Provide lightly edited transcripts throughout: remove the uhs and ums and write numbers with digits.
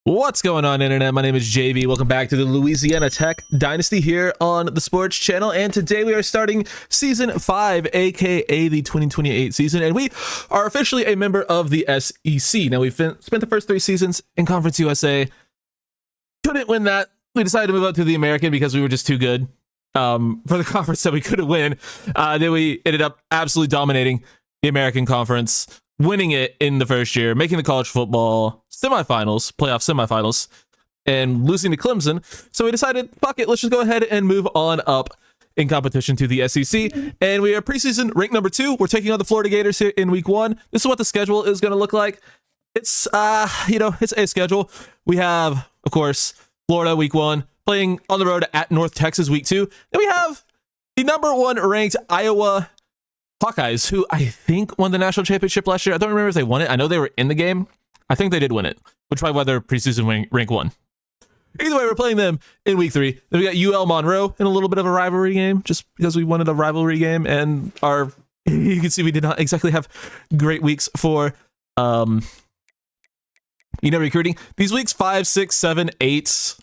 What's going on, internet? My name is JV. Welcome back to the Louisiana Tech Dynasty here on the sports channel. And today we are starting season 5, aka the 2028 season. And we are officially a member of the SEC. Now, we've spent the first 3 seasons in Conference USA. Couldn't win that. We decided to move up to the American because we were just too good for the conference that we couldn't win. Then we ended up absolutely dominating the American Conference, winning it in the first year, making the college football playoff semifinals, and losing to Clemson. So we decided, fuck it, let's just go ahead and move on up in competition to the SEC. And we are preseason ranked number 2. We're taking on the Florida Gators here in week 1. This is what the schedule is going to look like. It's, it's a schedule. We have, of course, Florida week 1, playing on the road at North Texas week 2. Then we have the number 1 ranked Iowa Hawkeyes, who I think won the national championship last year. I don't remember if they won it. I know they were in the game. I think they did win it, which is probably why they're preseason rank 1. Either way, we're playing them in week 3. Then we got UL Monroe in a little bit of a rivalry game, just because we wanted a rivalry game, and you can see we did not exactly have great weeks for recruiting. These weeks 5, 6, 7, 8,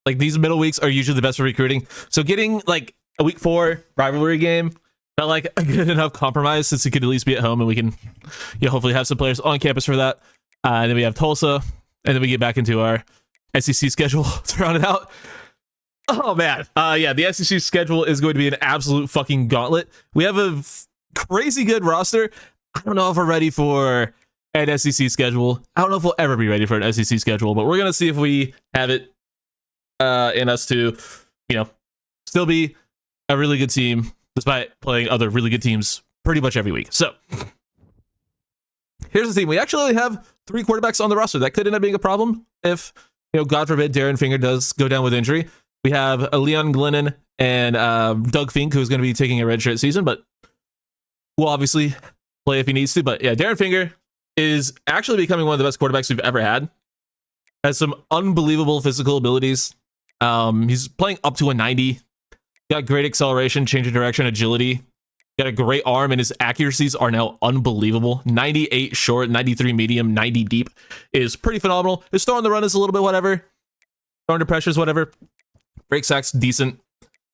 like these middle weeks are usually the best for recruiting. So getting like a week 4 rivalry game felt like a good enough compromise, since we could at least be at home and we can hopefully have some players on campus for that. And then we have Tulsa, and then we get back into our SEC schedule to round it out. Oh man, the SEC schedule is going to be an absolute fucking gauntlet. We have a crazy good roster. I don't know if we're ready for an SEC schedule. I don't know if we'll ever be ready for an SEC schedule, but we're gonna see if we have it in us to, still be a really good team, despite playing other really good teams pretty much every week. So here's the thing. We actually only have 3 quarterbacks on the roster. That could end up being a problem if, God forbid, Darren Finger does go down with injury. We have Leon Glennon and Doug Fink, who's going to be taking a redshirt season, but will obviously play if he needs to. But yeah, Darren Finger is actually becoming one of the best quarterbacks we've ever had. Has some unbelievable physical abilities. He's playing up to a 90. Got great acceleration, change of direction, agility. Got a great arm, and his accuracies are now unbelievable. 98 short, 93 medium, 90 deep is pretty phenomenal. His throw on the run is a little bit whatever. Throw under pressure is whatever. Break sacks, decent.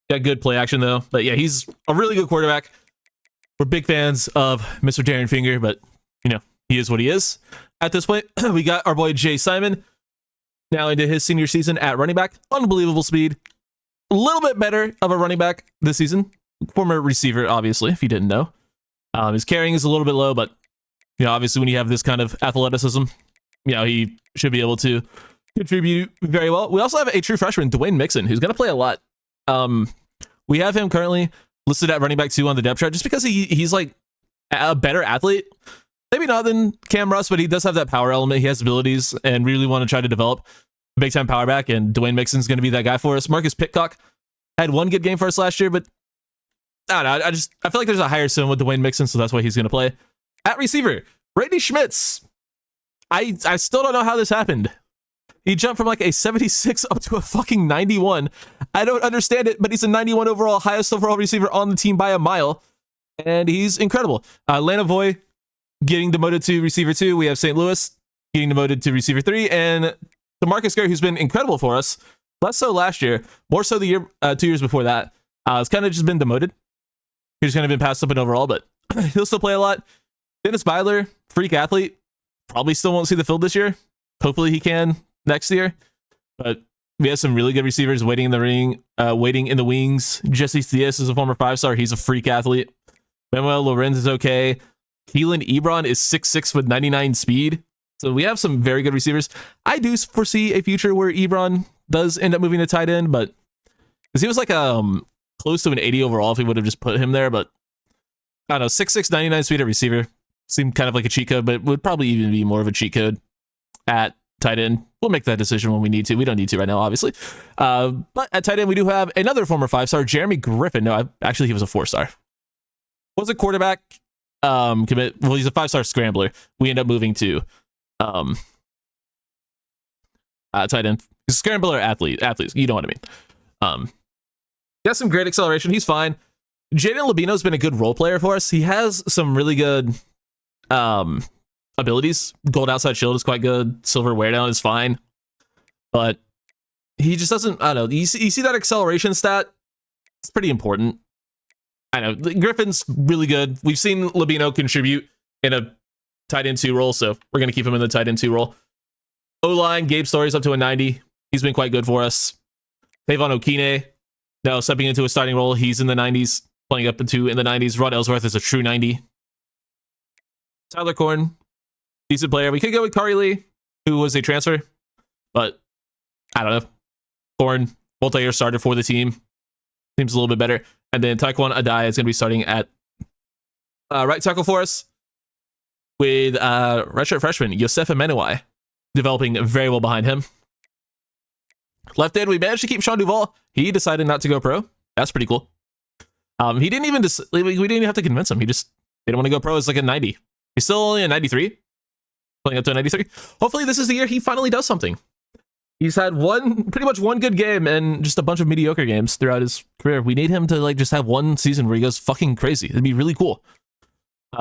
Got good play action, though. But yeah, he's a really good quarterback. We're big fans of Mr. Darren Finger, but, he is what he is. At this point, we got our boy Jay Simon now into his senior season at running back. Unbelievable speed. A little bit better of a running back this season. Former receiver, obviously, if you didn't know. His carrying is a little bit low, but obviously when you have this kind of athleticism, he should be able to contribute very well. We also have a true freshman, Dwayne Mixon, who's going to play a lot. We have him currently listed at running back 2 on the depth chart, just because he's like a better athlete. Maybe not than Cam Russ, but he does have that power element. He has abilities, and really want to try to develop a big-time power back, and Dwayne Mixon's going to be that guy for us. Marcus Pitcock had 1 good game for us last year, but I don't know. I feel like there's a higher ceiling with Dwayne Mixon, so that's why he's going to play. At receiver, Brady Schmitz. I still don't know how this happened. He jumped from like a 76 up to a fucking 91. I don't understand it, but he's a 91 overall, highest overall receiver on the team by a mile, and he's incredible. Lana Voy getting demoted to receiver 2. We have St. Louis getting demoted to receiver 3, and DeMarcus Gary, who's been incredible for us, less so last year, more so the year 2 years before that. It's kind of just been demoted. He's kind of been passed up in overall, but he'll still play a lot. Dennis Byler, freak athlete, probably still won't see the field this year. Hopefully he can next year. But we have some really good receivers waiting in the ring, waiting in the wings. Jesse Theus is a former 5-star. He's a freak athlete. Manuel Lorenz is okay. Keelan Ebron is 6'6" with 99 speed. So we have some very good receivers. I do foresee a future where Ebron does end up moving to tight end, but because he was like close to an 80 overall if we would have just put him there, but I don't know, 6'6", 99 speed at receiver seemed kind of like a cheat code, but it would probably even be more of a cheat code at tight end. We'll make that decision when we need to. We don't need to right now, obviously. But at tight end, we do have another former 5-star, Jeremy Griffin. No, actually, he was a 4-star. Was a quarterback commit. Well, he's a 5-star scrambler. We end up moving to tight end. He's a scrambler athletes. You know what I mean. He has some great acceleration. He's fine. Jaden Labino's been a good role player for us. He has some really good abilities. Gold outside shield is quite good. Silver wear down is fine. But he just doesn't, I don't know. You see that acceleration stat? It's pretty important. I know. Griffin's really good. We've seen Labino contribute in a tight end 2 role, so we're going to keep him in the tight end 2 role. O-line, Gabe Story's up to a 90. He's been quite good for us. Tavon Okine, now stepping into a starting role. He's in the 90s, playing up into in the 90s. Rod Ellsworth is a true 90. Tyler Korn, decent player. We could go with Kari Lee, who was a transfer, but I don't know. Korn, multi-year starter for the team. Seems a little bit better. And then Taekwon Adai is going to be starting at right tackle for us with redshirt freshman Yosef Amenuai developing very well behind him. Left end, we managed to keep Sean Duvall. He decided not to go pro. That's pretty cool. He didn't even we didn't even have to convince him. He just didn't want to go pro. It's like a 90. He's still only a 93, playing up to a 93. Hopefully this is the year he finally does something. He's had pretty much one good game and just a bunch of mediocre games throughout his career. We need him to like just have one season where he goes fucking crazy. It'd be really cool.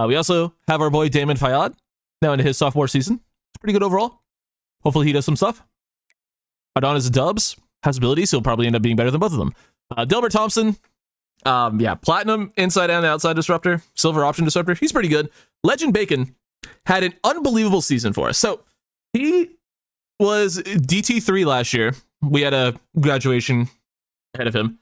We also have our boy Damon Fayad now into his sophomore season. It's pretty good overall. Hopefully he does some stuff. Adonis Dubs has abilities, so he'll probably end up being better than both of them. Delbert Thompson, platinum inside and outside disruptor, silver option disruptor. He's pretty good. Legend Bacon had an unbelievable season for us. So he was DT3 last year. We had a graduation ahead of him.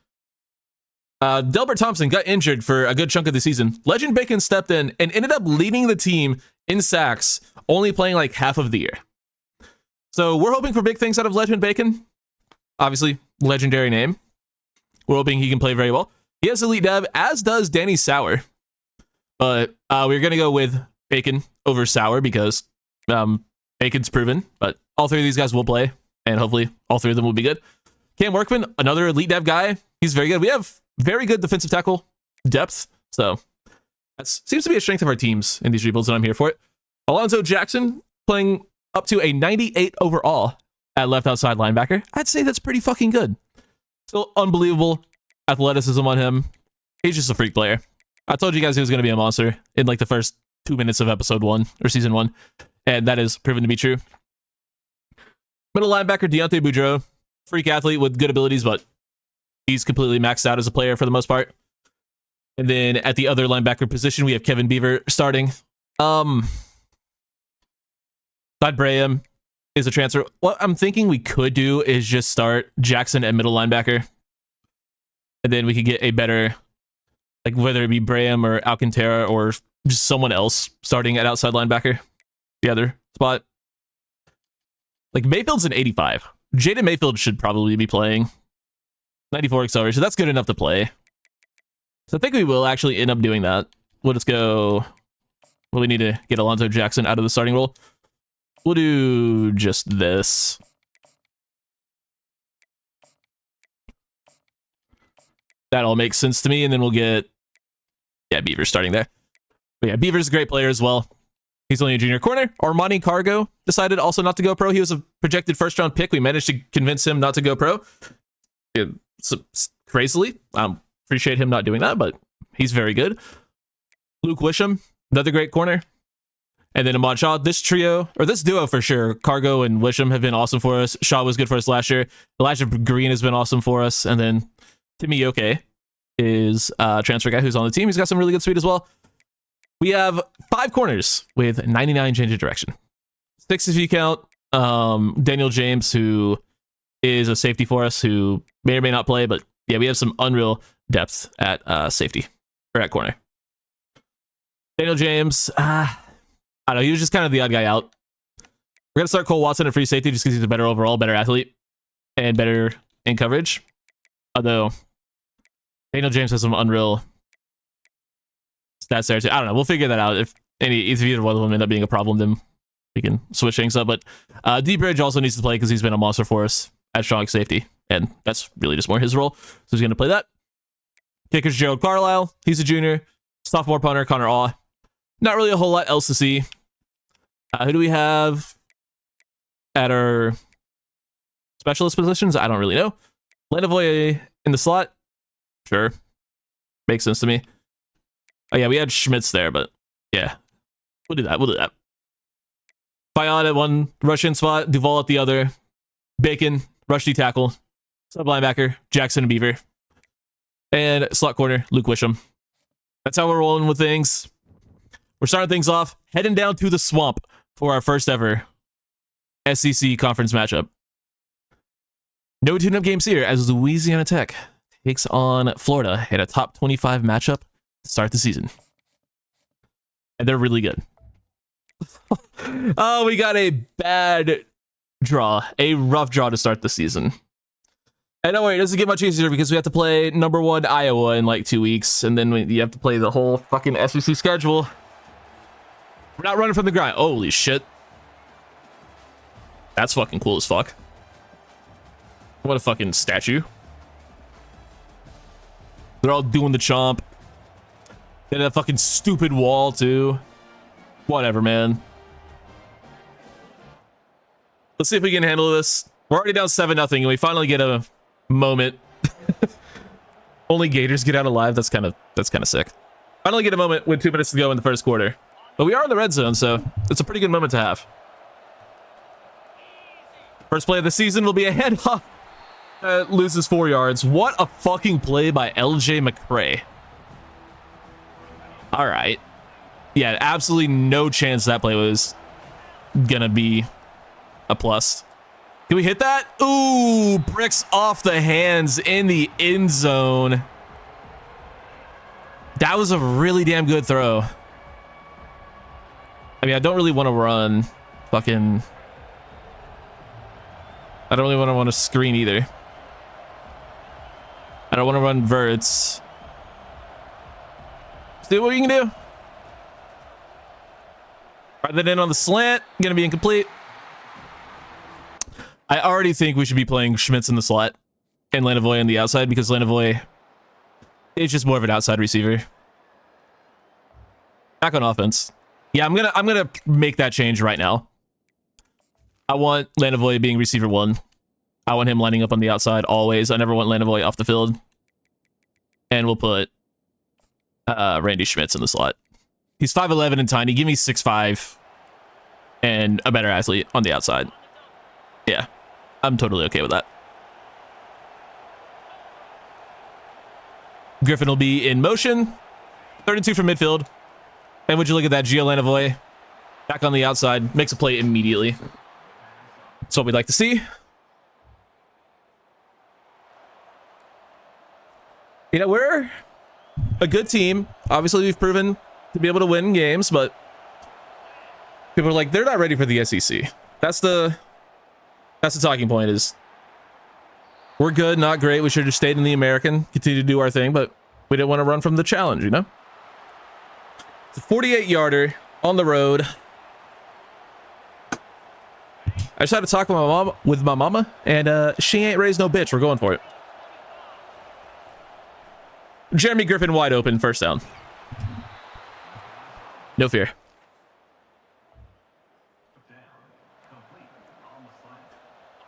Delbert Thompson got injured for a good chunk of the season. Legend Bacon stepped in and ended up leading the team in sacks, only playing like half of the year. So we're hoping for big things out of Legend Bacon. Obviously, legendary name. We're hoping he can play very well. He has elite dev, as does Danny Sauer. But we're going to go with Bacon over Sauer because Bacon's proven. But all three of these guys will play, and hopefully all three of them will be good. Cam Workman, another elite dev guy. He's very good. We have very good defensive tackle depth. So that seems to be a strength of our teams in these rebuilds, and I'm here for it. Alonzo Jackson playing up to a 98 overall at left outside linebacker. I'd say that's pretty fucking good. Still unbelievable athleticism on him. He's just a freak player. I told you guys he was going to be a monster in like the first 2 minutes of episode 1 or season 1, and that is proven to be true. Middle linebacker Deontay Boudreaux, freak athlete with good abilities, but he's completely maxed out as a player for the most part. And then at the other linebacker position, we have Kevin Beaver starting. Todd Braham is a transfer. What I'm thinking we could do is just start Jackson at middle linebacker. And then we could get a better, like whether it be Braham or Alcantara or just someone else starting at outside linebacker. The other spot. Like Mayfield's an 85. Jaden Mayfield should probably be playing. 94 acceleration. That's good enough to play. So I think we will actually end up doing that. We'll just go. Well, we need to get Alonzo Jackson out of the starting role. We'll do just this. That all makes sense to me. And then we'll get, Beaver starting there. But yeah, Beaver's a great player as well. He's only a junior corner. Armani Cargo decided also not to go pro. He was a projected first-round pick. We managed to convince him not to go pro. Crazily. Appreciate him not doing that, but he's very good. Luke Wisham, another great corner. And then Ahmad Shaw. This trio, or this duo for sure, Cargo and Wisham have been awesome for us. Shaw was good for us last year. Elijah Green has been awesome for us. And then Timmy Yoke is a transfer guy who's on the team. He's got some really good speed as well. We have 5 corners with 99 change of direction. 6 if you count Daniel James, who is a safety for us, who may or may not play, but yeah, we have some unreal depth at safety, or at corner. Daniel James, I don't know, he was just kind of the odd guy out. We're going to start Cole Watson at free safety just because he's a better overall, better athlete, and better in coverage. Although, Daniel James has some unreal stats there too. I don't know. We'll figure that out. If either one of them end up being a problem, then we can switch things up. But D-Bridge also needs to play because he's been a monster for us at strong safety. And that's really just more his role. So he's going to play that. Kickers Gerald Carlisle. He's a junior. Sophomore punter Connor Awe. Not really a whole lot else to see. Who do we have at our specialist positions? I don't really know. Lanovoy in the slot. Sure. Makes sense to me. Oh yeah, we had Schmitz there, but yeah. We'll do that. Fayad at one rush-in spot, Duvall at the other, Bacon, rush D tackle, sub linebacker, Jackson and Beaver, and slot corner, Luke Wisham. That's how we're rolling with things. We're starting things off, heading down to the swamp for our first ever SEC conference matchup. No tune-up games here as Louisiana Tech takes on Florida in a top 25 matchup to start the season. And they're really good. Oh, we got a bad draw, a rough draw to start the season. And don't worry, it doesn't get much easier because we have to play number 1 Iowa in like 2 weeks, and then you have to play the whole fucking SEC schedule. We're not running from the grind. Holy shit. That's fucking cool as fuck. What a fucking statue. They're all doing the chomp. They had that fucking stupid wall too. Whatever, man. Let's see if we can handle this. We're already down 7-0 and we finally get a moment. Only Gators get out alive. That's kind of sick. Finally get a moment with 2 minutes to go in the first quarter. But we are in the red zone, so it's a pretty good moment to have. First play of the season will be a head hop. Loses 4 yards. What a fucking play by LJ McCray. All right. Yeah, absolutely no chance that play was gonna be a plus. Can we hit that? Ooh, bricks off the hands in the end zone. That was a really damn good throw. I mean, I don't really want to run fucking... I don't really want to screen either. I don't want to run verts. See what we can do. Ride that in on the slant. Gonna be incomplete. I already think we should be playing Schmitz in the slot and Lanovoy on the outside because Lanovoy is just more of an outside receiver. Back on offense. Yeah, I'm gonna make that change right now. I want Lanovoy being receiver 1. I want him lining up on the outside always. I never want Lanovoy off the field. And we'll put Randy Schmitz in the slot. He's 5'11 and tiny. Give me 6'5 and a better athlete on the outside. Yeah, I'm totally okay with that. Griffin will be in motion. 32 from midfield. And would you look at that, Gio Lanovoy back on the outside, makes a play immediately. That's what we'd like to see. You know, we're a good team. Obviously, we've proven to be able to win games, but people are like, they're not ready for the SEC. That's the talking point is we're good, not great. We should have just stayed in the American, continue to do our thing, but we didn't want to run from the challenge, you know? It's a 48-yarder on the road. I just had to talk with my mama, and she ain't raised no bitch. We're going for it. Jeremy Griffin wide open, first down. No fear.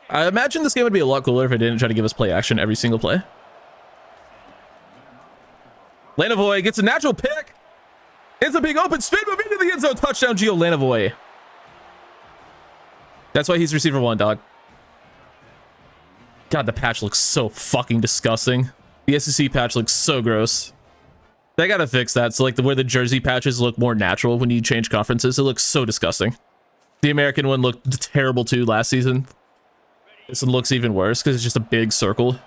I imagine this game would be a lot cooler if it didn't try to give us play action every single play. Lanovoy gets a natural pick. It's a big open spin move into the end zone. Touchdown, Gio Lanovoy. That's why he's receiver 1, dog. God, the patch looks so fucking disgusting. The SEC patch looks so gross. They gotta fix that. So like where the jersey patches look more natural when you change conferences, it looks so disgusting. The American one looked terrible too last season. This one looks even worse because it's just a big circle.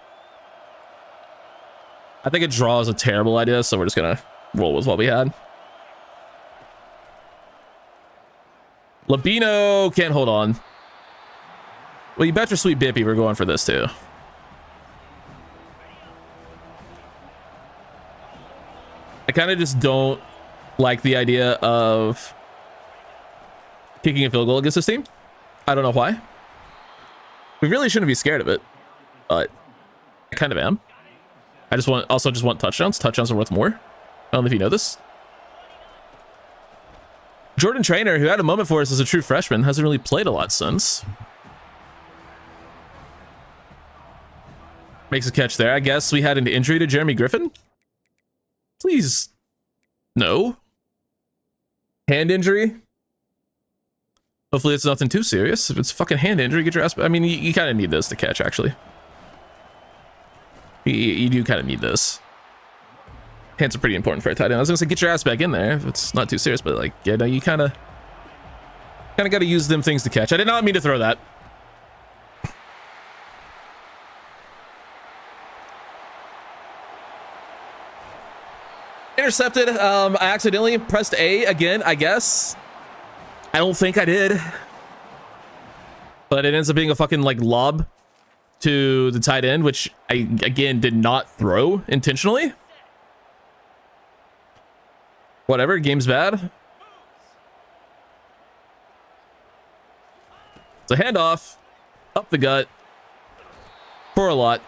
I think a draw is a terrible idea, so we're just gonna roll with what we had. Labino can't hold on. Well, you bet your sweet Bippy we're going for this too. I kind of just don't like the idea of kicking a field goal against this team. I don't know why. We really shouldn't be scared of it, but I kind of am. I just want touchdowns. Touchdowns are worth more. I don't know if you know this. Jordan Trainer, who had a moment for us as a true freshman, hasn't really played a lot since. Makes a catch there. I guess we had an injury to Jeremy Griffin. Please. No. Hand injury. Hopefully it's nothing too serious. If it's a fucking hand injury, get your ass. I mean, you kind of need this to catch, actually. You do kind of need this. Hands are pretty important for a tight end. I was gonna say get your ass back in there if it's not too serious, but like, yeah, no, you kind of got to use them things to catch. I did not mean to throw that. Intercepted. I accidentally pressed A again, I guess. I don't think I did. But it ends up being a fucking like lob to the tight end, which I again did not throw intentionally. Whatever, game's bad. It's a handoff up the gut for a lot.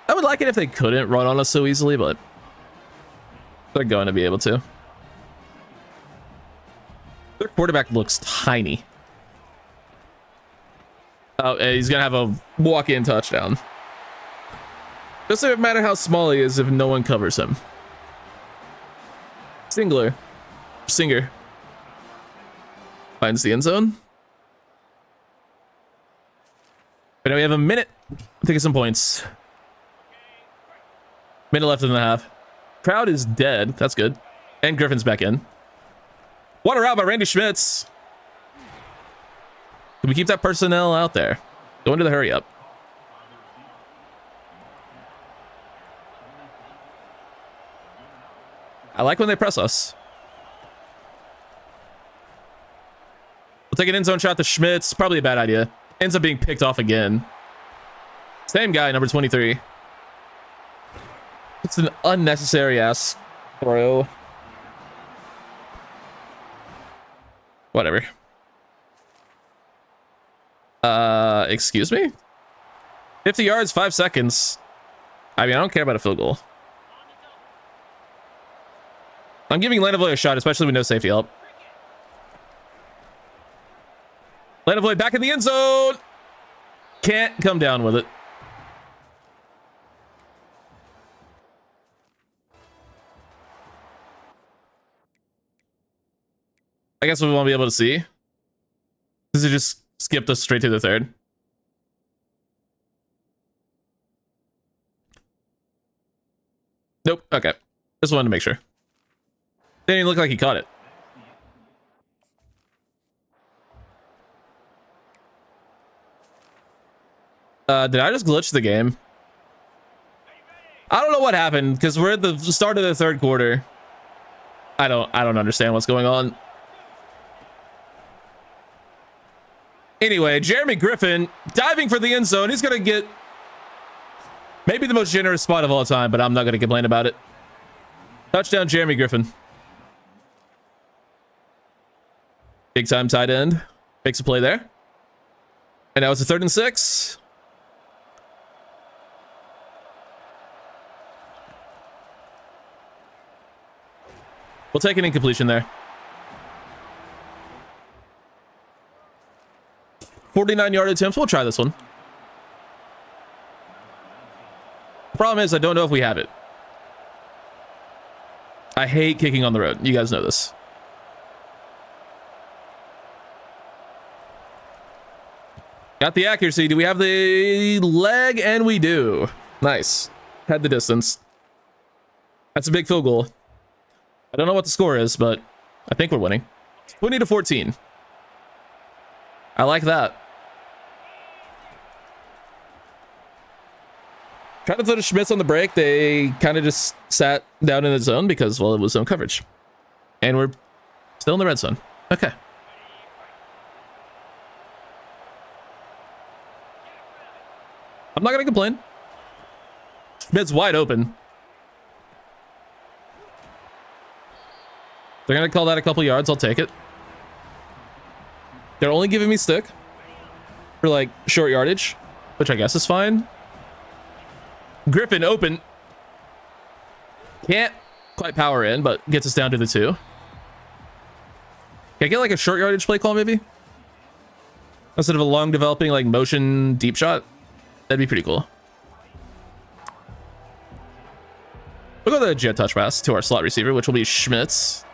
I would like it if they couldn't run on us so easily, but they're going to be able to. Their quarterback looks tiny. Oh, he's gonna have a walk-in touchdown. Doesn't matter how small he is if no one covers him. Singer finds the end zone. But now we have a minute. Taking some points. Minute left in the half. Crowd is dead. That's good. And Griffin's back in. Water out by Randy Schmitz. Can we keep that personnel out there? Go into the hurry up. I like when they press us. We'll take an end zone shot to Schmitz. Probably a bad idea. Ends up being picked off again. Same guy, number 23. It's an unnecessary ass throw. Whatever. Excuse me? 50 yards, 5 seconds. I mean, I don't care about a field goal. I'm giving Landavoy a shot, especially with no safety help. Landavoy back in the end zone. Can't come down with it. I guess we won't be able to see. This is just skipped us straight to the third. Nope. Okay. Just wanted to make sure. Didn't even look like he caught it. Did I just glitch the game? I don't know what happened because we're at the start of the third quarter. I don't understand what's going on. Anyway, Jeremy Griffin diving for the end zone. He's gonna get maybe the most generous spot of all time, but I'm not gonna complain about it. Touchdown, Jeremy Griffin. Big time tight end. Makes a play there. And now it's a 3rd and 6. We'll take an incompletion there. 49-yard attempts. We'll try this one. The problem is I don't know if we have it. I hate kicking on the road. You guys know this. Got the accuracy. Do we have the leg? And we do. Nice. Had the distance. That's a big field goal. I don't know what the score is, but I think we're winning. 20-14. I like that. Tried to throw to Schmitz on the break. They kind of just sat down in the zone because, well, it was zone coverage. And we're still in the red zone. Okay. I'm not going to complain. Schmitz wide open. They're going to call that a couple yards. I'll take it. They're only giving me stick for like short yardage, which I guess is fine. Griffin open. Can't quite power in, but gets us down to the 2. Can I get like a short yardage play call maybe? Instead of a long developing like motion deep shot? That'd be pretty cool. We'll go the jet touch pass to our slot receiver, which will be Schmitz.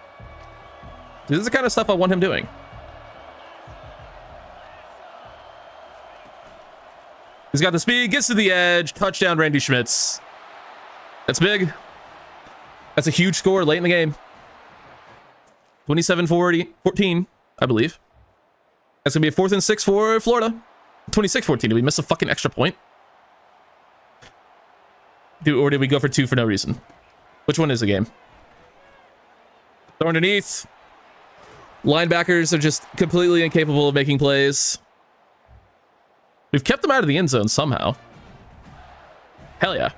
This is the kind of stuff I want him doing. He's got the speed, gets to the edge, touchdown Randy Schmitz. That's big. That's a huge score late in the game. 27-14, I believe. That's going to be a 4th and 6 for Florida. 26-14. Did we miss a fucking extra point? Or did we go for 2 for no reason? Which one is the game? Throw underneath. Linebackers are just completely incapable of making plays. We've kept them out of the end zone somehow. Hell yeah.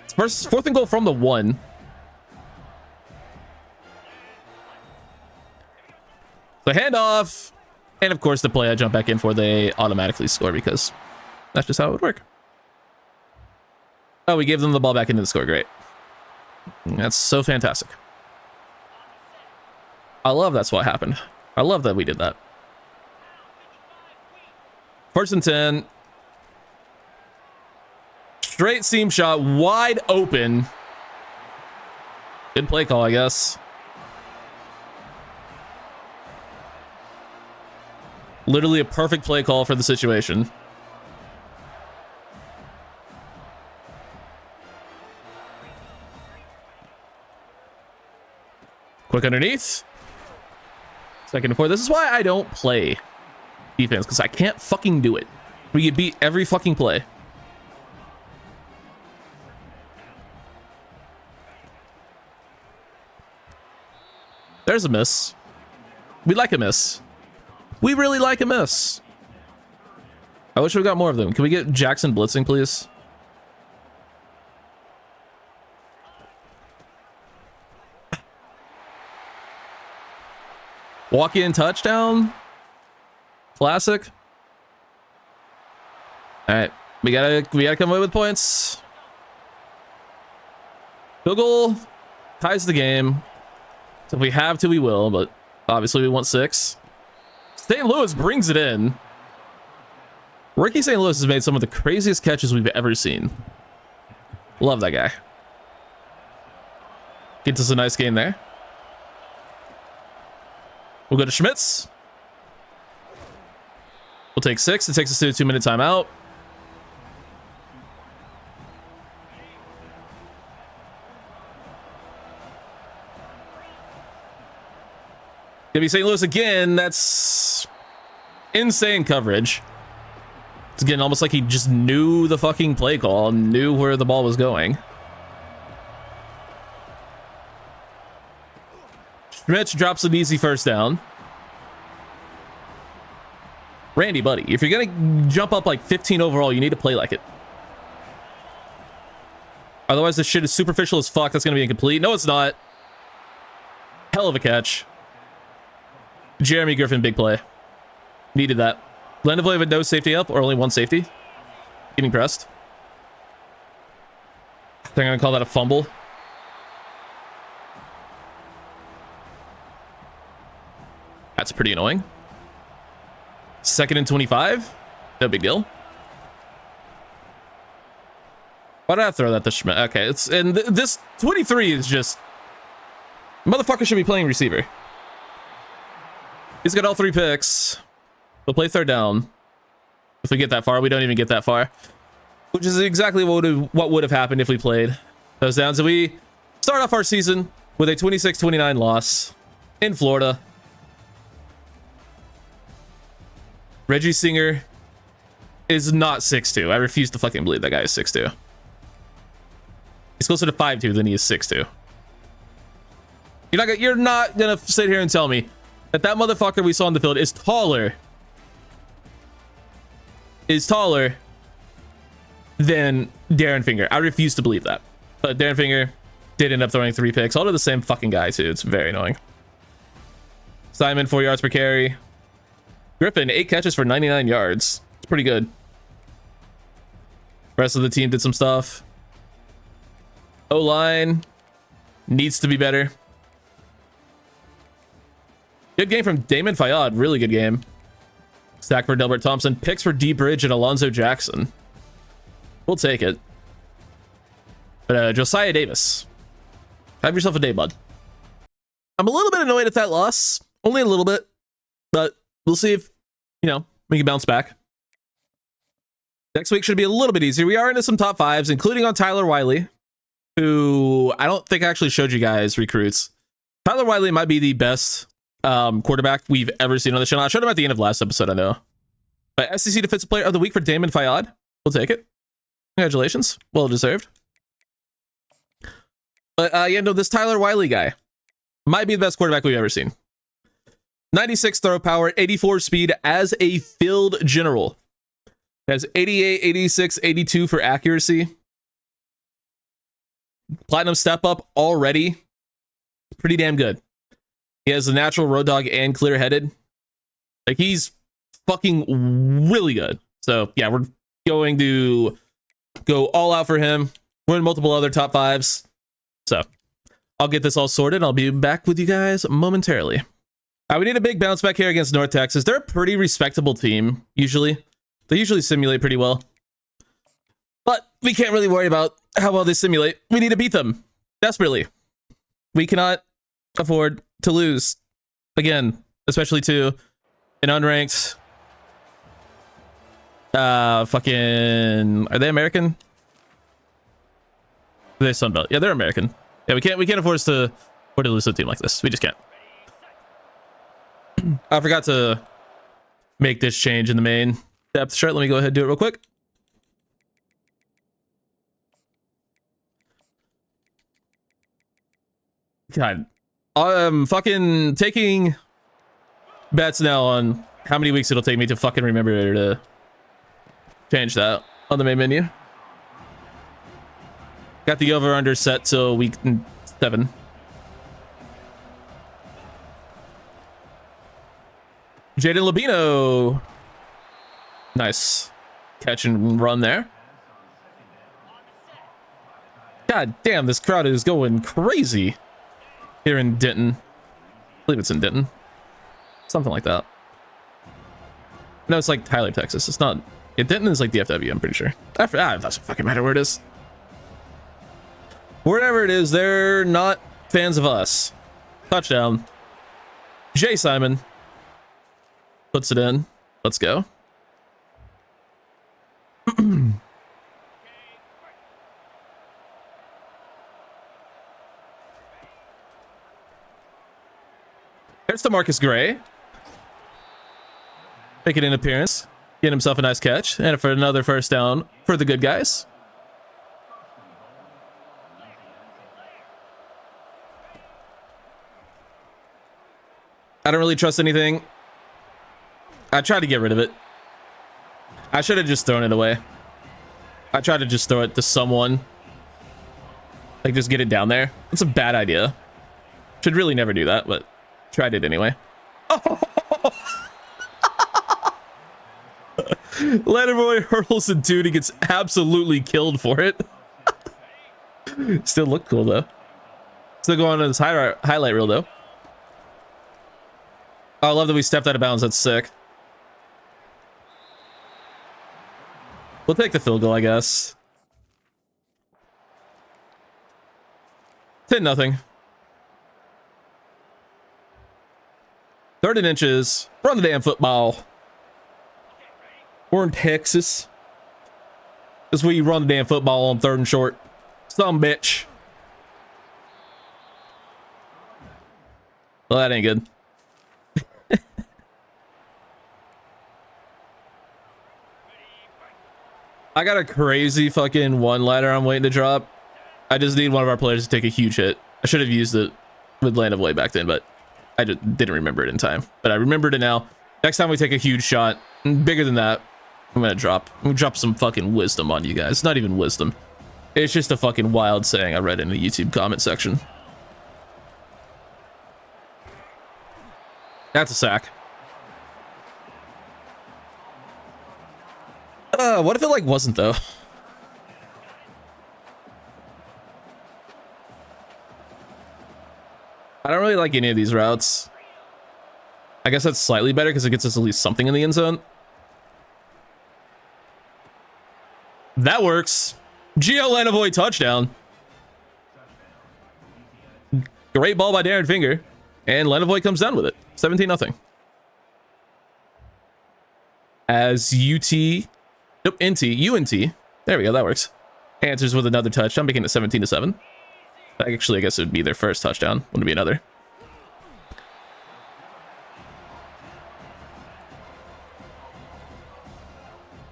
It's 4th and goal from the 1. So handoff. And of course the play I jump back in for, they automatically score because that's just how it would work. Oh, we gave them the ball back into the score. Great. That's so fantastic. I love that's what happened. I love that we did that. 1st and 10. Straight seam shot, wide open. Good play call, I guess. Literally a perfect play call for the situation. Quick underneath. 2nd and 4. This is why I don't play defense, because I can't fucking do it. We get beat every fucking play. There's a miss. We like a miss. We really like a miss. I wish we got more of them. Can we get Jackson blitzing, please? Walk in touchdown. Classic. All right, we gotta come away with points. Field goal ties the game. So if we have to, we will, but obviously we want 6. St. Louis brings it in. Ricky St. Louis has made some of the craziest catches we've ever seen. Love that guy. Gets us a nice game there. We'll go to Schmitz. We'll take 6. It takes us to a 2-minute timeout. Gonna be St. Louis again. That's insane coverage. It's again almost like he just knew the fucking play call and knew where the ball was going. Schmitz drops an easy 1st down. Randy, buddy, if you're gonna jump up like 15 overall, you need to play like it. Otherwise, this shit is superficial as fuck. That's gonna be incomplete. No, it's not. Hell of a catch. Jeremy Griffin, big play. Needed that. Landeville with no safety up, or only 1 safety. Getting pressed. I think I'm gonna call that a fumble. That's pretty annoying. 2nd and 25. No big deal. Why did I throw that to Schmidt? Okay, it's and this 23 is just motherfucker should be playing receiver. He's got all 3 picks. We'll play 3rd down. If we get that far, we don't even get that far, which is exactly what would have happened if we played those downs. So we start off our season with a 26-29 loss in Florida. Reggie Singer is not 6'2". I refuse to fucking believe that guy is 6'2". He's closer to 5'2" than he is 6'2". You're not gonna sit here and tell me that motherfucker we saw on the field is taller than Darren Finger. I refuse to believe that. But Darren Finger did end up throwing 3 picks. All to the same fucking guy, too. It's very annoying. Simon, 4 yards per carry. Griffin, 8 catches for 99 yards. It's pretty good. Rest of the team did some stuff. O-line needs to be better. Good game from Damon Fayad. Really good game. Sack for Delbert Thompson. Picks for D Bridge and Alonzo Jackson. We'll take it. But Josiah Davis, have yourself a day, bud. I'm a little bit annoyed at that loss. Only a little bit. But we'll see if, we can bounce back. Next week should be a little bit easier. We are into some top fives, including on Tyler Wiley, who I don't think I actually showed you guys recruits. Tyler Wiley might be the best quarterback we've ever seen on the channel. I showed him at the end of last episode, I know. But SEC Defensive Player of the Week for Damon Fayad. We'll take it. Congratulations. Well deserved. But yeah, no, this Tyler Wiley guy might be the best quarterback we've ever seen. 96 throw power, 84 speed as a field general. Has 88, 86, 82 for accuracy. Platinum step up already. Pretty damn good. He has the natural road dog and clear headed. Like, he's fucking really good. So yeah, we're going to go all out for him. We're in multiple other top fives. So I'll get this all sorted. I'll be back with you guys momentarily. We need a big bounce back here against North Texas. They're a pretty respectable team, usually. They usually simulate pretty well. But we can't really worry about how well they simulate. We need to beat them. Desperately. We cannot afford to lose. Again, especially to an unranked... fucking... Are they American? Are they Sunbelt? Yeah, they're American. Yeah, we can't afford to lose to a team like this. We just can't. I forgot to make this change in the main depth chart. Let me go ahead and do it real quick. God, I'm fucking taking bets now on how many weeks it'll take me to fucking remember to change that on the main menu. Got the over under set till week 7. Jaden Labino. Nice catch and run there. God damn, this crowd is going crazy here in Denton. I believe it's in Denton. Something like that. No, it's like Tyler, Texas. It's not. Yeah, Denton is like DFW, I'm pretty sure. It doesn't fucking matter where it is. Wherever it is, they're not fans of us. Touchdown. Jay Simon puts it in. Let's go. There's DeMarcus Gray. Making an appearance. Getting himself a nice catch. And for another first down for the good guys. I don't really trust anything. I tried to get rid of it. I should have just thrown it away. I tried to just throw it to someone. Like, just get it down there. It's a bad idea. Should really never do that, but tried it anyway. Oh! Letterboy hurls a dude. He gets absolutely killed for it. Still look cool, though. Still going on his highlight reel, though. Oh, I love that we stepped out of bounds. That's sick. We'll take the field goal, I guess. 10-0. 3rd and inches. Run the damn football. We're in Texas. This is where you run the damn football on 3rd and short. Some bitch. Well, that ain't good. I got a crazy fucking one-liner I'm waiting to drop. I just need one of our players to take a huge hit. I should have used it with Land of Way back then, but I just didn't remember it in time. But I remembered it now. Next time we take a huge shot, bigger than that, I'm gonna drop some fucking wisdom on you guys. Not even wisdom. It's just a fucking wild saying I read in the YouTube comment section. That's a sack. What if it like wasn't though? I don't really like any of these routes. I guess that's slightly better because it gets us at least something in the end zone. That works. Gio Lanovoy touchdown. Great ball by Darren Finger. And Lanovoy comes down with it. 17-0. As UT Nope, UNT. There we go, that works. Answers with another touchdown, making it 17-7. Actually, I guess it would be their first touchdown. Wouldn't be another.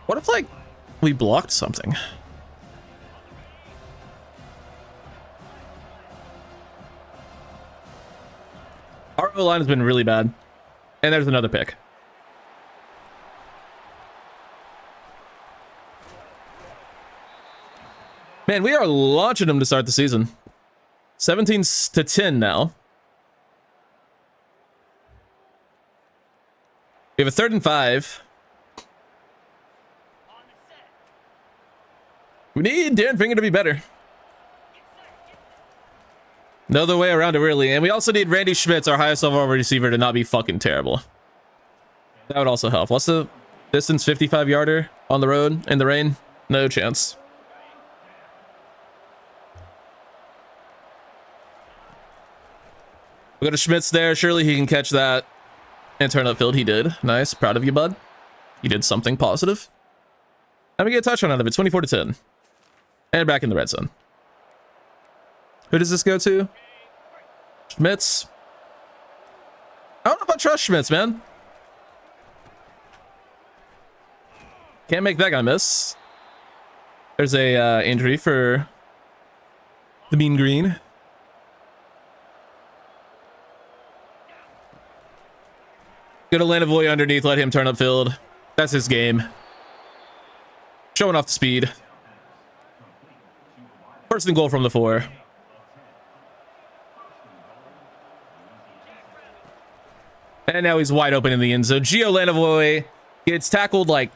What if, like, we blocked something? Our O-line has been really bad. And there's another pick. Man, we are launching them to start the season. 17-10 now. We have a 3rd and 5. We need Darren Finger to be better. No other way around it, really. And we also need Randy Schmitz, our highest level receiver, to not be fucking terrible. That would also help. What's the distance? 55-yarder on the road in the rain? No chance. We go to Schmitz there. Surely he can catch that and turn upfield. He did. Nice. Proud of you, bud. You did something positive. And we get a touchdown out of it. 24-10. And back in the red zone. Who does this go to? Schmitz. I don't know if I trust Schmitz, man. Can't make that guy miss. There's a injury for the Mean Green. Gonna land a volley underneath, let him turn upfield. That's his game. Showing off the speed. 1st and goal from the 4. And now he's wide open in the end zone. Gio Lanovoy gets tackled like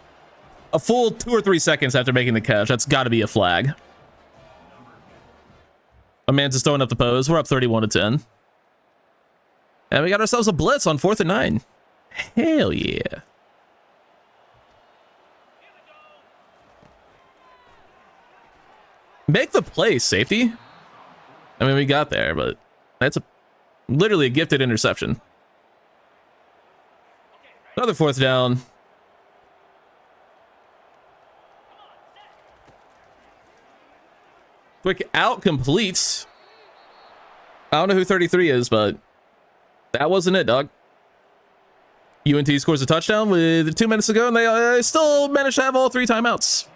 a full 2 or 3 seconds after making the catch. That's got to be a flag. Amanda's throwing up the pose. We're up 31-10. And we got ourselves a blitz on 4th and 9. Hell yeah. Make the play, safety. I mean, we got there, but that's literally a gifted interception. Another 4th down. Quick out completes. I don't know who 33 is, but that wasn't it, dog. UNT scores a touchdown with 2 minutes to go, and they still managed to have all 3 timeouts.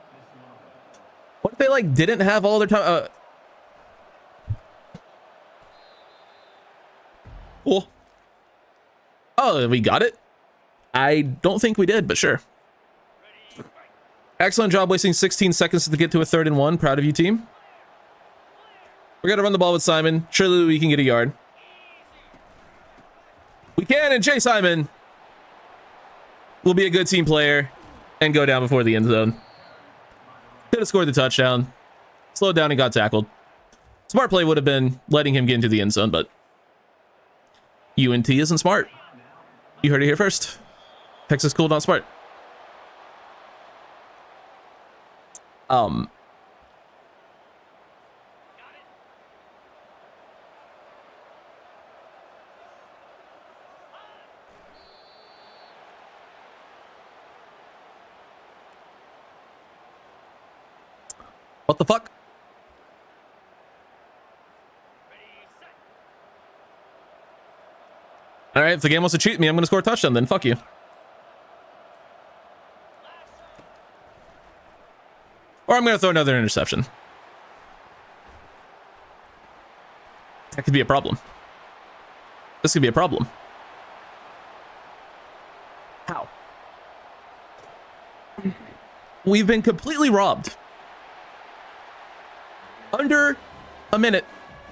What if they, like, didn't have all their time? Cool. Oh, we got it? I don't think we did, but sure. Excellent job wasting 16 seconds to get to a 3rd and 1. Proud of you, team. We're going to run the ball with Simon. Surely we can get a yard. We can, and Jay Simon will be a good team player and go down before the end zone. Could have scored the touchdown. Slowed down and got tackled. Smart play would have been letting him get into the end zone, but UNT isn't smart. You heard it here first. Texas cool, not smart. What the fuck? All right, if the game wants to cheat me, I'm going to score a touchdown then. Fuck you. Or I'm going to throw another interception. That could be a problem. This could be a problem. How? We've been completely robbed. Under a minute,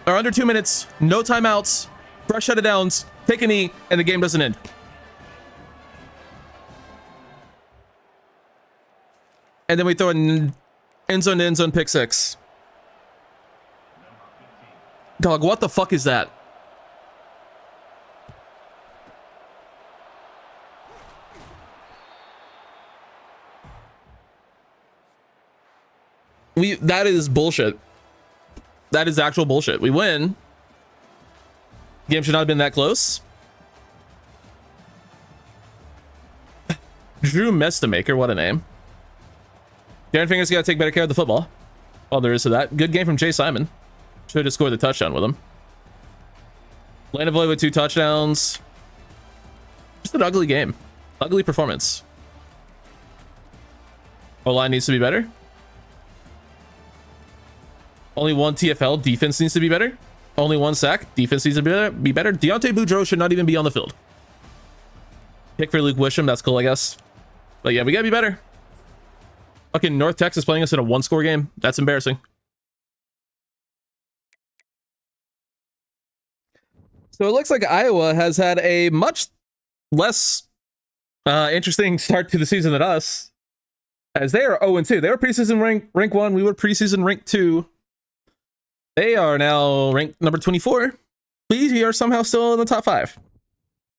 or under 2 minutes, no timeouts, fresh shut it downs, take a knee, and the game doesn't end. And then we throw an end zone to end zone pick 6. Dog, what the fuck is that? That is bullshit. That is actual bullshit. We win. Game should not have been that close. Drew Mestamaker, what a name. Darren Finger's got to take better care of the football. All there is to that. Good game from Jay Simon. Should have scored the touchdown with him. Landavoy with 2 touchdowns. Just an ugly game. Ugly performance. O-line needs to be better. Only 1 TFL. Defense needs to be better. Only 1 sack. Defense needs to be better. Deontay Boudreaux should not even be on the field. Pick for Luke Wisham. That's cool, I guess. But yeah, we gotta be better. Fucking North Texas playing us in a 1-score game. That's embarrassing. So it looks like Iowa has had a much less interesting start to the season than us, as they are 0-2. They were preseason rank 1. We were preseason rank 2. They are now ranked number 24. We are somehow still in the top 5.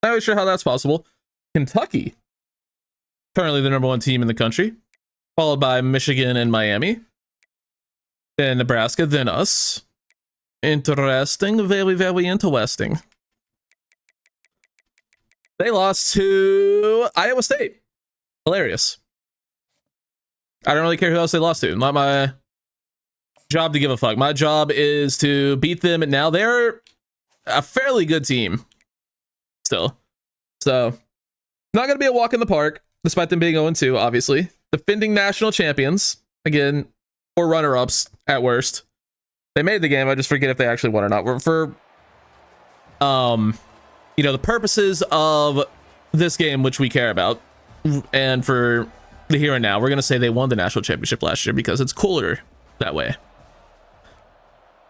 Not really sure how that's possible. Kentucky, currently the number 1 team in the country, followed by Michigan and Miami, then Nebraska, then us. Interesting. Very, very interesting. They lost to Iowa State. Hilarious. I don't really care who else they lost to. Not my job to give a fuck. My job is to beat them. And now they're a fairly good team still. So, not going to be a walk in the park, despite them being 0-2, obviously. Defending national champions. Again, or runner-ups at worst. They made the game. I just forget if they actually won or not. For you know, the purposes of this game, which we care about, and for the here and now, we're going to say they won the national championship last year because it's cooler that way.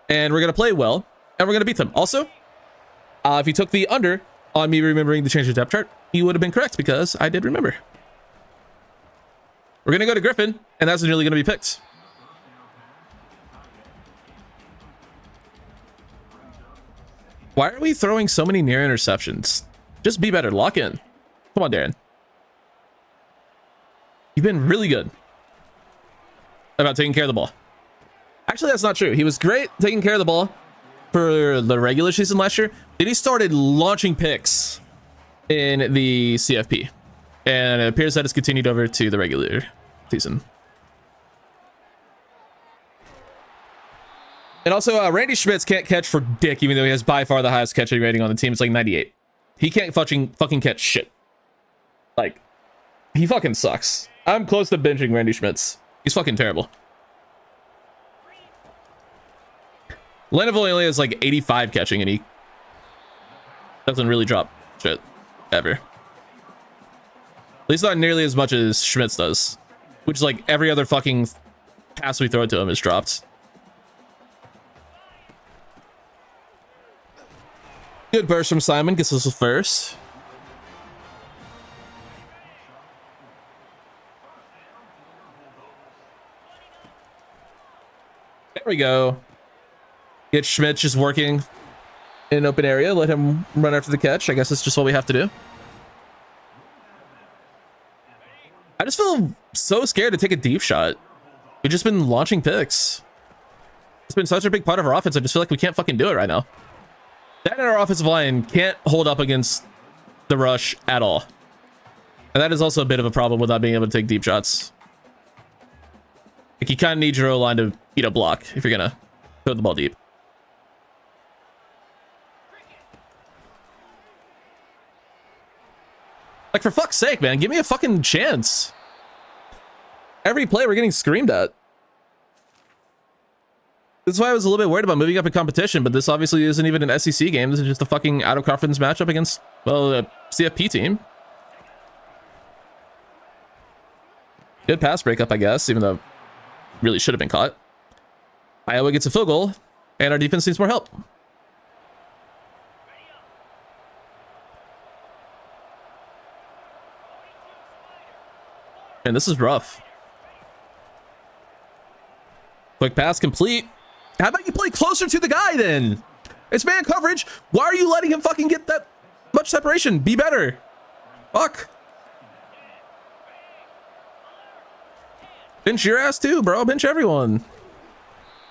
And we're going to play well, and we're going to beat them. Also, if you took the under on me remembering to change the depth chart, you would have been correct because I did remember. We're going to go to Griffin, and that's nearly going to be picked. Why are we throwing so many near interceptions? Just be better. Lock in. Come on, Darren. You've been really good about taking care of the ball. Actually, that's not true. He was great taking care of the ball for the regular season last year. Then he started launching picks in the CFP. And it appears that it's continued over to the regular season. And also, Randy Schmitz can't catch for dick, even though he has by far the highest catching rating on the team. It's like 98. He can't fucking catch shit. Like, he fucking sucks. I'm close to benching Randy Schmitz. He's fucking terrible. Lenaville only has like 85 catching, and he doesn't really drop shit ever. At least not nearly as much as Schmitz does, which is like every other fucking pass we throw to him is dropped. Good burst from Simon, gets us first. There we go. Get Schmidt just working in an open area. Let him run after the catch. I guess that's just what we have to do. I just feel so scared to take a deep shot. We've just been launching picks. It's been such a big part of our offense. I just feel like we can't fucking do it right now. That and our offensive line can't hold up against the rush at all. And that is also a bit of a problem with not being able to take deep shots. Like, you kind of need your O-line to, you know, block if you're going to throw the ball deep. Like, for fuck's sake, man, give me a fucking chance. Every play we're getting screamed at. That's why I was a little bit worried about moving up in competition, but this obviously isn't even an SEC game. This is just a fucking out-of-conference matchup against, well, a CFP team. Good pass breakup, I guess, even though it really should have been caught. Iowa gets a field goal, and our defense needs more help. And this is rough. Quick pass complete. How about you play closer to the guy then? It's man coverage. Why are you letting him fucking get that much separation? Be better. Fuck. Bench your ass too, bro. Bench everyone.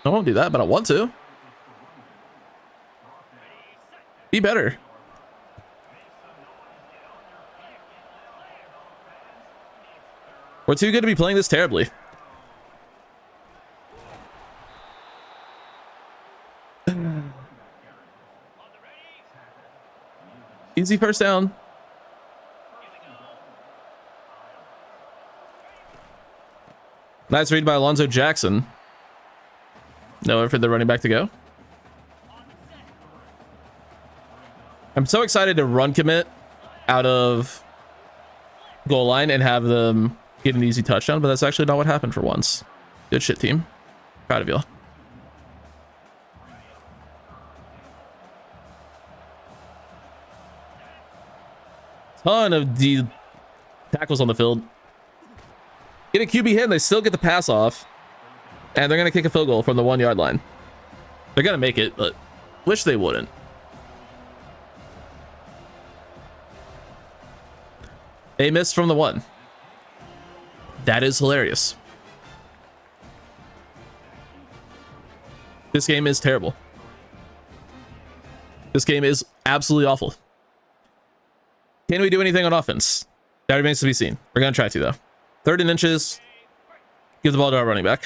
I won't do that, but I want to. Be better. We're too good to be playing this terribly. Easy first down. Nice read by Alonzo Jackson. Nowhere for the running back to go. I'm so excited to run commit out of goal line and have them get an easy touchdown, but that's actually not what happened for once. Good shit, team. Proud of y'all. Ton of D tackles on the field. Get a QB hit and they still get the pass off. And they're going to kick a field goal from the 1 yard line. They're going to make it, but wish they wouldn't. They missed from the 1. That is hilarious. This game is terrible. This game is absolutely awful. Can we do anything on offense? That remains to be seen. We're going to try to, though. 3rd and inches. Give the ball to our running back.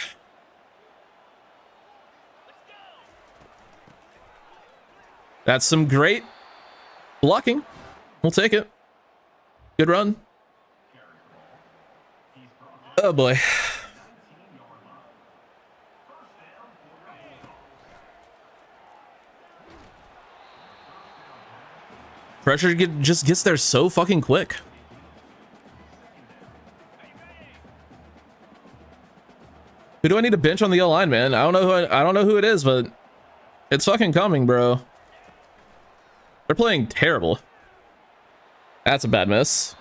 That's some great blocking. We'll take it. Good run. Oh boy. Pressure just gets there so fucking quick. Who do I need to bench on the O line, man? I don't know who it is, but it's fucking coming, bro. They're playing terrible. That's a bad miss.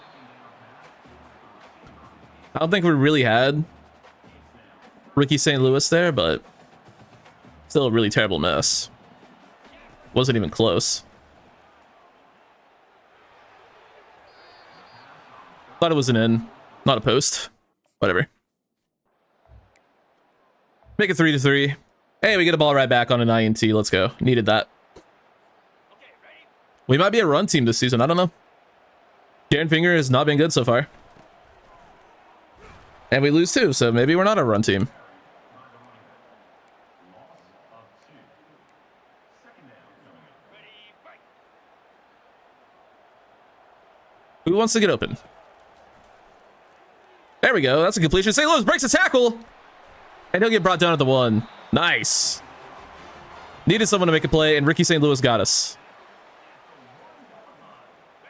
I don't think we really had Ricky St. Louis there, but still a really terrible miss. Wasn't even close. Thought it was an in, not a post. Whatever. Make it 3-3. Hey, we get a ball right back on an INT. Let's go. Needed that. We might be a run team this season. I don't know. Darren Finger has not been good so far. And we lose too, so maybe we're not a run team. Who wants to get open? There we go. That's a completion. St. Louis breaks a tackle. And he'll get brought down at the 1. Nice. Needed someone to make a play, and Ricky St. Louis got us.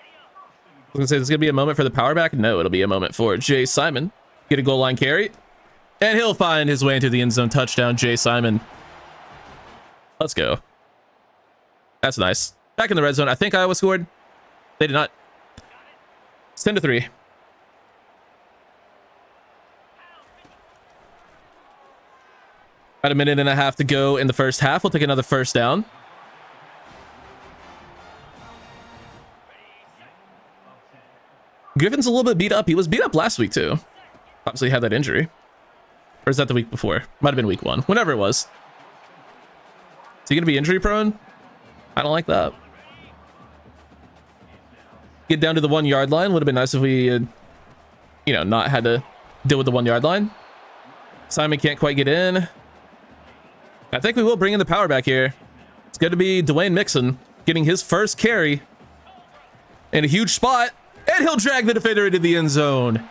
I was going to say, there's going to be a moment for the power back. No, it'll be a moment for Jay Simon. Get a goal line carry. And he'll find his way into the end zone. Touchdown, Jay Simon. Let's go. That's nice. Back in the red zone. I think Iowa scored. They did not. It's 10-3. About a minute and a half to go in the first half. We'll take another first down. Griffin's a little bit beat up. He was beat up last week too. Obviously he had that injury. Or is that the week before? Might have been week 1. Whenever it was. Is he going to be injury prone? I don't like that. Get down to the 1 yard line. Would have been nice if we had, you know, not had to deal with the 1 yard line. Simon can't quite get in. I think we will bring in the power back here. It's good to be Dwayne Mixon getting his first carry in a huge spot, and he'll drag the defender into the end zone.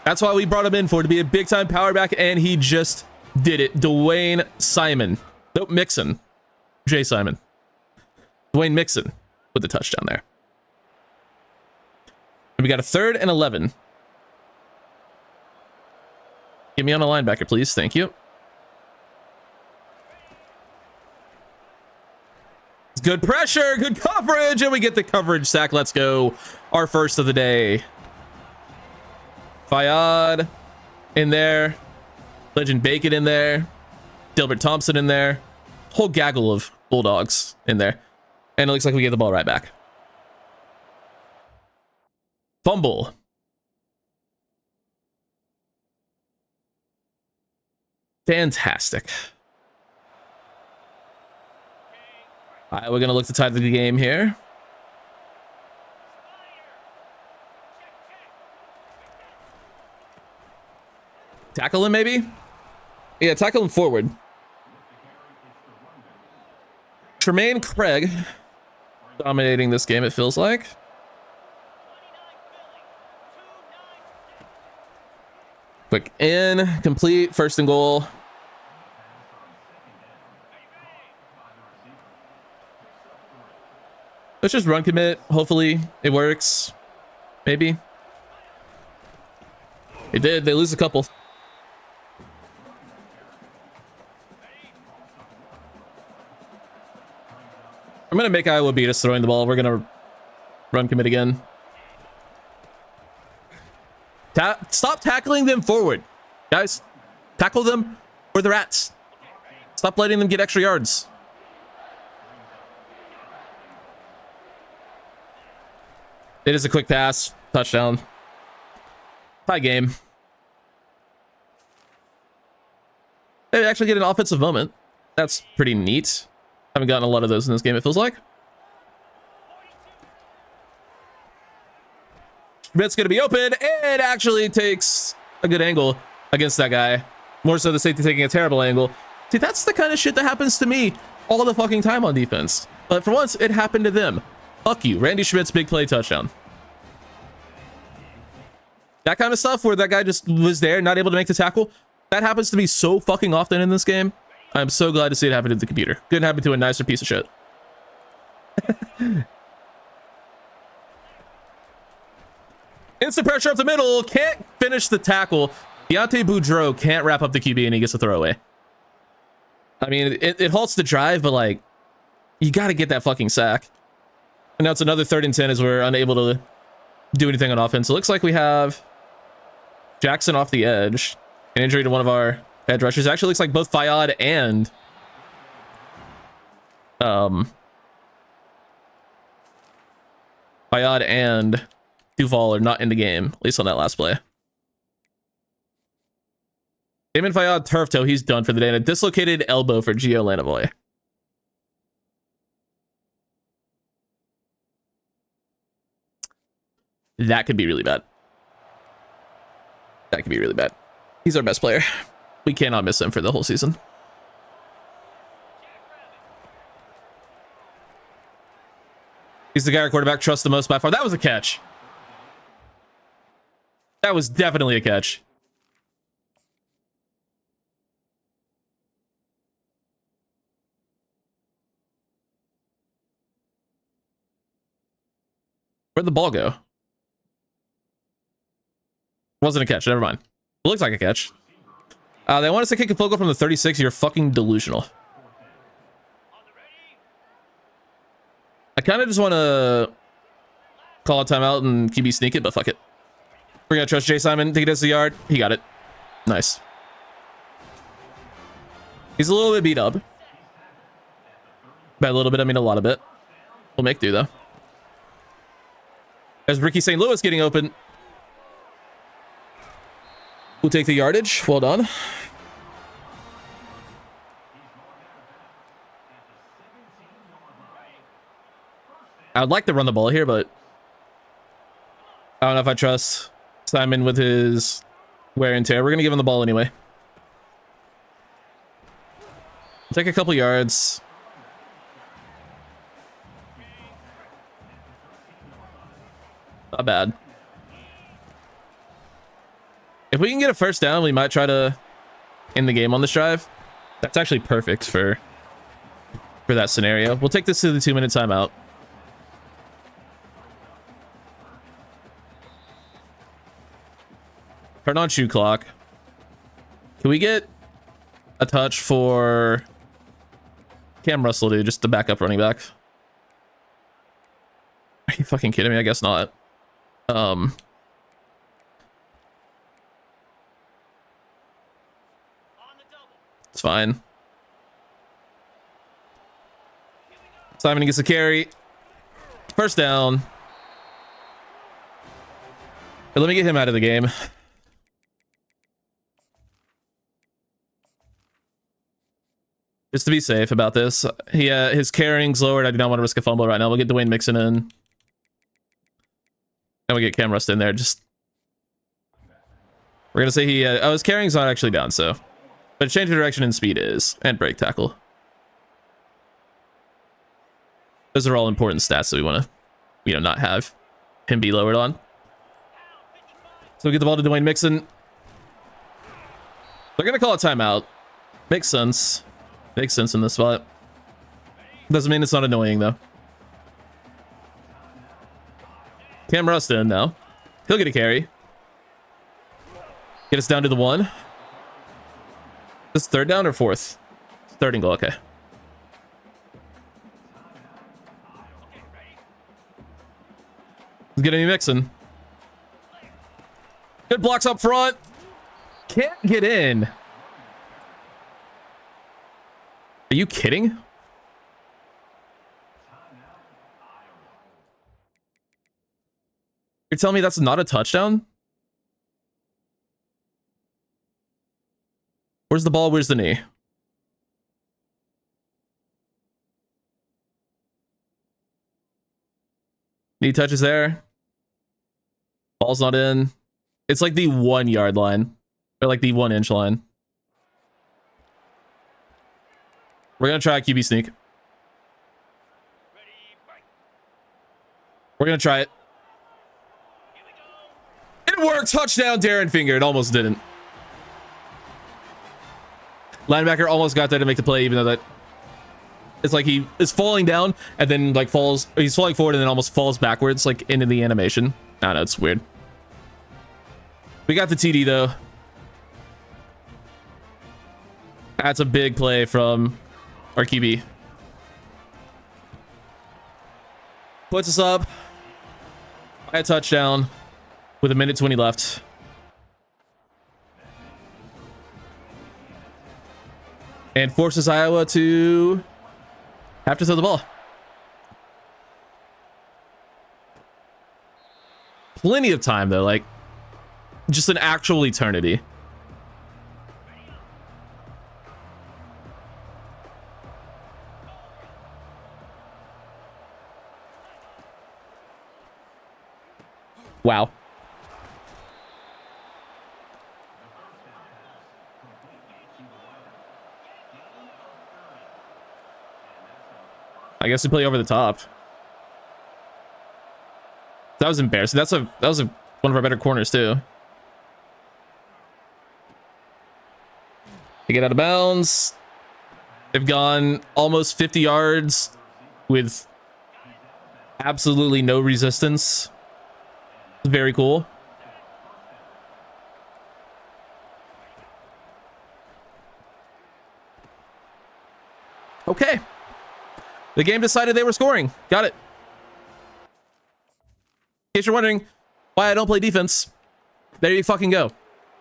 That's why we brought him in, for to be a big time power back, and he just did it. Dwayne Simon. Nope, Mixon. Jay Simon. Dwayne Mixon with the touchdown there. And we got a 3rd and 11. Get me on a linebacker, please. Thank you. Good pressure, good coverage, and we get the coverage sack. Let's go. Our first of the day. Fayad in there. Legend Bacon in there. Dilbert Thompson in there. Whole gaggle of Bulldogs in there. And it looks like we get the ball right back. Fumble. Fantastic. All right, we're going to look to tie the game here. Tackle him, maybe? Yeah, tackle him forward. Tremaine Craig dominating this game, it feels like. Quick in, complete, first and goal. Let's just run commit. Hopefully it works. Maybe. It did. They lose a couple. I'm going to make Iowa beat us throwing the ball. We're going to run commit again. Stop tackling them forward. Guys, tackle them where they're at. Stop letting them get extra yards. It is a quick pass. Touchdown. Tie game. They actually get an offensive moment. That's pretty neat. Haven't gotten a lot of those in this game, it feels like. Schmidt's going to be open and actually takes a good angle against that guy. More so the safety taking a terrible angle. See, that's the kind of shit that happens to me all the fucking time on defense. But for once, it happened to them. Fuck you. Randy Schmidt's big play touchdown. That kind of stuff where that guy just was there, not able to make the tackle. That happens to me so fucking often in this game. I'm so glad to see it happen to the computer. Couldn't happen to a nicer piece of shit. Instant pressure up the middle. Can't finish the tackle. Deontay Boudreaux can't wrap up the QB and he gets a throwaway. I mean, it halts the drive, but like, you got to get that fucking sack. And now it's another 3rd and 10 as we're unable to do anything on offense. It looks like we have Jackson off the edge. An injury to one of our edge rushers. Actually looks like both Fayyad and Duval are not in the game, at least on that last play. Damon Fayyad turf toe, he's done for the day, and a dislocated elbow for Gio Lanovoy. That could be really bad. That could be really bad. He's our best player. We cannot miss him for the whole season. He's the guy our quarterback trusts the most by far. That was a catch. That was definitely a catch. Where'd the ball go? Wasn't a catch. Never mind. It looks like a catch. They want us to kick a field goal from the 36. You're fucking delusional. I kind of just want to call a timeout and QB sneak it, but fuck it. We're going to trust Jay Simon to get us the yard. He got it. Nice. He's a little bit beat up. By a little bit, I mean a lot of it. We'll make do, though. There's Ricky St. Louis getting open. We'll take the yardage. Well done. I would like to run the ball here, but I don't know if I trust Simon with his wear and tear. We're going to give him the ball anyway. Take a couple yards. Not bad. If we can get a first down, we might try to end the game on this drive. That's actually perfect for that scenario. We'll take this to the 2-minute timeout. Turn on shoe clock. Can we get a touch for Cam Russell, dude? Just the backup running back. Are you fucking kidding me? I guess not. It's fine. Simon gets a carry. First down. Hey, let me get him out of the game. Just to be safe about this. His carrying's lowered. I do not want to risk a fumble right now. We'll get Dwayne Mixon in. And we get Cam Rust in there. Just we're gonna say he his carrying's not actually down, so but change of direction and speed is, and break tackle. Those are all important stats that we want to, you know, not have him be lowered on. So we get the ball to Dwayne Mixon. They're going to call a timeout. Makes sense. Makes sense in this spot. Doesn't mean it's not annoying, though. Cam Rustin now. He'll get a carry. Get us down to the 1. This third down or fourth? Third and goal, okay. Let's get any Mixon. Good blocks up front. Can't get in. Are you kidding? You're telling me that's not a touchdown? Where's the ball? Where's the knee? Knee touches there. Ball's not in. It's like the 1 yard line. Or like the 1 inch line. We're going to try a QB sneak. We're going to try it. It worked. Touchdown, Darren Finger. It almost didn't. Linebacker almost got there to make the play, even though that it's like he is falling down and then like falls. He's falling forward and then almost falls backwards, like into the animation. I don't know. It's weird. We got the TD though. That's a big play from our QB. Puts us up by a touchdown with 1:20 left. And forces Iowa to have to throw the ball. Plenty of time though, like just an actual eternity. Wow. I guess we play over the top. That was embarrassing. That was one of our better corners too. They get out of bounds. They've gone almost 50 yards with absolutely no resistance. Very cool. Okay. The game decided they were scoring. Got it. In case you're wondering why I don't play defense, there you fucking go.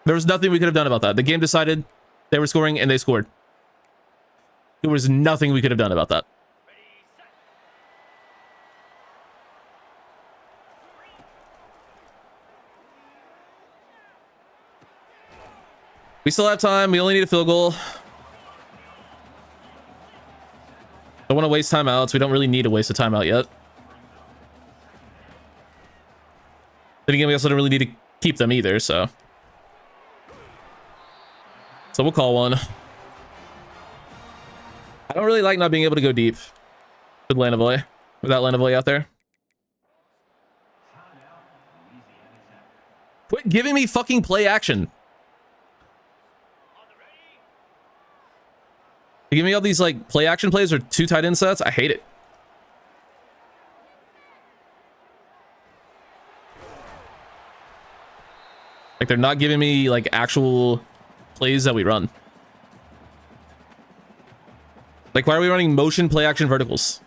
There was nothing we could have done about that. The game decided they were scoring and they scored. There was nothing we could have done about that. We still have time. We only need a field goal. Don't want to waste timeouts. We don't really need to waste a timeout yet. Then again, we also don't really need to keep them either, so. So we'll call one. I don't really like not being able to go deep with Lanovoy, without Lanovoy out there. Quit giving me fucking play action. You give me all these like play action plays or 2 tight end sets. I hate it. Like they're not giving me like actual plays that we run. Like why are we running motion play action verticals?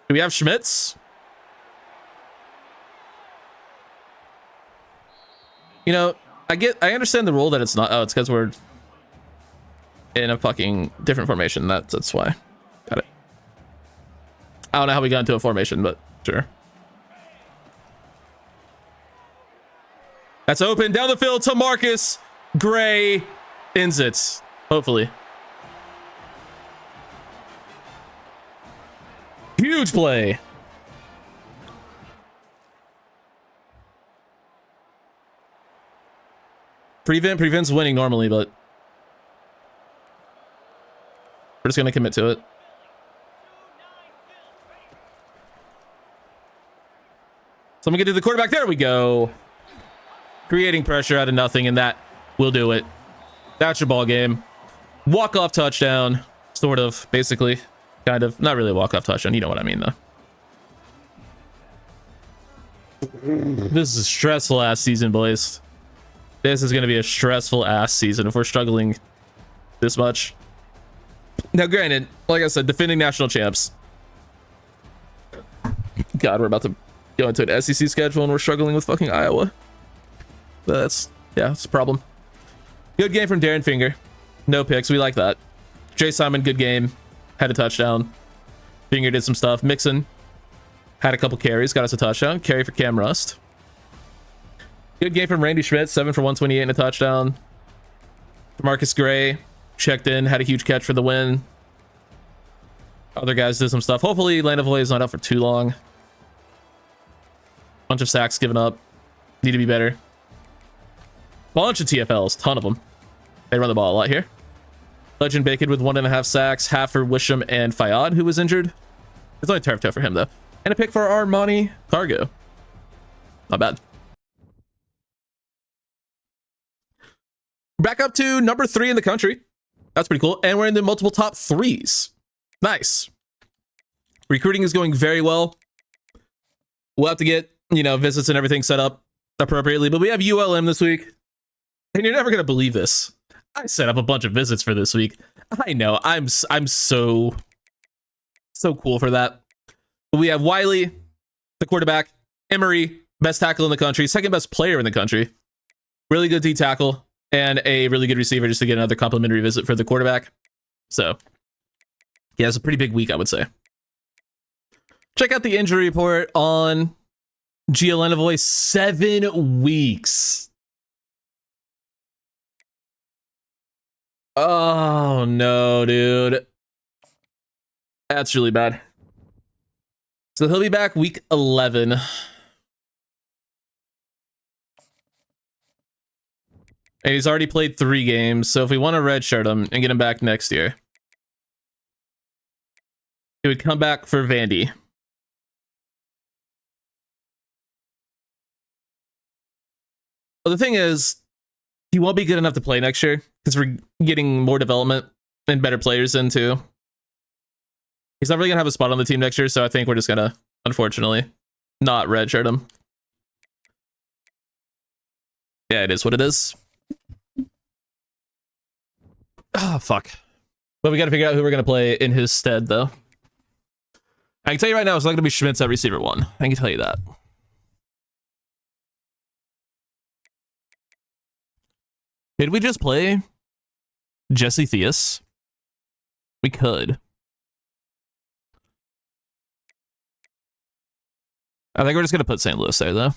Do we have Schmitz? You know, I understand the rule that it's not. Oh, it's because we're in a fucking different formation. That's why. Got it. I don't know how we got into a formation, but sure. That's open down the field to Marcus Gray. Ends it. Hopefully. Huge play. Prevent's winning normally, but we're just going to commit to it. Someone get to the quarterback. There we go. Creating pressure out of nothing, and that will do it. That's your ball game. Walk-off touchdown, sort of, basically. Kind of. Not really a walk-off touchdown. You know what I mean, though. This is a stressful-ass season, boys. This is going to be a stressful-ass season if we're struggling this much. Now, granted, like I said, defending national champs. God, we're about to go into an SEC schedule and we're struggling with fucking Iowa. But that's, yeah, it's a problem. Good game from Darren Finger. No picks. We like that. Jay Simon, good game. Had a touchdown. Finger did some stuff. Mixon had a couple carries. Got us a touchdown. Carry for Cam Rust. Good game from Randy Schmidt. 7 for 128 and a touchdown. Marcus Gray checked in. Had a huge catch for the win. Other guys did some stuff. Hopefully Landavoy is not out for too long. Bunch of sacks given up. Need to be better. Bunch of TFLs. Ton of them. They run the ball a lot here. Legend Bacon with 1.5 sacks. Half for Wisham and Fayad, who was injured. It's only turf toe for him, though. And a pick for Armani Cargo. Not bad. Back up to number 3 in the country. That's pretty cool. And we're in the multiple top 3s. Nice. Recruiting is going very well. We'll have to get, you know, visits and everything set up appropriately. But we have ULM this week. And you're never going to believe this. I set up a bunch of visits for this week. I know. I'm so cool for that. But we have Wiley, the quarterback. Emery, best tackle in the country. Second best player in the country. Really good D tackle. And a really good receiver just to get another complimentary visit for the quarterback. So, yeah, it's a pretty big week, I would say. Check out the injury report on Gio Lenavoy. 7 weeks. Oh, no, dude. That's really bad. So he'll be back week 11. And he's already played 3 games, so if we want to redshirt him and get him back next year, he would come back for Vandy. Well, the thing is, he won't be good enough to play next year because we're getting more development and better players in too. He's not really going to have a spot on the team next year, so I think we're just going to, unfortunately, not redshirt him. Yeah, it is what it is. Ah, fuck. But we got to figure out who we're going to play in his stead, though. I can tell you right now, it's not going to be Schmitz at receiver 1. I can tell you that. Did we just play Jesse Theus? We could. I think we're just going to put St. Louis there, though.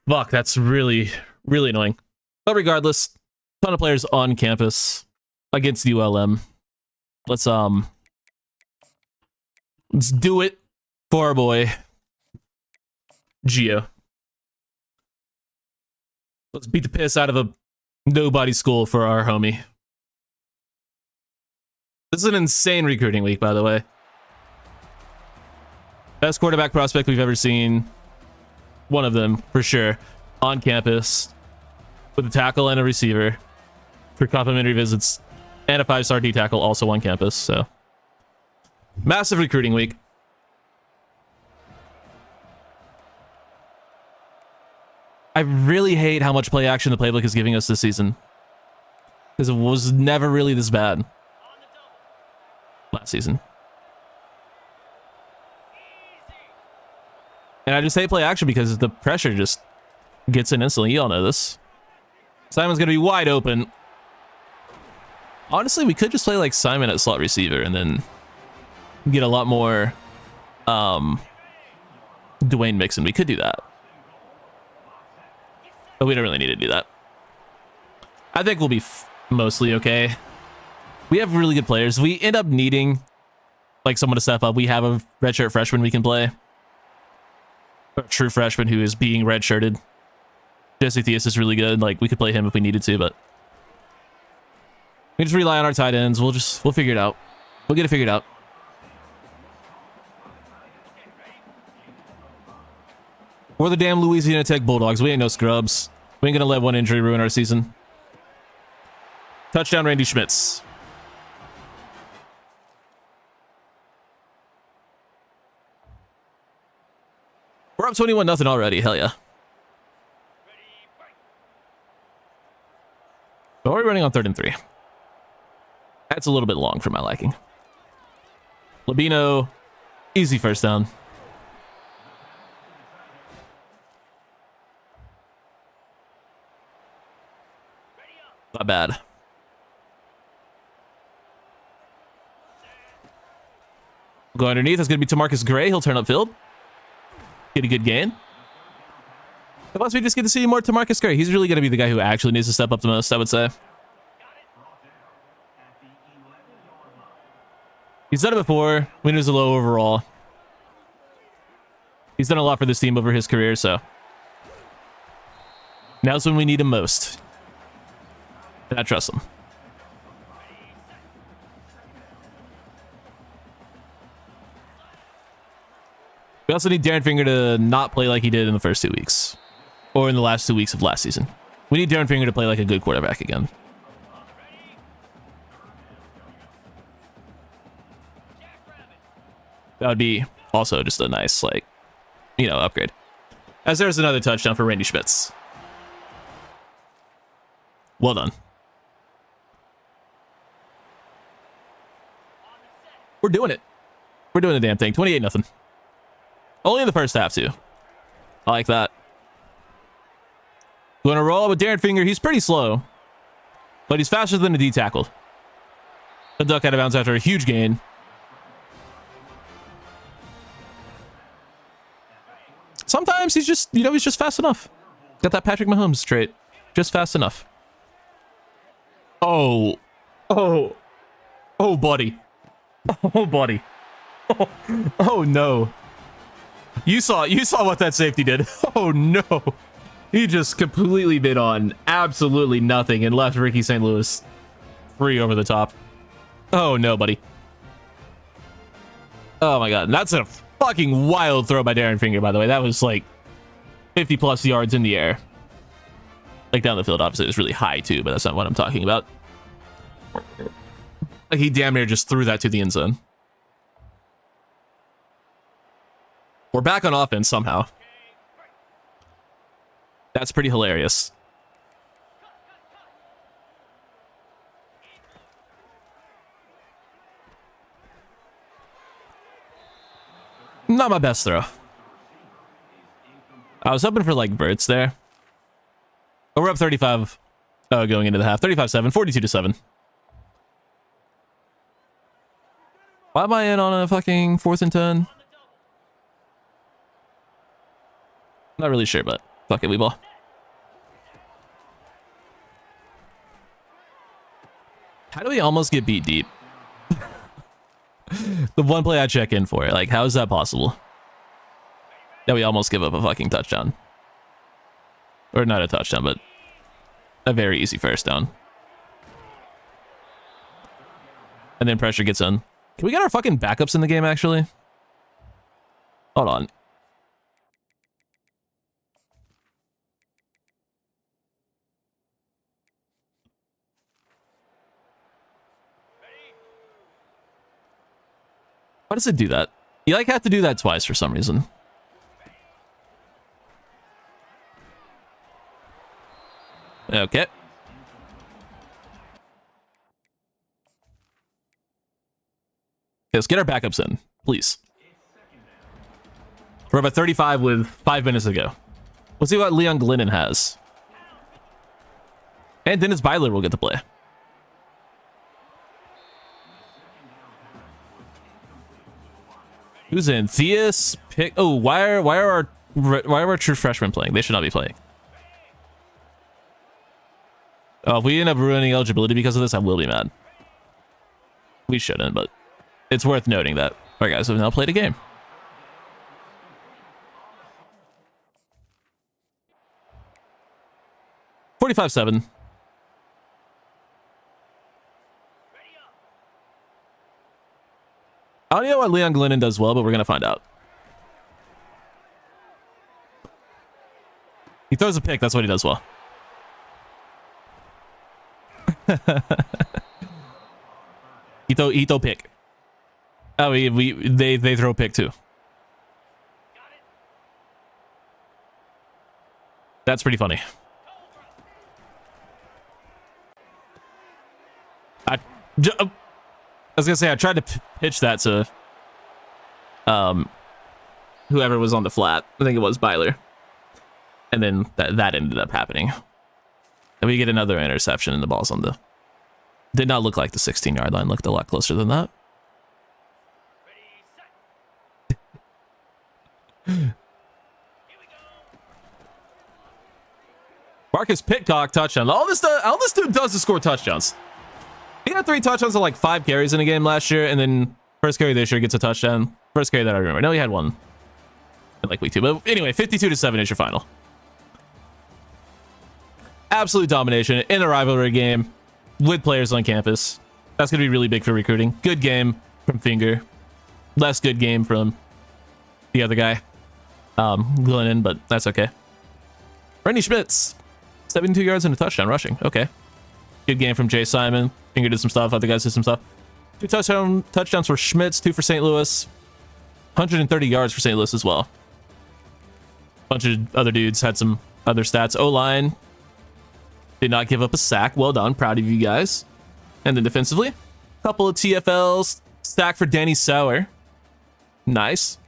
Fuck, that's really, really annoying. But regardless, ton of players on campus against ULM. Let's do it for our boy Gio. Let's beat the piss out of a nobody school for our homie. This is an insane recruiting week, by the way. Best quarterback prospect we've ever seen. One of them, for sure, on campus with a tackle and a receiver for complimentary visits and a 5-star D tackle also on campus. So massive recruiting week. I really hate how much play action the playbook is giving us this season because it was never really this bad last season. And I just hate play action because the pressure just gets in instantly. You all know this. Simon's going to be wide open. Honestly, we could just play like Simon at slot receiver and then get a lot more Dwayne Mixon. We could do that. But we don't really need to do that. I think we'll be mostly okay. We have really good players. We end up needing like someone to step up. We have a redshirt freshman we can play. A true freshman who is being redshirted. Jesse Theus is really good. Like, we could play him if we needed to, but we just rely on our tight ends. We'll figure it out. We'll get it figured out. We're the damn Louisiana Tech Bulldogs. We ain't no scrubs. We ain't gonna let one injury ruin our season. Touchdown, Randy Schmitz. We're up 21-0 already. Hell yeah. But we're running on 3rd and 3. That's a little bit long for my liking. Labino, easy first down. Not bad. We'll go underneath. It's going to be Tamarcus Gray. He'll turn upfield. Get a good gain. Unless we just get to see more Tamarcus Gray. He's really going to be the guy who actually needs to step up the most, I would say. He's done it before. Winners are low overall. He's done a lot for this team over his career, so now's when we need him most. And I trust him. We also need Darren Finger to not play like he did in the first 2 weeks. Or in the last 2 weeks of last season. We need Darren Finger to play like a good quarterback again. That would be also just a nice, like, you know, upgrade. As there's another touchdown for Randy Schmitz. Well done. We're doing it. We're doing the damn thing. 28-0. Only in the first half, too. I like that. Going to roll with Darren Finger. He's pretty slow, but he's faster than a D tackle. The duck out of bounds after a huge gain. Sometimes he's just, you know, he's just fast enough. Got that Patrick Mahomes trait. Just fast enough. Oh, buddy. Oh, buddy. Oh, no. You saw what that safety did. Oh, no. He just completely bid on absolutely nothing and left Ricky St. Louis free over the top. Oh, no, buddy. Oh, my God. That's a fucking wild throw by Darren Finger, by the way. That was like 50 plus yards in the air. Like down the field, obviously. It was really high, too, but that's not what I'm talking about. Like he damn near just threw that to the end zone. We're back on offense somehow. That's pretty hilarious. Not my best throw. I was hoping for like Verts there. But we're up 35. Oh, going into the half. 35-7, 42-7. Why am I in on a fucking 4th and 10? Not really sure, but fuck it, we ball. How do we almost get beat deep? The one play I check in for, like, how is that possible? That we almost give up a fucking touchdown. Or not a touchdown, but a very easy first down. And then pressure gets in. Can we get our fucking backups in the game, actually? Hold on. Why does it do that? You like have to do that twice for some reason. Okay. Let's get our backups in, please. We're about 35 with 5 minutes to go. Let's see what Leon Glennon has. And Dennis Byler will get to play. Who's in? Theus, Pick. Oh, why are our true freshmen playing? They should not be playing. Oh, if we end up ruining eligibility because of this, I will be mad. We shouldn't, but it's worth noting that our guys have now played a game. $45-7. I don't know what Leon Glennon does well, but we're going to find out. He throws a pick. That's what he does well. he throw pick. Oh, they throw pick too. That's pretty funny. I was gonna say I tried to pitch that to whoever was on the flat. I think it was Byler, and then that ended up happening. And we get another interception, and the ball's on the. Did not look like the 16-yard line. Looked a lot closer than that. Marcus Pitcock touchdown. All this dude does is score touchdowns. He had 3 touchdowns on like 5 carries in a game last year, and then first carry this year gets a touchdown. First carry that I remember. No, he had 1 in like week 2. But anyway, 52-7 is your final. Absolute domination in a rivalry game with players on campus. That's going to be really big for recruiting. Good game from Finger. Less good game from the other guy, Glennon, but that's okay. Randy Schmitz, 72 yards and a touchdown rushing. Okay. Good game from Jay Simon. Finger did some stuff. Other guys did some stuff. 2 touchdowns for Schmitz, 2 for St. Louis. 130 yards for St. Louis as well. Bunch of other dudes had some other stats. O-line did not give up a sack. Well done. Proud of you guys. And then defensively, a couple of TFLs. Sack for Danny Sauer. Nice.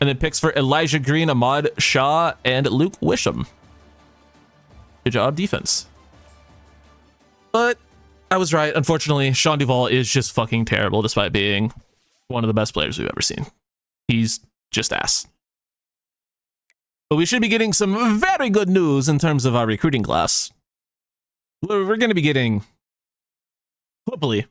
And then picks for Elijah Green, Ahmad Shah, and Luke Wisham. Good job, defense. But I was right. Unfortunately, Sean Duvall is just fucking terrible despite being one of the best players we've ever seen. He's just ass. But we should be getting some very good news in terms of our recruiting class. We're going to be getting, hopefully,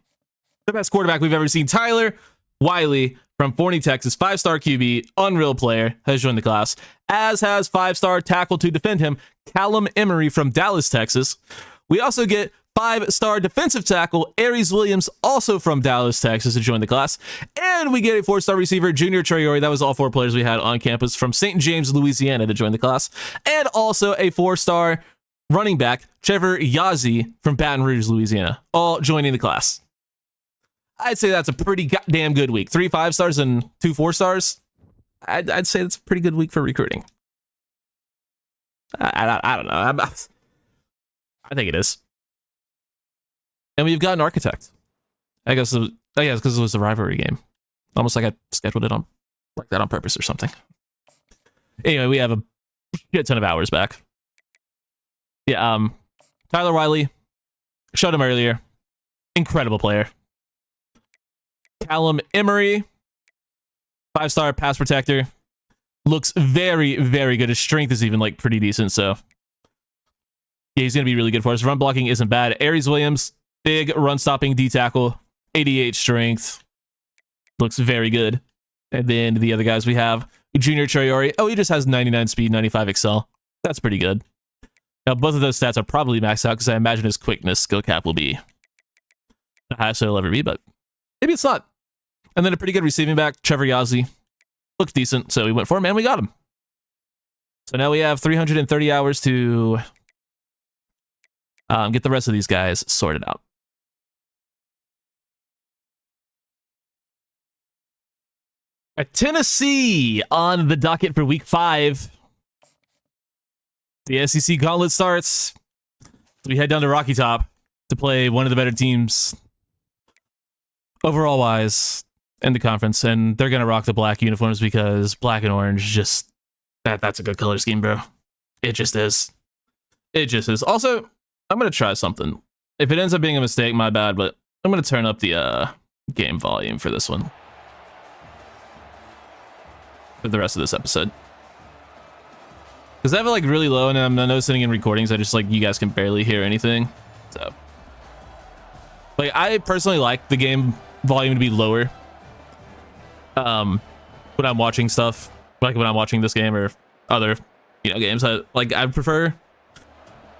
the best quarterback we've ever seen. Tyler Wiley from Forney, Texas, 5-star QB, unreal player, has joined the class, as has 5-star tackle to defend him, Callum Emery from Dallas, Texas. We also get 5-star defensive tackle, Aries Williams, also from Dallas, Texas, to join the class. And we get a 4-star receiver, Junior Traore. That was all 4 players we had on campus from St. James, Louisiana, to join the class. And also a 4-star running back, Trevor Yazzie from Baton Rouge, Louisiana, all joining the class. I'd say that's a pretty goddamn good week. 3 5-stars and 2 4-stars. I'd say that's a pretty good week for recruiting. I don't know. I think it is. And we've got an architect. I guess it's because it was a rivalry game. Almost like I scheduled it on like that on purpose or something. Anyway, we have a shit ton of hours back. Yeah, Tyler Wiley, showed him earlier. Incredible player. Callum Emery, 5-star pass protector. Looks very, very good. His strength is even like pretty decent, so yeah, he's gonna be really good for us. Run blocking isn't bad. Aries Williams, big run stopping D tackle, 88 strength. Looks very good. And then the other guys we have, Junior Traore. Oh, he just has 99 speed, 95 excel. That's pretty good. Now, both of those stats are probably maxed out because I imagine his quickness skill cap will be the highest it'll ever be, but maybe it's not. And then a pretty good receiving back, Trevor Yazzie. Looks decent, so we went for him and we got him. So now we have 330 hours to get the rest of these guys sorted out. Tennessee on the docket for week 5. The SEC gauntlet starts. We head down to Rocky Top to play one of the better teams overall wise in the conference, and they're gonna rock the black uniforms because black and orange just that's a good color scheme, bro. It just is. It just is. Also, I'm gonna try something. If it ends up being a mistake, my bad, but I'm gonna turn up the game volume for this one for the rest of this episode. Because I have it like really low, and I'm noticing in recordings, I just like you guys can barely hear anything. So, like, I personally like the game volume to be lower, when I'm watching stuff, like when I'm watching this game or other, games. I prefer,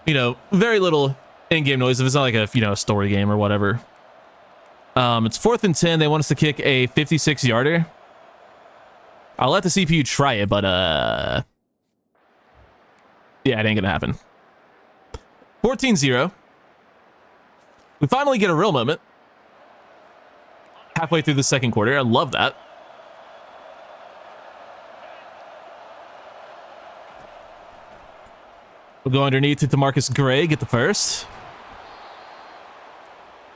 very little in-game noise if it's not like a story game or whatever. It's 4th and 10. They want us to kick a 56-yarder. I'll let the CPU try it, but yeah, it ain't gonna happen. 14-0. We finally get a real moment. Halfway through the second quarter. I love that. We'll go underneath to DeMarcus Gray, get the first.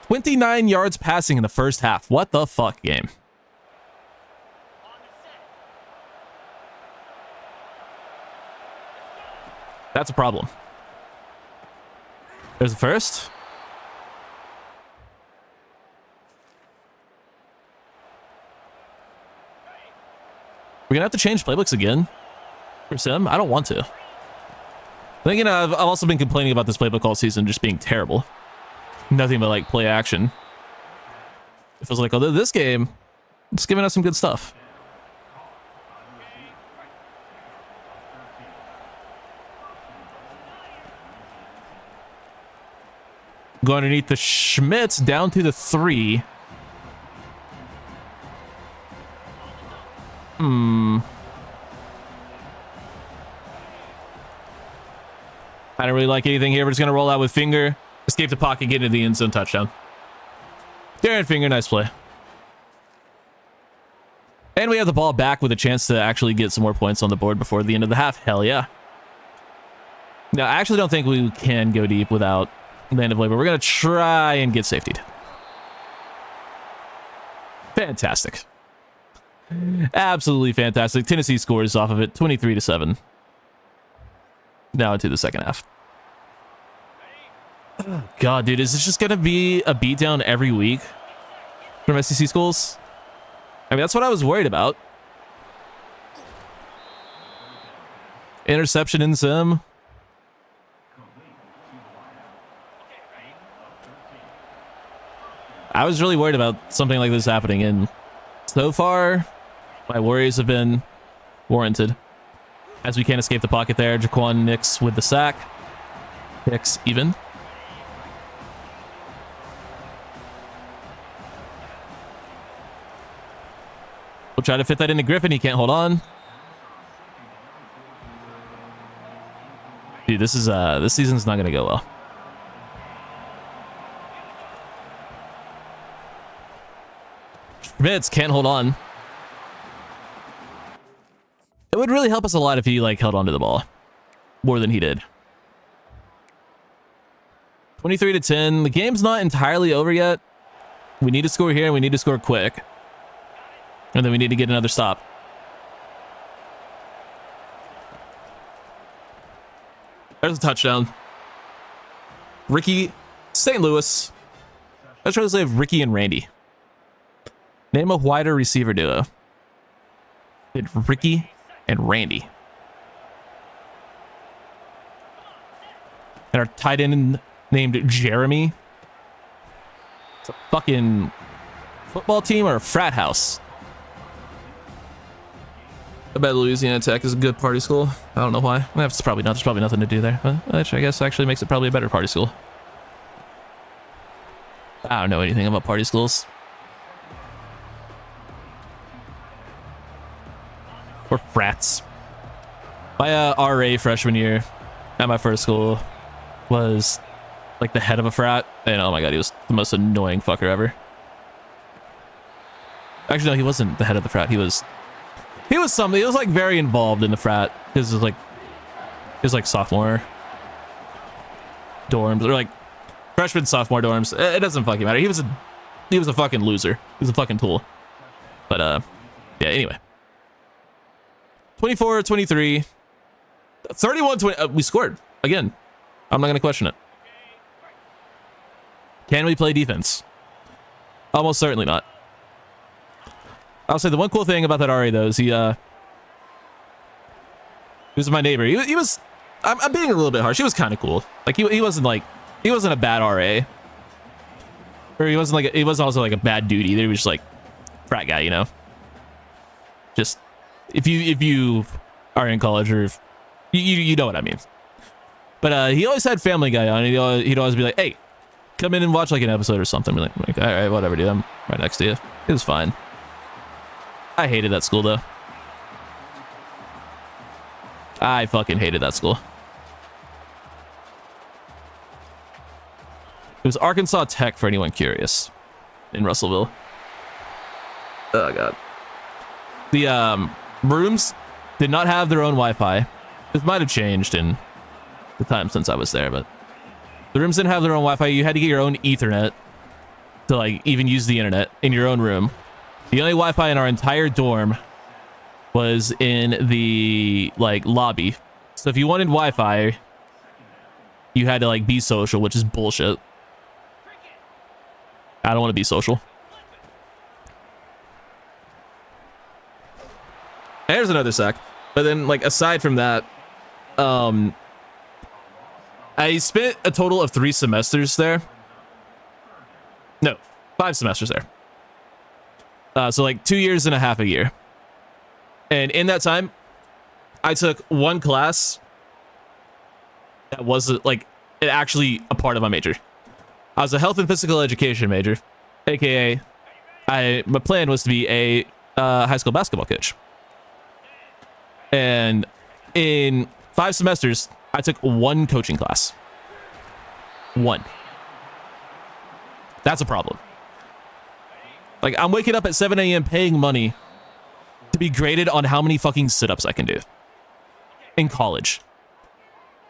29 yards passing in the first half. What the fuck, game? That's a problem. There's the first. We're gonna have to change playbooks again for Sim. I don't want to. Then I've also been complaining about this playbook all season just being terrible. Nothing but like play action. It feels like, although this game, it's giving us some good stuff. Go underneath the Schmitz down to the 3. I don't really like anything here. We're just going to roll out with Finger. Escape the pocket, get into the end zone, touchdown. Darren Finger, nice play. And we have the ball back with a chance to actually get some more points on the board before the end of the half. Hell yeah. Now, I actually don't think we can go deep without Land of Labor. We're going to try and get safetied. Fantastic. Absolutely fantastic. Tennessee scores off of it, 23-7. Now into the second half. Oh, God, dude, is this just going to be a beatdown every week from SEC schools? I mean, that's what I was worried about. Interception in Sim. I was really worried about something like this happening, and so far, my worries have been warranted. As we can't escape the pocket there, Jaquan Nix with the sack. Nix even. We'll try to fit that into Griffin. He can't hold on. Dude, this season's not gonna go well. Schmitz can't hold on. It would really help us a lot if he held onto the ball more than he did. 23-10. The game's not entirely over yet. We need to score here, and we need to score quick. And then we need to get another stop. There's a touchdown. Ricky, St. Louis. I was trying to say Ricky and Randy. Name a wider receiver duo. It's Ricky and Randy. And our tight end named Jeremy. It's a fucking football team or a frat house. I bet Louisiana Tech is a good party school. I don't know why. That's probably not. There's probably nothing to do there. Which I guess actually makes it probably a better party school. I don't know anything about party schools. Or frats. My RA freshman year at my first school was like the head of a frat. And oh my god, he was the most annoying fucker ever. Actually, no, he wasn't the head of the frat. He was something. He was like very involved in the frat. His was like sophomore dorms, or like freshman sophomore dorms. It doesn't fucking matter. He was a fucking loser. He was a fucking tool. But yeah. Anyway, 24-23, 31-20. We scored again. I'm not gonna question it. Can we play defense? Almost certainly not. I'll say the one cool thing about that RA though is he was my neighbor. He was. I'm being a little bit harsh. He was kind of cool. Like he wasn't a bad RA, or he wasn't also like a bad dude either. He was just like frat guy, you know. Just if you are in college or if, you know what I mean. But he always had Family Guy on. He'd always be like, hey, come in and watch like an episode or something. Be like, all right, whatever, dude. I'm right next to you. It was fine. I hated that school though. I fucking hated that school. It was Arkansas Tech for anyone curious in Russellville. Oh god. The rooms did not have their own Wi-Fi. This might have changed in the time since I was there, but the rooms didn't have their own Wi-Fi. You had to get your own Ethernet to like even use the internet in your own room. The only Wi-Fi in our entire dorm was in the like lobby. So if you wanted Wi-Fi, you had to like be social, which is bullshit. I don't want to be social. And there's another sec. But then like aside from that, I spent a total of 3 semesters there. No, 5 semesters there. So like 2 years and a half a year. And in that time, I took one class that wasn't like it actually a part of my major. I was a health and physical education major, aka my plan was to be a high school basketball coach. And in 5 semesters, I took one coaching class. One. That's a problem. Like, I'm waking up at 7 a.m. paying money to be graded on how many fucking sit-ups I can do in college.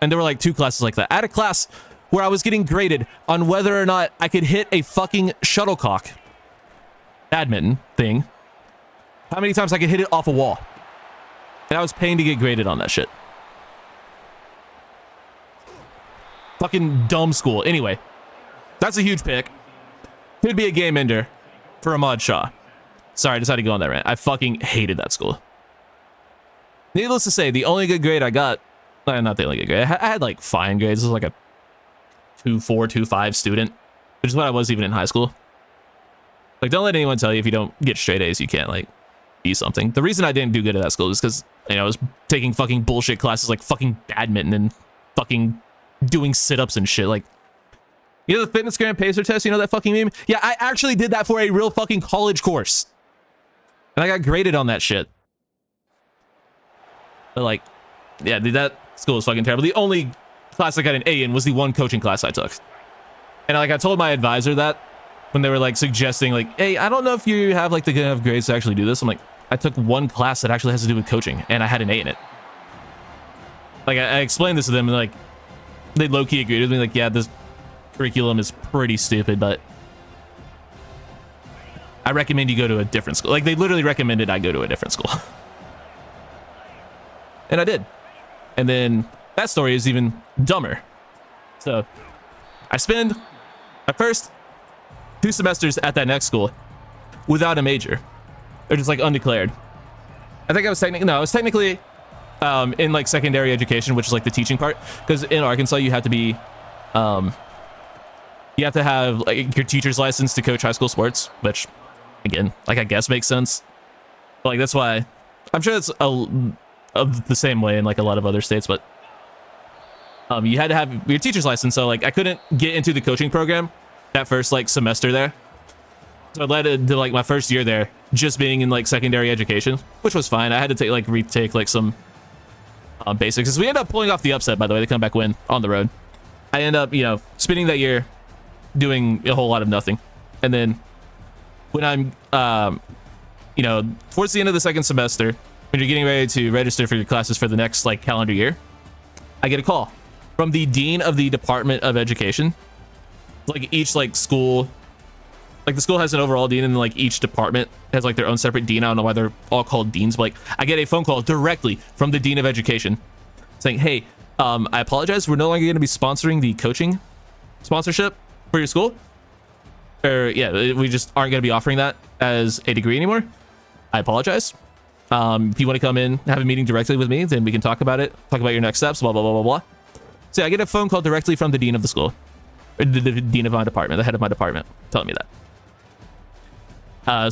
And there were like 2 classes like that. I had a class where I was getting graded on whether or not I could hit a fucking shuttlecock badminton thing. How many times I could hit it off a wall. And I was paying to get graded on that shit. Fucking dumb school. Anyway, that's a huge pick. Could be a game ender for Ahmad Shah. Sorry, I decided to go on that rant. I fucking hated that school. Needless to say, the only good grade I got, not the only good grade, I had like fine grades. This was like a 2.4, 2.5 student, which is what I was even in high school. Like, don't let anyone tell you if you don't get straight A's, you can't like be something. The reason I didn't do good at that school is because, you know, I was taking fucking bullshit classes like fucking badminton and fucking doing sit-ups and shit. Like, you know the fitness gram pacer test? You know that fucking meme? Yeah, I actually did that for a real fucking college course. And I got graded on that shit. But like, yeah, dude, that school was fucking terrible. The only class I got an A in was the one coaching class I took. And like, I told my advisor that when they were like suggesting like, hey, I don't know if you have like the good enough grades to actually do this. I'm like, I took one class that actually has to do with coaching and I had an A in it. Like, I explained this to them and like, they low-key agreed with me. Like, yeah, this curriculum is pretty stupid, but I recommend you go to a different school. Like, they literally recommended I go to a different school. And I did. And then that story is even dumber. So I spend my first 2 semesters at that next school without a major. Or just like undeclared. I think I was technically in like secondary education, which is like the teaching part. Because in Arkansas, you have to be, you have to have like your teacher's license to coach high school sports, which again, like I guess makes sense. But like that's why I'm sure it's the same way in like a lot of other states, but you had to have your teacher's license. So like I couldn't get into the coaching program that first like semester there. So it led to like my first year there just being in like secondary education, which was fine. I had to retake like some basics. Because we ended up pulling off the upset, by the way. They come back win on the road. I end up, you know, spending that year doing a whole lot of nothing. And then when I'm, you know, towards the end of the second semester, when you're getting ready to register for your classes for the next like calendar year, I get a call from the dean of the Department of Education. Like each like school, like the school has an overall dean, and then like each department has like their own separate dean. I don't know why they're all called deans, but like I get a phone call directly from the dean of education saying, hey, I apologize, we're no longer going to be sponsoring the coaching sponsorship for your school. Or yeah, we just aren't going to be offering that as a degree anymore. I apologize. If you want to come in, have a meeting directly with me, then we can talk about it, talk about your next steps, blah, blah, blah, blah, blah. So yeah, I get a phone call directly from the dean of the school, or the dean of my department, the head of my department, telling me that.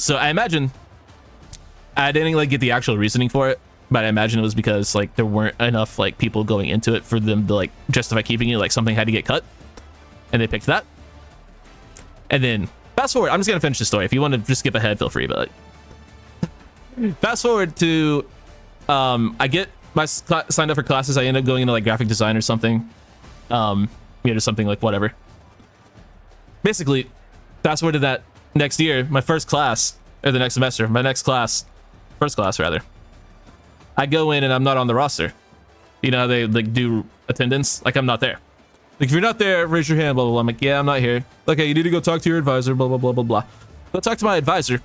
So I imagine I didn't like get the actual reasoning for it, but I imagine it was because like there weren't enough like people going into it for them to like justify keeping it. Like something had to get cut, and they picked that. And then fast forward, I'm just gonna finish the story. If you want to just skip ahead, feel free. But like, fast forward to, I get my signed up for classes. I end up going into like graphic design or something, just something like whatever. Basically, fast forward to that next year, my first class, or the next semester, first class rather. I go in and I'm not on the roster. You know how they like do attendance? Like I'm not there. Like if you're not there, raise your hand, blah, blah, blah. I'm like, yeah, I'm not here. Okay, you need to go talk to your advisor, blah, blah, blah, blah, blah. Go talk to my advisor.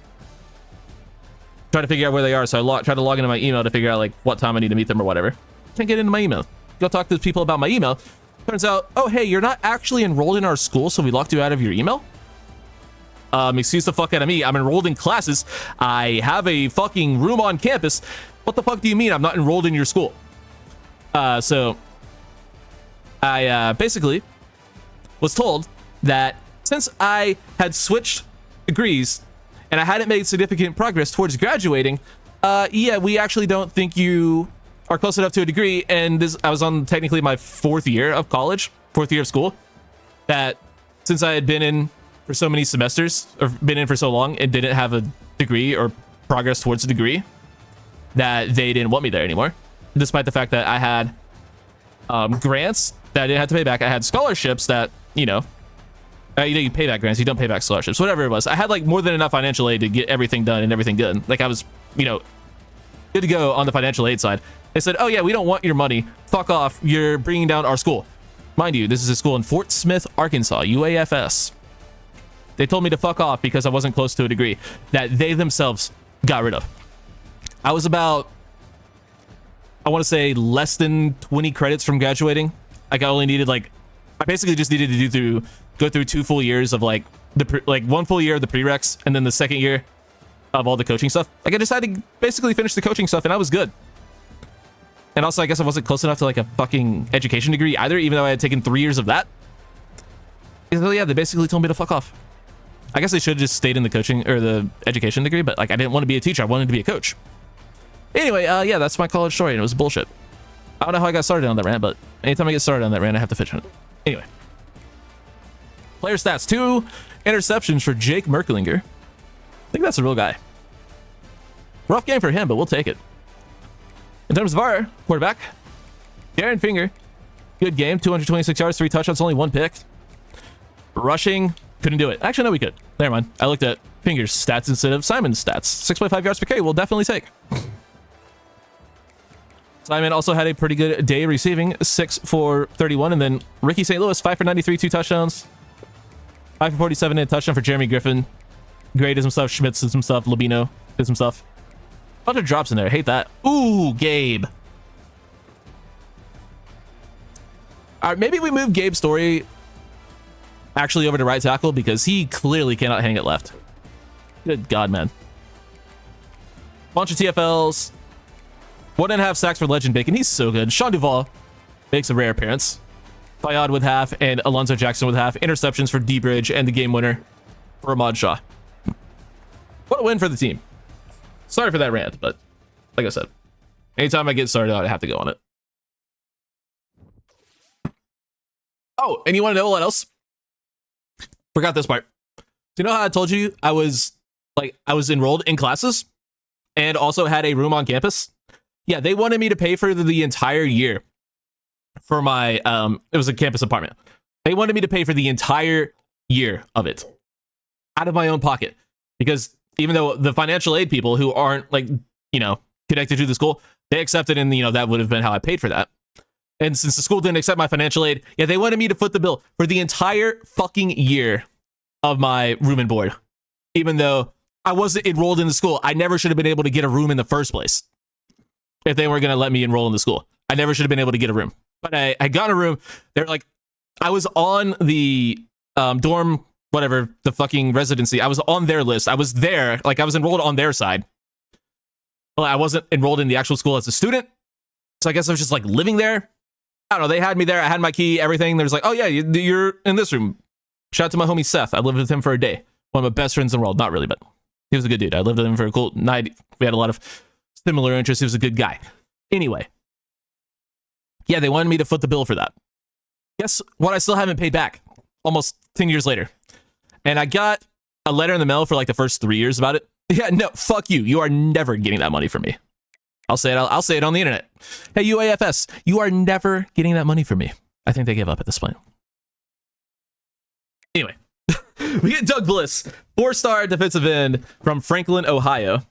Try to figure out where they are. So I try to log into my email to figure out like what time I need to meet them or whatever. Can't get into my email. Go talk to the people about my email. Turns out, oh, hey, you're not actually enrolled in our school, so we locked you out of your email? Excuse the fuck out of me. I'm enrolled in classes. I have a fucking room on campus. What the fuck do you mean I'm not enrolled in your school? So I basically was told that since I had switched degrees and I hadn't made significant progress towards graduating, yeah, we actually don't think you are close enough to a degree. And I was on technically my 4th year of college, 4th year of school, that since I had been in for so many semesters or been in for so long and didn't have a degree or progress towards a degree, that they didn't want me there anymore, despite the fact that I had grants that I didn't have to pay back. I had scholarships that, you pay back grants, you don't pay back scholarships, whatever it was. I had like more than enough financial aid to get everything done and everything good. Like I was, good to go on the financial aid side. They said, oh yeah, we don't want your money. Fuck off. You're bringing down our school. Mind you, this is a school in Fort Smith, Arkansas, UAFS. They told me to fuck off because I wasn't close to a degree that they themselves got rid of. I was about, I want to say less than 20 credits from graduating. Like I only needed I basically just needed to go through 2 full years of like 1 full year of the prereqs and then the 2nd year of all the coaching stuff. Like I just had to basically finish the coaching stuff and I was good. And also I guess I wasn't close enough to like a fucking education degree either, even though I had taken 3 years of that. So yeah, they basically told me to fuck off. I guess I should have just stayed in the coaching or the education degree, but like I didn't want to be a teacher. I wanted to be a coach. Anyway, yeah, that's my college story and it was bullshit. I don't know how I got started on that rant, but anytime I get started on that rant, I have to finish it. Anyway. Player stats, 2 interceptions for Jake Merklinger. I think that's a real guy. Rough game for him, but we'll take it. In terms of our quarterback, Darren Finger, good game, 226 yards, 3 touchdowns, only 1 pick. Rushing, couldn't do it. Actually, no, we could. Never mind. I looked at Finger's stats instead of Simon's stats. 6.5 yards per carry, we'll definitely take. Simon also had a pretty good day receiving, 6 for 31, and then Ricky St. Louis, 5 for 93, 2 touchdowns. 5 for 47 and a touchdown for Jeremy Griffin. Gray did some stuff, Schmitz did some stuff, Labino did some stuff. Bunch of drops in there, hate that. Ooh, Gabe. Alright, maybe we move Gabe's story actually over to right tackle because he clearly cannot hang it left. Good God, man. Bunch of TFLs. 1.5 sacks for Legend Bacon. He's so good. Sean Duvall makes a rare appearance. Fayad with half and Alonzo Jackson with half. Interceptions for D-Bridge and the game winner for Ahmad Shah. What a win for the team. Sorry for that rant, but like I said, anytime I get started out, I have to go on it. Oh, and you want to know what else? Forgot this part. Do you know how I told you I was enrolled in classes and also had a room on campus? Yeah, they wanted me to pay for the entire year for my, it was a campus apartment. They wanted me to pay for the entire year of it out of my own pocket because even though the financial aid people who aren't connected to the school, they accepted and, that would have been how I paid for that. And since the school didn't accept my financial aid, yeah, they wanted me to foot the bill for the entire fucking year of my room and board. Even though I wasn't enrolled in the school, I never should have been able to get a room in the first place. If they weren't going to let me enroll in the school, I never should have been able to get a room. But I got a room. They're like, I was on the dorm, whatever, the fucking residency. I was on their list. I was there. Like, I was enrolled on their side. Well, I wasn't enrolled in the actual school as a student. So I guess I was just like living there. I don't know. They had me there. I had my key, everything. There's like, oh yeah, you're in this room. Shout out to my homie Seth. I lived with him for a day. One of my best friends in the world. Not really, but He was a good dude. I lived with him for a cool night. We had a lot of similar interests. He was a good guy. Anyway. Yeah, they wanted me to foot the bill for that. Guess what? I still haven't paid back. Almost 10 years later. And I got a letter in the mail for like the first 3 years about it. Yeah, no, fuck you. You are never getting that money from me. I'll say it. I'll say it on the internet. Hey, UAFS, you are never getting that money from me. I think they gave up at this point. Anyway, we get Doug Bliss, 4-star defensive end from Franklin, Ohio.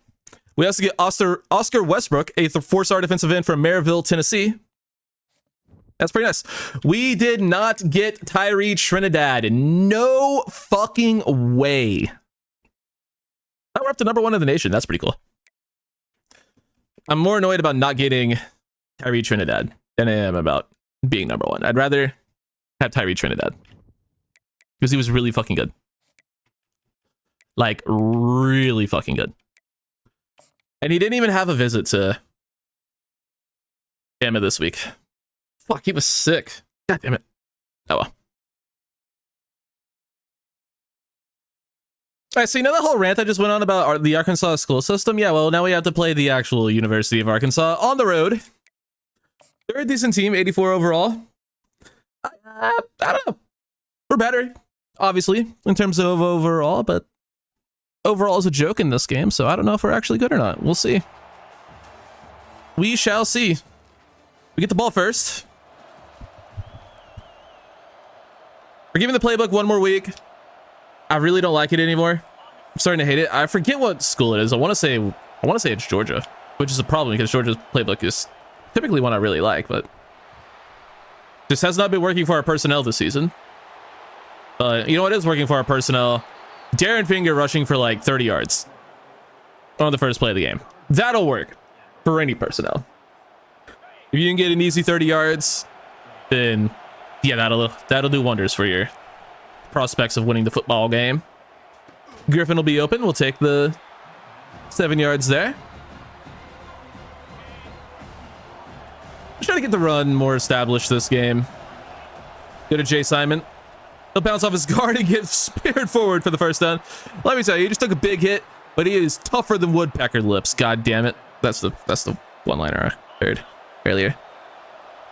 We also get Oscar Westbrook, a 4-star defensive end from Maryville, Tennessee. That's pretty nice. We did not get Tyree Trinidad. No fucking way. Oh, we're up to number 1 in the nation. That's pretty cool. I'm more annoyed about not getting Tyree Trinidad than I am about being number 1. I'd rather have Tyree Trinidad because he was really fucking good. Like, really fucking good. And he didn't even have a visit to Bama this week. Fuck, he was sick. God damn it. Oh well. Alright, so you know that whole rant I just went on about the Arkansas school system? Yeah, well, now we have to play the actual University of Arkansas on the road. They're a decent team, 84 overall. I don't know. We're better, obviously, in terms of overall, but overall is a joke in this game, so I don't know if we're actually good or not. We'll see. We shall see. We get the ball first. We're giving the playbook one more week. I really don't like it anymore. I'm starting to hate it. I forget what school it is. I want to say it's Georgia, which is a problem because Georgia's playbook is typically one I really like, but this has not been working for our personnel this season. But you know what is working for our personnel? Darren Finger rushing for like 30 yards on the first play of the game. That'll work for any personnel. If you can get an easy 30 yards, then yeah, that'll do wonders for your prospects of winning the football game. Griffin will be open. We'll take the 7 yards there. Let's try to get the run more established this game. Go to Jay Simon. He'll bounce off his guard and get speared forward for the first down. Let me tell you, he just took a big hit, but he is tougher than woodpecker lips. God damn it. That's the one-liner I heard earlier.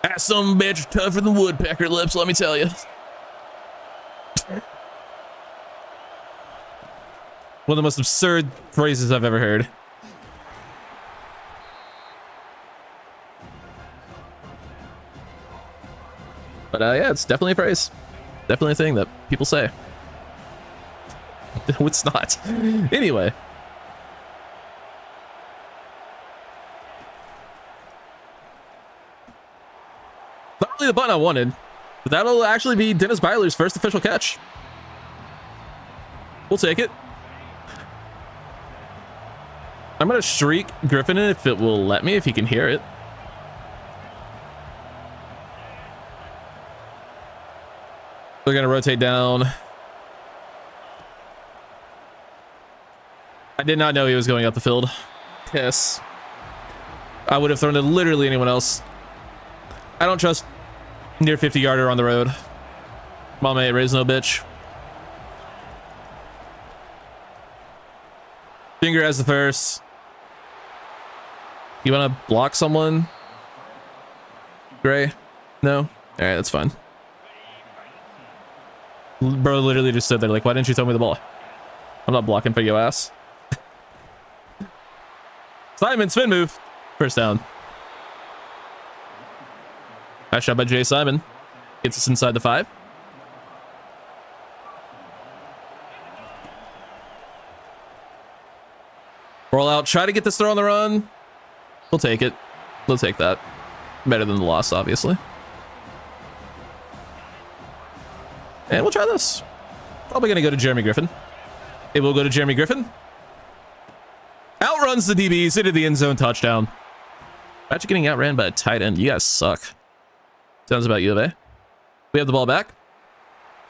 That some bitch tougher than woodpecker lips, let me tell you. One of the most absurd phrases I've ever heard. But yeah, it's definitely a phrase. Definitely a thing that people say. No, it's not. Anyway. Not really the button I wanted, but that'll actually be Dennis Byler's first official catch. We'll take it. I'm going to shriek Griffin if it will let me, if he can hear it. We're going to rotate down. I did not know he was going up the field. Yes. I would have thrown to literally anyone else. I don't trust near 50-yarder on the road. Mama ain't raised no bitch. Finger has the first. You want to block someone? Gray? No? All right, that's fine. Bro literally just stood there like, why didn't you throw me the ball? I'm not blocking for your ass. Simon, spin move. First down. Nice shot by Jay Simon. Gets us inside the 5. Roll out. Try to get this throw on the run. We'll take it. We'll take that. Better than the loss, obviously. And we'll try this. Probably going to go to Jeremy Griffin. It will go to Jeremy Griffin. Outruns the DBs into the end zone touchdown. Imagine getting outran by a tight end. You guys suck. Sounds about U of A. We have the ball back.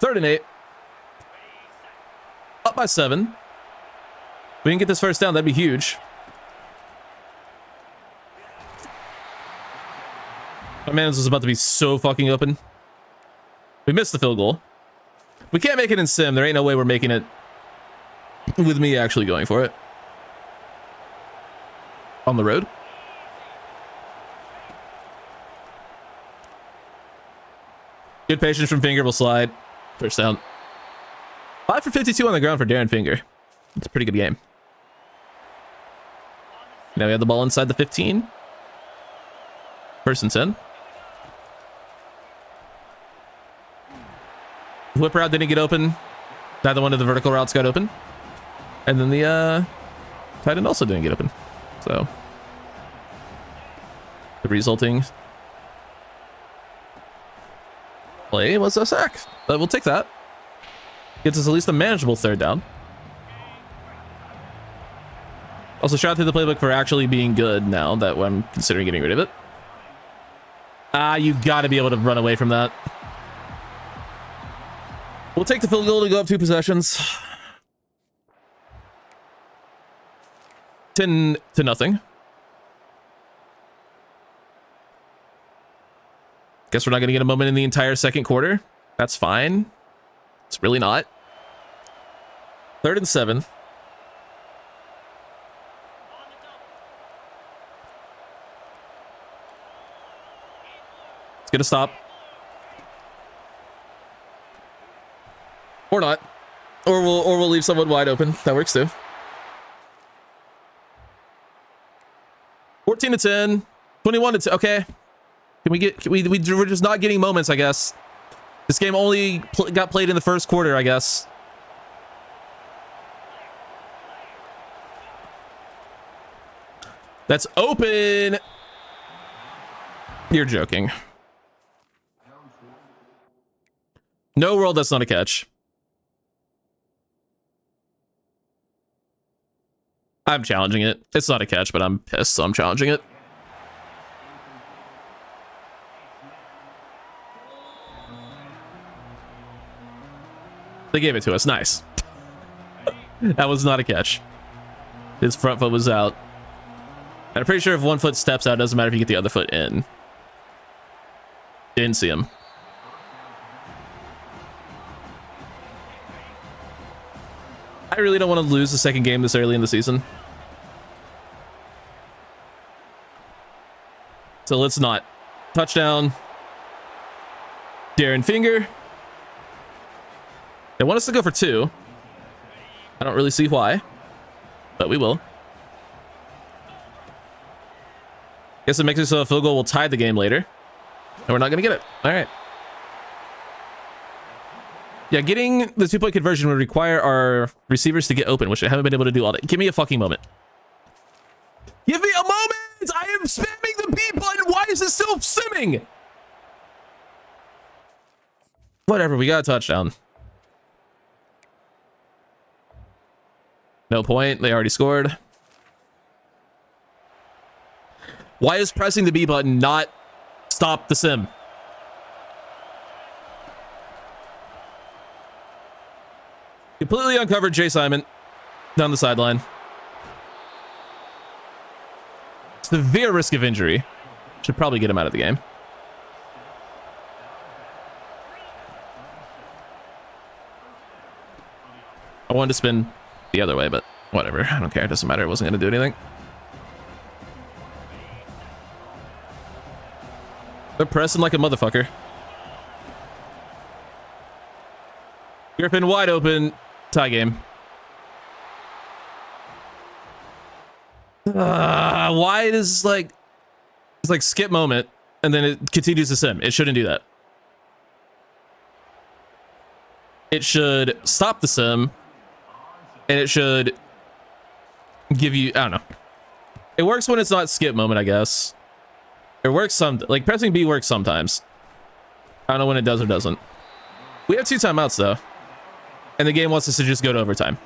3rd and 8. Up by 7. If we can get this first down, that'd be huge. My man was about to be so fucking open. We missed the field goal. We can't make it in sim. There ain't no way we're making it with me actually going for it. on the road. Good patience from Finger, will slide. First down. 5 for 52 on the ground for Darren Finger. It's a pretty good game. Now we have the ball inside the 15. First and 10. Whip route didn't get open. Neither one of the vertical routes got open. And then the tight end also didn't get open. So the resulting play was a sack. But we'll take that. Gets us at least a manageable third down. Also, shout out to the playbook for actually being good now that I'm considering getting rid of it. You gotta be able to run away from that. We'll take the field goal to go up 2 possessions. 10-0. Guess we're not gonna get a moment in the entire second quarter. That's fine. It's really not. 3rd and 7. It's gonna stop. Or not. Or we'll leave someone wide open. That works too. 14-10. 21-10. Okay. Can we get... We're just not getting moments, I guess. This game only got played in the first quarter, I guess. That's open. You're joking. No world, that's not a catch. I'm challenging it. It's not a catch, but I'm pissed, so I'm challenging it. They gave it to us. Nice. That was not a catch. His front foot was out. And I'm pretty sure if one foot steps out, it doesn't matter if you get the other foot in. Didn't see him. I really don't want to lose the second game this early in the season. So let's not. Touchdown. Darren Finger. They want us to go for 2. I don't really see why, but we will. Guess it makes it so a field goal will tie the game later. And we're not going to get it. All right. Yeah, getting the 2-point conversion would require our receivers to get open, which I haven't been able to do all day. Give me a fucking moment. Give me a moment! I am spamming the B button. Why is it still simming? Whatever, we got a touchdown. No point. They already scored. Why is pressing the B button not stop the sim? Completely uncovered Jay Simon down the sideline. Severe risk of injury. Should probably get him out of the game. I wanted to spin the other way, but whatever. I don't care. It doesn't matter. It wasn't going to do anything. They're pressing like a motherfucker. Griffin wide open. Tie game. Why does it's like skip moment and then it continues to sim? It shouldn't do that. It should stop the sim and it should give you, I don't know. It works when it's not skip moment, I guess. It works like pressing B works sometimes. I don't know when it does or doesn't. We have 2 timeouts though. And the game wants us to just go to overtime.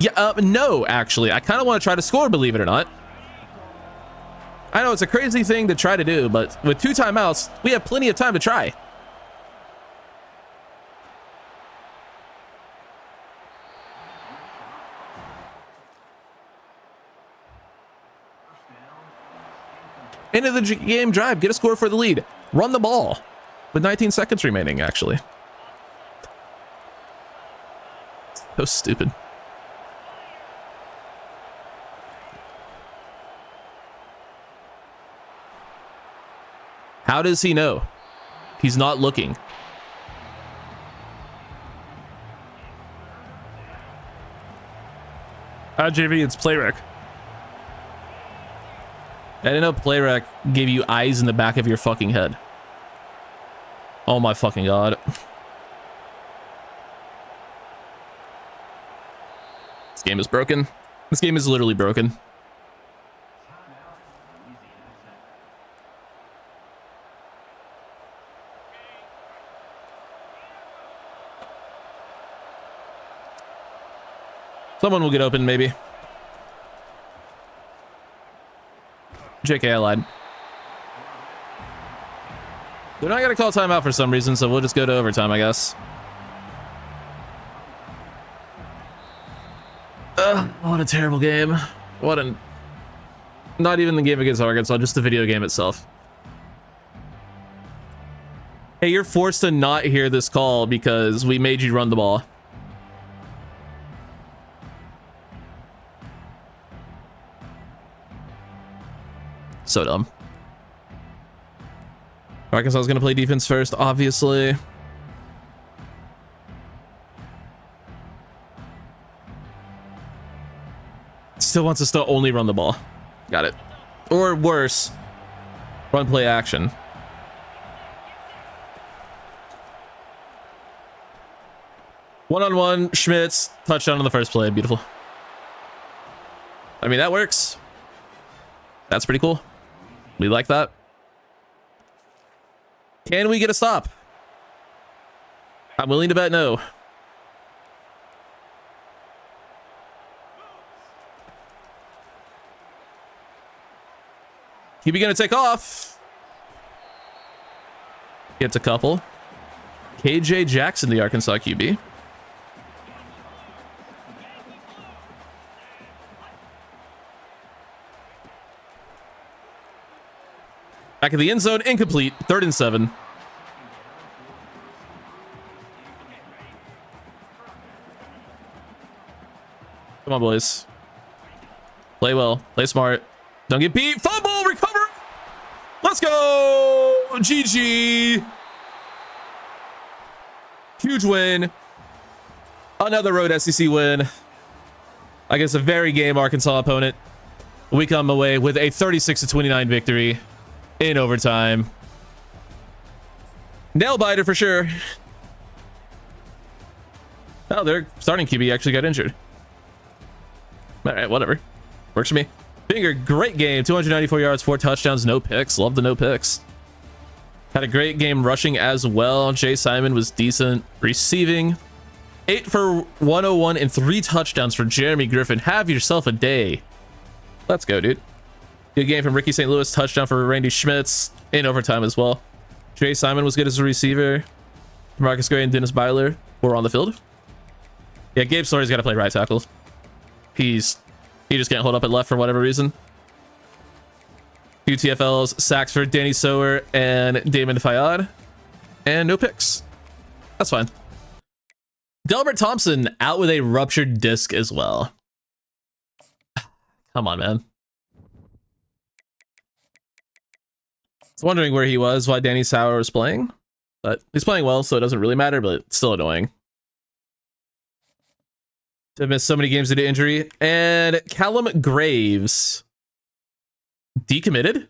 Yeah, no, actually. I kind of want to try to score, believe it or not. I know it's a crazy thing to try to do, but with 2 timeouts, we have plenty of time to try. End of the game drive. Get a score for the lead. Run the ball. With 19 seconds remaining, actually. So stupid. How does he know? He's not looking. JV, it's Playrec. I didn't know Playrec gave you eyes in the back of your fucking head. Oh my fucking god. This game is broken. This game is literally broken. Someone will get open, maybe. JK, I lied. They're not gonna call timeout for some reason, so we'll just go to overtime, I guess. What a terrible game. What a... Not even the game against Arkansas, just the video game itself. Hey, you're forced to not hear this call because we made you run the ball. So dumb. Arkansas is going to play defense first, obviously. Still wants us to only run the ball. Got it. Or worse, run play action. One-on-one, Schmitz, touchdown on the first play. Beautiful. I mean, that works. That's pretty cool. We like that. Can we get a stop? I'm willing to bet no. QB gonna take off. Gets a couple. KJ Jackson, the Arkansas QB. Back in the end zone, incomplete. 3rd and 7. Come on, boys. Play well. Play smart. Don't get beat. Fumble. Recover. Let's go. GG. Huge win. Another road SEC win against a very game Arkansas opponent. We come away with a 36-29 victory in overtime. Nail biter for sure. Oh, their starting QB actually got injured. All right, whatever. Works for me. Finger, great game. 294 yards, 4 touchdowns, no picks. Love the no picks. Had a great game rushing as well. Jay Simon was decent receiving. 8 for 101 and 3 touchdowns for Jeremy Griffin. Have yourself a day. Let's go, dude. Good game from Ricky St. Louis. Touchdown for Randy Schmitz in overtime as well. Jay Simon was good as a receiver. Marcus Gray and Dennis Byler were on the field. Yeah, Gabe Story's got to play right tackle. He just can't hold up at left for whatever reason. 2 TFLs, sacks for Danny Sower and Damon Fayad. And no picks. That's fine. Delbert Thompson out with a ruptured disc as well. Come on, man. I was wondering where he was, why Danny Sauer was playing. But he's playing well, so it doesn't really matter, but it's still annoying. To miss so many games due to injury. And Callum Graves decommitted.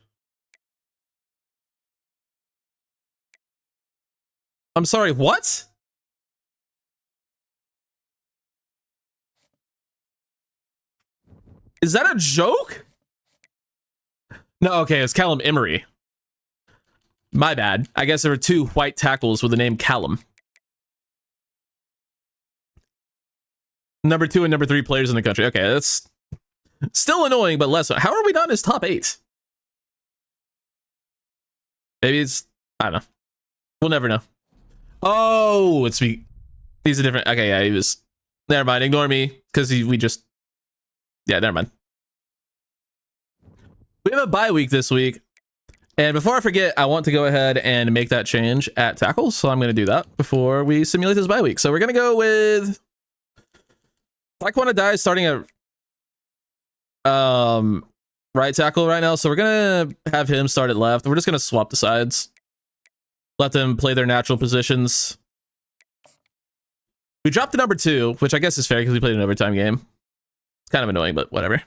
I'm sorry, what? Is that a joke? No, okay, it's Callum Emery. My bad. I guess there were 2 white tackles with the name Callum. Number 2 and number 3 players in the country. Okay, that's still annoying, but less. How are we not in his top 8? Maybe it's... I don't know. We'll never know. Oh, he's a different... Okay, yeah, he was... Never mind, ignore me, because we just... Yeah, never mind. We have a bye week this week. And before I forget, I want to go ahead and make that change at tackles. So I'm going to do that before we simulate this bye week. So we're going to go with... Taekwondo Dai starting at right tackle right now. So we're going to have him start at left. We're just going to swap the sides. let them play their natural positions. We dropped to number 2, which I guess is fair because we played an overtime game. It's kind of annoying, but whatever.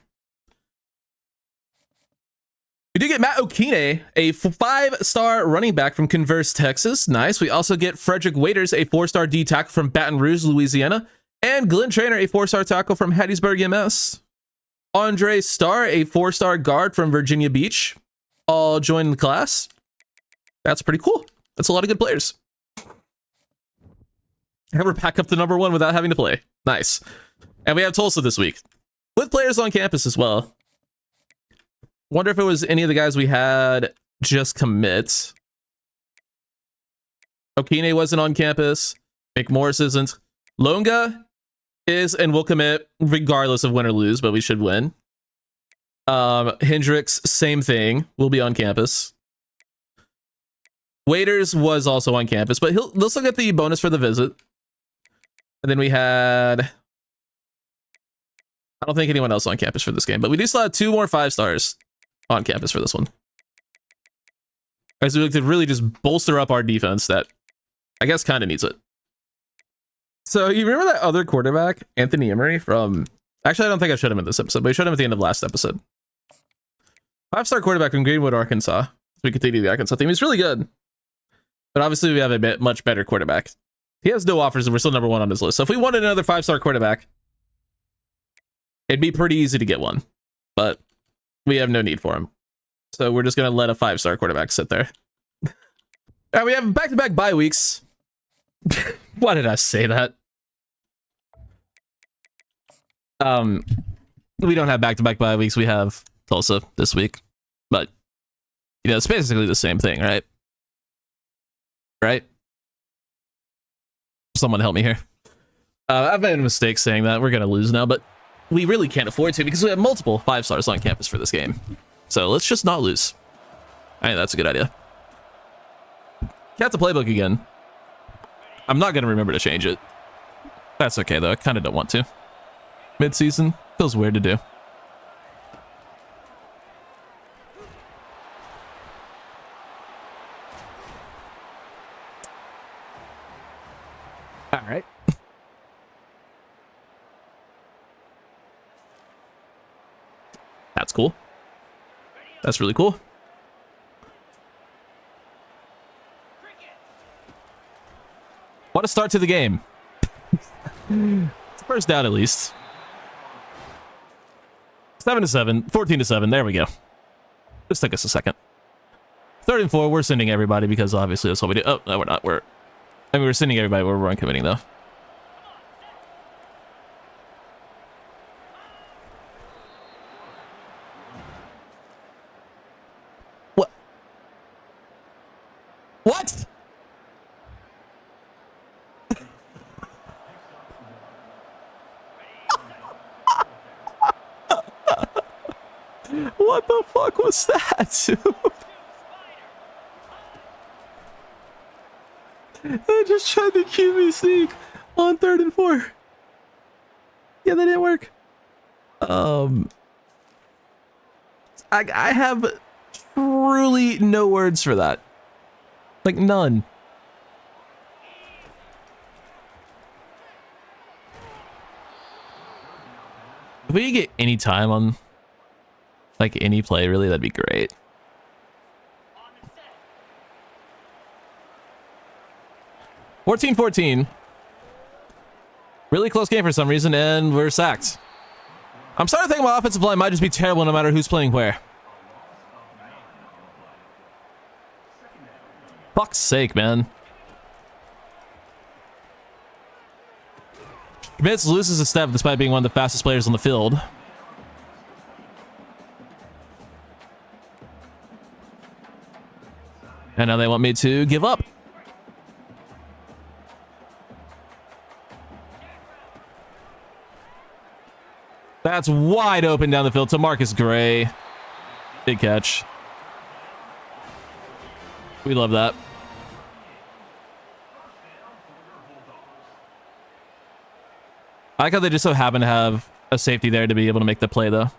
We do get Matt Okine, a 5-star running back from Converse, Texas. Nice. We also get Frederick Waiters, a 4-star D tackle from Baton Rouge, Louisiana. And Glenn Trainer, a 4-star tackle from Hattiesburg, MS. Andre Starr, a 4-star guard from Virginia Beach. All joined the class. That's pretty cool. That's a lot of good players. And we're back up to number 1 without having to play. Nice. And we have Tulsa this week with players on campus as well. Wonder if it was any of the guys we had just commit. Okine wasn't on campus. McMorris isn't. Longa is and will commit regardless of win or lose, but we should win. Hendricks, same thing. Will be on campus. Waiters was also on campus, but they'll still get the bonus for the visit. And then we had... I don't think anyone else on campus for this game, but we do still have 2 more 5-stars on campus for this one. So we could really just bolster up our defense that I guess kind of needs it. So you remember that other quarterback, Anthony Emery from... Actually, I don't think I showed him in this episode, but I showed him at the end of last episode. 5-star quarterback from Greenwood, Arkansas. So we continue the Arkansas team. He's really good. But obviously we have a much better quarterback. He has no offers and we're still number 1 on his list. So if we wanted another 5-star quarterback, it'd be pretty easy to get one. But we have no need for him. So we're just going to let a 5-star quarterback sit there. All right, we have back-to-back bye weeks. Why did I say that? We don't have back-to-back bye weeks. We have Tulsa this week. But, you know, it's basically the same thing, right? Right? Someone help me here. I've made a mistake saying that. We're going to lose now, but we really can't afford to because we have multiple 5-stars on campus for this game. So let's just not lose. I think that's a good idea. Cat the playbook again. I'm not going to remember to change it. That's okay, though. I kind of don't want to. Mid-season feels weird to do. All right. That's cool. That's really cool. What a start to the game. It's first down at least. 7-7, 14-7. There we go. This took us a second. 3rd and 4. We're sending everybody because obviously that's what we do. Oh, no, we're not. We're sending everybody where we're uncommitting though. What? What? What the fuck was that, dude? I just tried to QB sneak on 3rd and 4. Yeah, that didn't work. I have truly no words for that. Like, none. If we could get any time on, like, any play, really, that'd be great. (14-14). Really close game for some reason, and we're sacked. I'm starting to think my offensive line might just be terrible no matter who's playing where. Fuck's sake, man. Schmitz loses a step despite being one of the fastest players on the field. And now they want me to give up. That's wide open down the field to Marcus Gray. Big catch. We love that. I like how they just so happen to have a safety there to be able to make the play, though.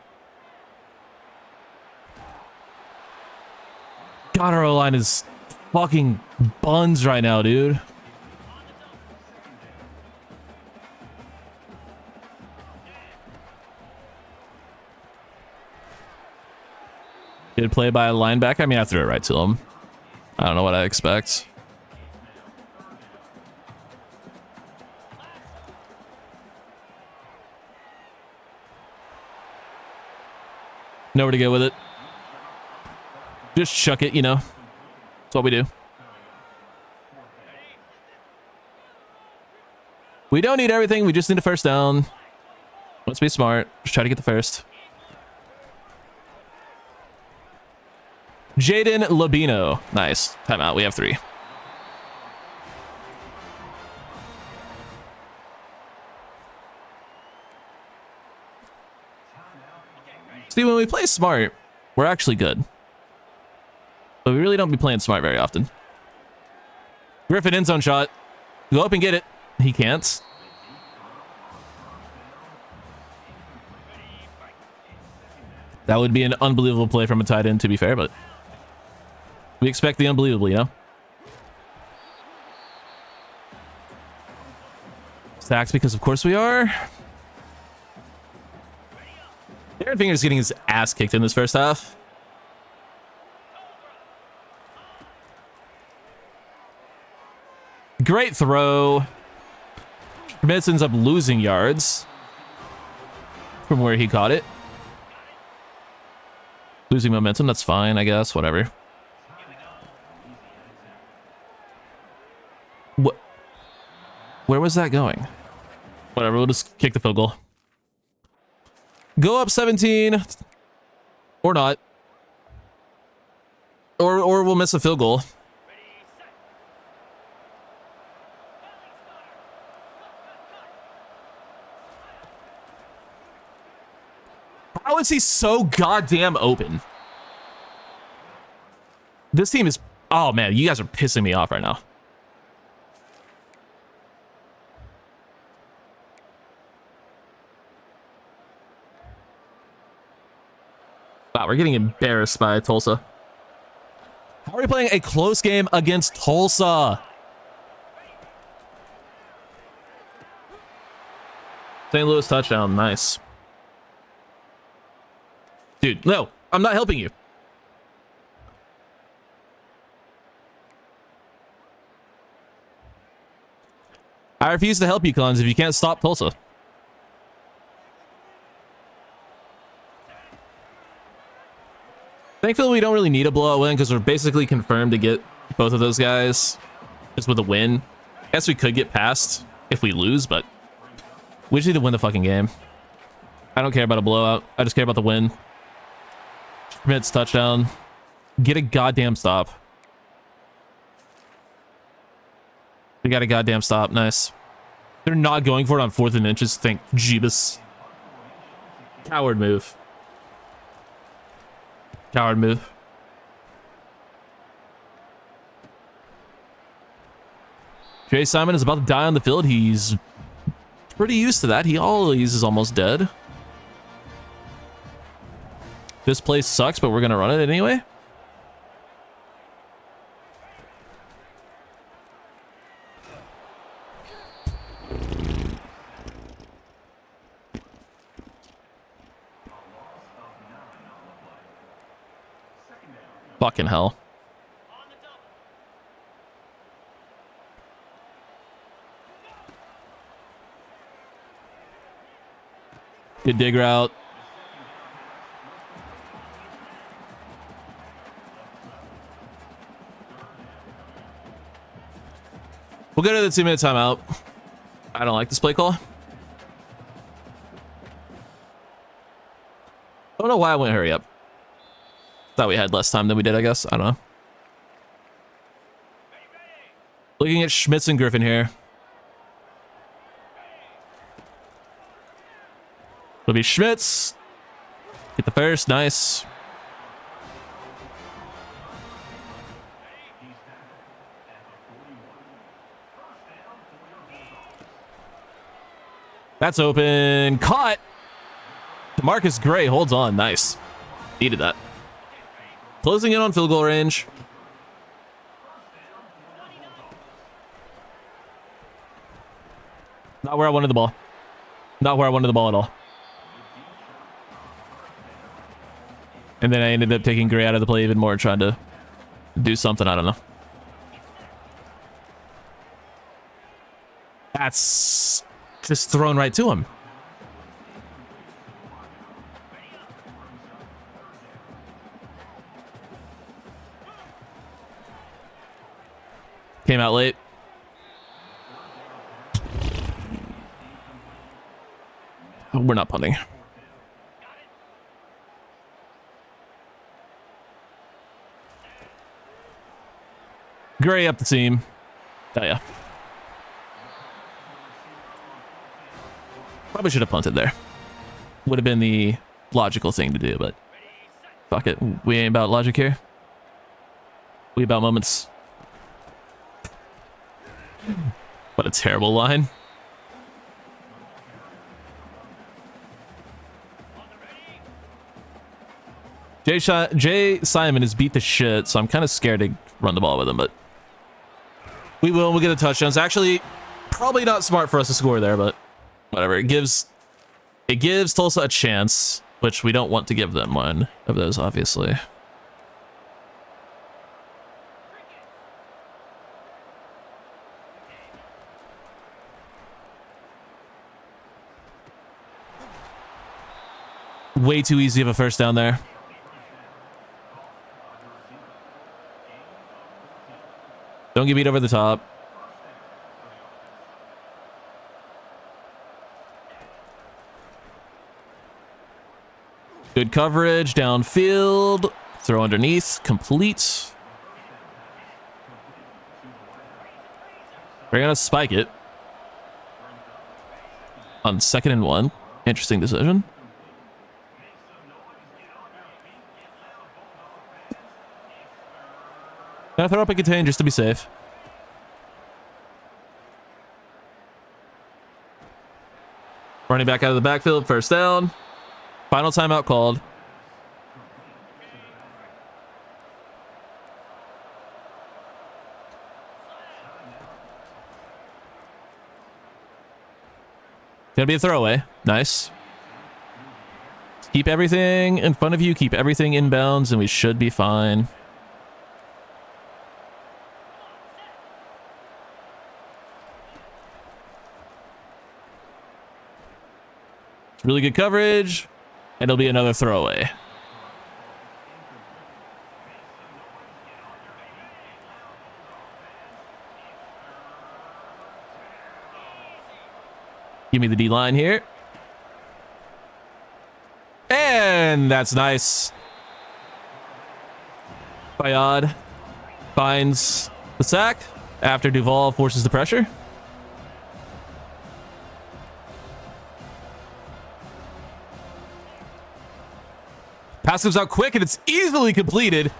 God, our O-line is fucking buns right now, dude. Good play by a linebacker. I mean, I threw it right to him. I don't know what I expect. Nowhere to go with it. Just chuck it, you know. That's what we do. We don't need everything. We just need a first down. Let's be smart. Just try to get the first. Jaden Labino. Nice. Timeout. We have 3. See, when we play smart, we're actually good. But we really don't be playing smart very often. Griffin end zone shot. Go up and get it. He can't. That would be an unbelievable play from a tight end, to be fair, but we expect the unbelievable, you know? Sacks because of course we are. Darren Finger's getting his ass kicked in this first half. Great throw. Schmitz ends up losing yards from where he caught it. Losing momentum, that's fine, I guess. Whatever. What? Where was that going? Whatever, we'll just kick the field goal. Go up 17. Or not. Or we'll miss a field goal. How is he so goddamn open? This team is... Oh, man, you guys are pissing me off right now. Wow, we're getting embarrassed by Tulsa. How are we playing a close game against Tulsa? St. Louis touchdown, nice. Dude, no, I'm not helping you. I refuse to help you, Cons, if you can't stop Tulsa. Thankfully, we don't really need a blowout win because we're basically confirmed to get both of those guys just with a win. I guess we could get past if we lose, but we just need to win the fucking game. I don't care about a blowout. I just care about the win. Schmitz touchdown. Get a goddamn stop. We got a goddamn stop. Nice. They're not going for it on 4th and inches. Thank Jeebus. Coward move. Coward move. Jay Simon is about to die on the field. He's pretty used to that. He always is almost dead. This place sucks, but we're going to run it anyway. Fucking hell. Good dig route. We'll go to the 2-minute timeout. I don't like this play call. I don't know why I went hurry up. Thought we had less time than we did, I guess. I don't know. Looking at Schmitz and Griffin here. It'll be Schmitz. Get the first. Nice. That's open. Caught. Marcus Gray holds on. Nice. Needed that. Closing in on field goal range. Not where I wanted the ball. Not where I wanted the ball at all. And then I ended up taking Gray out of the play even more, trying to do something. I don't know. That's just thrown right to him. Came out late. We're not punting. Gray up the seam. Oh, yeah. Probably should have punted there. Would have been the logical thing to do, but fuck it. We ain't about logic here. We about moments. What a terrible line. Jay Simon is beat the shit, so I'm kind of scared to run the ball with him, but we will. We'll get a touchdown. It's actually probably not smart for us to score there, but whatever. It gives Tulsa a chance, which we don't want to give them one of those, obviously. Way too easy of a first down there. Don't get beat over the top. Good coverage downfield. Throw underneath. Complete. We're going to spike it on 2nd and 1. Interesting decision. Gonna throw up a contain just to be safe. Running back out of the backfield, first down. Final timeout called. Gonna be a throwaway. Nice. Keep everything in front of you, keep everything inbounds, and we should be fine. Really good coverage, and it'll be another throwaway. Give me the D line here. And that's nice. Fayad finds the sack after Duvall forces the pressure. Pass comes out quick and it's easily completed.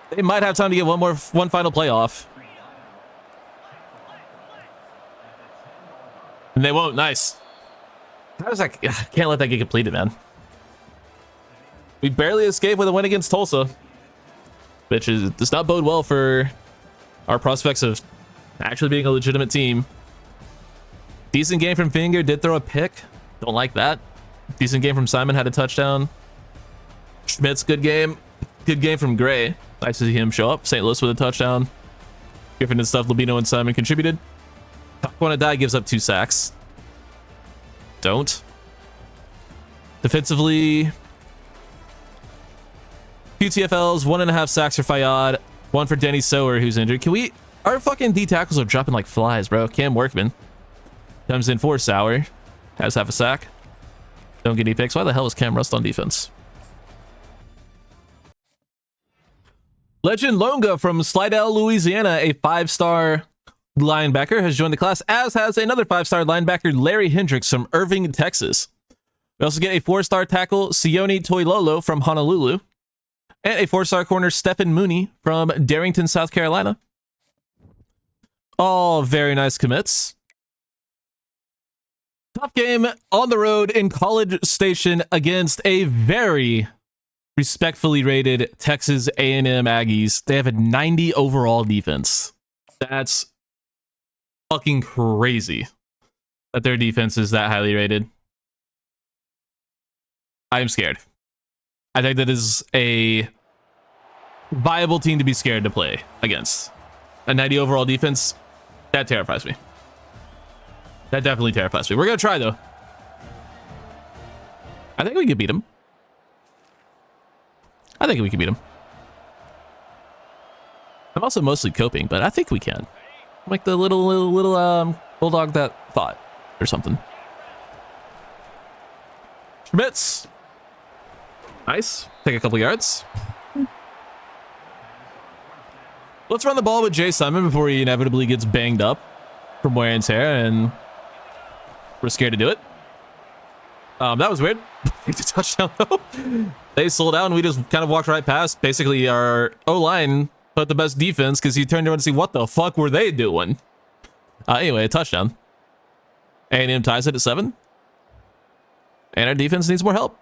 They might have time to get one final play off. And they won't. Nice. How does that? Can't let that get completed, man. We barely escaped with a win against Tulsa, which does not bode well for our prospects of actually being a legitimate team. Decent game from Finger. Did throw a pick. Don't like that. Decent game from Simon, had a touchdown. Schmidt's good game. Good game from Gray. Nice to see him show up. St. Louis with a touchdown. Griffin and stuff, Labino and Simon contributed. Taquanadai gives up 2 sacks. Don't. Defensively, 2 TFLs, 1.5 sacks for Fayad, 1 for Denny Sower, who's injured. Our fucking D tackles are dropping like flies, bro. Cam Workman comes in for Sour, has half a sack. Don't get any picks. Why the hell is Cam Rust on defense? Legend Longa from Slidell, Louisiana, a 5-star linebacker, has joined the class, as has another 5-star linebacker, Larry Hendricks from Irving, Texas. We also get a 4-star tackle, Sione Toilolo from Honolulu, and a 4-star corner, Stephen Mooney from Darrington, South Carolina. All very nice commits. Tough game on the road in College Station against a very respectfully rated Texas A&M Aggies. They have a 90 overall defense. That's fucking crazy that their defense is that highly rated. I am scared. I think that is a viable team to be scared to play against. A 90 overall defense, that terrifies me. That definitely terrifies me. We're going to try, though. I think we could beat him. I think we can beat him. I'm also mostly coping, but I think we can. I'm like the little bulldog that thought or something. Schmitz. Nice. Take a couple yards. Let's run the ball with Jay Simon before he inevitably gets banged up from wear and tear, and we're scared to do it. That was weird. It's a touchdown, though. They sold out, and we just kind of walked right past. Basically, our O-line put the best defense because he turned around to see what the fuck were they doing. Anyway, a touchdown. A&M ties it at 7. And our defense needs more help.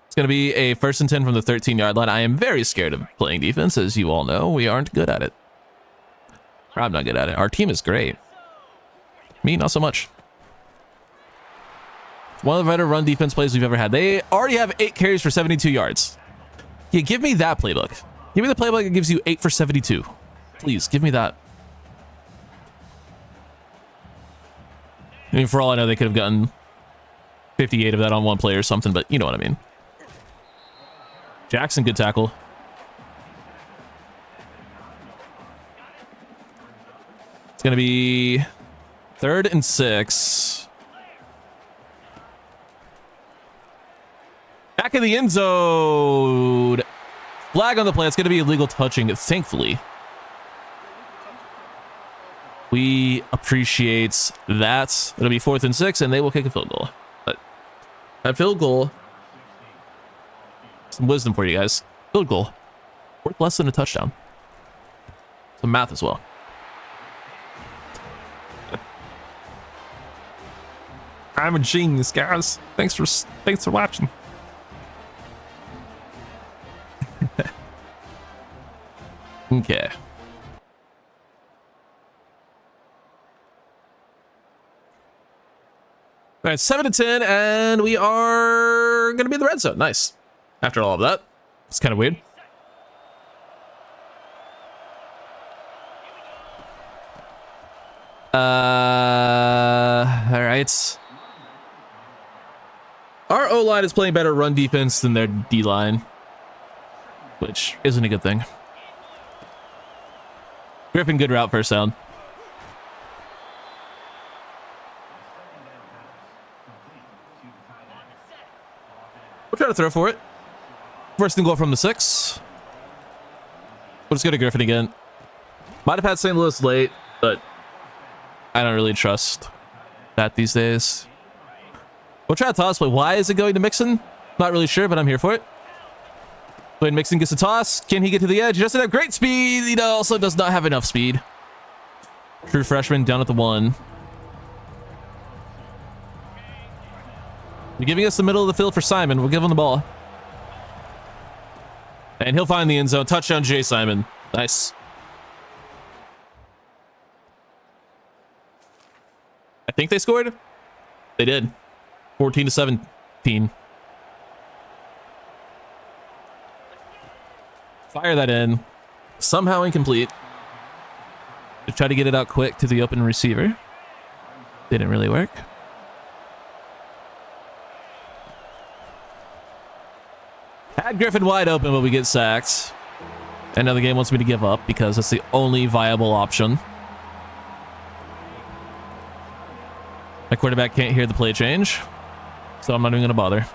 It's going to be a 1st and 10 from the 13-yard line. I am very scared of playing defense, as you all know. We aren't good at it. Or I'm not good at it. Our team is great. Me, not so much. One of the better run defense plays we've ever had. They already have 8 carries for 72 yards. Yeah, give me that playbook. Give me the playbook that gives you 8 for 72. Please, give me that. I mean, for all I know, they could have gotten 58 of that on one play or something, but you know what I mean. Jackson, good tackle. It's going to be 3rd and 6. Back in the end zone. Flag on the play. It's going to be illegal touching, thankfully. We appreciate that. It'll be 4th and 6, and they will kick a field goal. But that field goal, some wisdom for you guys. Field goal, worth less than a touchdown. Some math as well. I'm a genius, guys. Thanks for watching. Okay. All right, 7 to 10, and we are going to be in the red zone. Nice. After all of that, it's kind of weird. All right. Our O-line is playing better run defense than their D-line, which isn't a good thing. Griffin, good route, first down. We'll try to throw for it. 1st and goal from the 6. We'll just go to Griffin again. Might have had St. Louis late, but I don't really trust that these days. We'll try to toss, but why is it going to Mixon? Not really sure, but I'm here for it. When Mixon gets a toss, can he get to the edge? He doesn't have great speed. He also does not have enough speed. True freshman down at the 1. You're giving us the middle of the field for Simon. We'll give him the ball. And he'll find the end zone. Touchdown, Jay Simon. Nice. I think they scored. They did. 14 to 17. Fire that in. Somehow incomplete. To try to get it out quick to the open receiver. Didn't really work. Had Griffin wide open, but we get sacked. And now the game wants me to give up because that's the only viable option. My quarterback can't hear the play change, so I'm not even going to bother.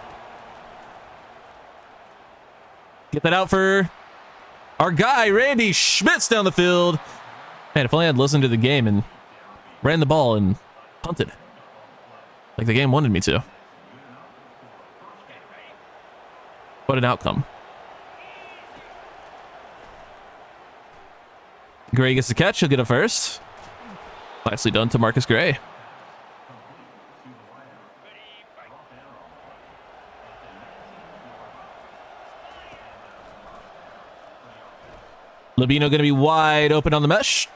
Get that out for our guy, Randy Schmitz, down the field. Man, if only I'd listened to the game and ran the ball and punted like the game wanted me to. What an outcome. Gray gets the catch. He'll get it first. Nicely done to Marcus Gray. Labino going to be wide open on the mesh.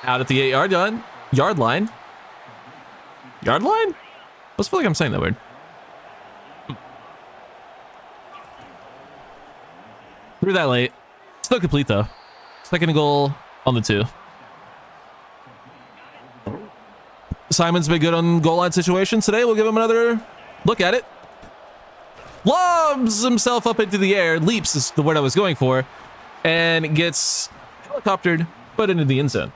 Out at the 8-yard line. Yard line. Yard line? I just feel like I'm saying that word. Threw that late. Still complete though. Second and goal on the 2. Simon's been good on goal line situations today. We'll give him another look at it. Lobs himself up into the air. Leaps is the word I was going for. And gets helicoptered, put into the end zone.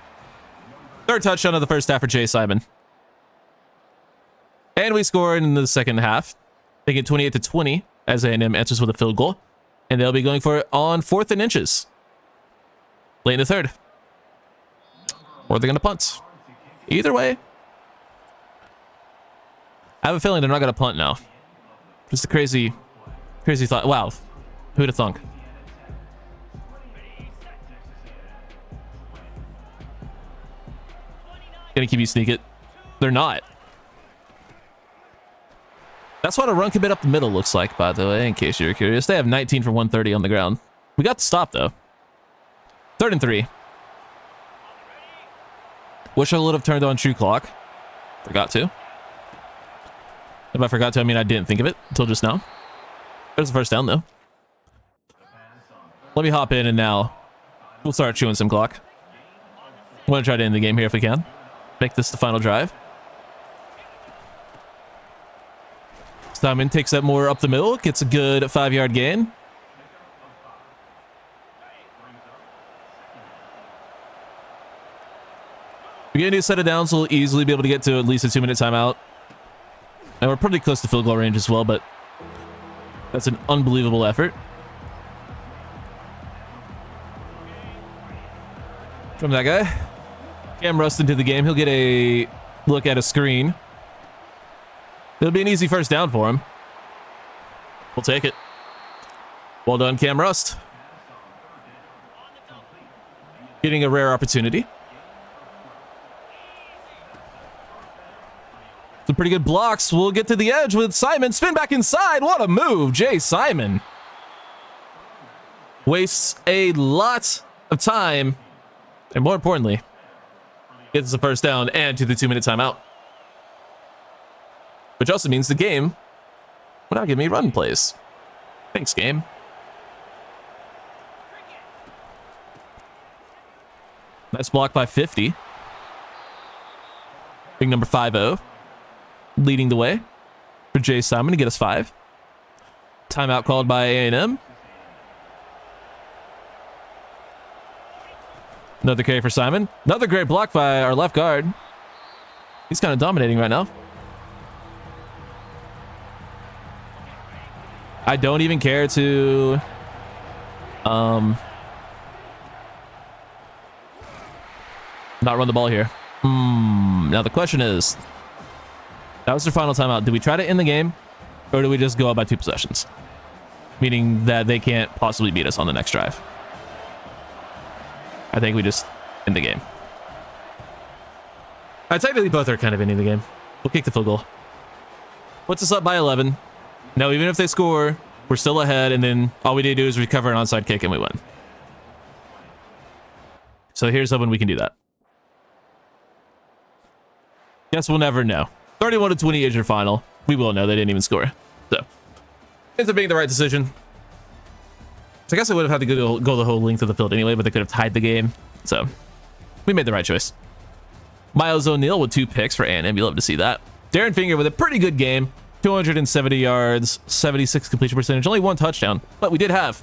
Third touchdown of the first half for Jay Simon. And we scored in the second half. They get 28-20 as A&M answers with a field goal. And they'll be going for it on 4th and inches. Late in the third. Or they're going to punt. Either way. I have a feeling they're not going to punt now. Just a crazy thought. Wow. Who'd have thunk? Gonna keep you sneak it. They're not. That's what a run commit up the middle looks like, by the way, in case you're curious. They have 19 for 130 on the ground. We got the stop, though. 3rd and 3. Wish I would have turned on true clock. Forgot to. If I forgot to, I mean I didn't think of it until just now. There's the first down, though. Let me hop in, and now we'll start chewing some clock. I'm going to try to end the game here if we can. Make this the final drive. Simon takes that more up the middle, gets a good 5-yard gain. We're going to do a set of downs, so we'll easily be able to get to at least a 2-minute timeout. And we're pretty close to field goal range as well, but that's an unbelievable effort. From that guy. Cam Rust into the game. He'll get a look at a screen. It'll be an easy first down for him. We'll take it. Well done, Cam Rust. Getting a rare opportunity. Some pretty good blocks. We'll get to the edge with Simon. Spin back inside. What a move, Jay Simon. Wastes a lot of time. And more importantly, gets the first down and to the 2-minute timeout. Which also means the game will now give me run plays. Thanks, game. Nice block by 50. Big number 5-0. Leading the way for Jay Simon to get us 5. Timeout called by A&M. Another carry for Simon. Another great block by our left guard. He's kind of dominating right now. I don't even care to not run the ball here. Now the question is, that was their final timeout. Do we try to end the game, or do we just go up by 2 possessions? Meaning that they can't possibly beat us on the next drive. I think we just end the game. Technically both are kind of ending the game. We'll kick the field goal. Puts us up by 11. Now, even if they score, we're still ahead, and then all we need to do is recover an onside kick and we win. So here's hoping we can do that. Guess we'll never know. 31-20 is your final. We will know. They didn't even score. So, ends up being the right decision. So I guess I would have had to go the whole length of the field anyway, but they could have tied the game. So, we made the right choice. Miles O'Neal with 2 picks for A&M. You love to see that. Darren Finger with a pretty good game. 270 yards, 76 completion percentage, only 1 touchdown. But we did have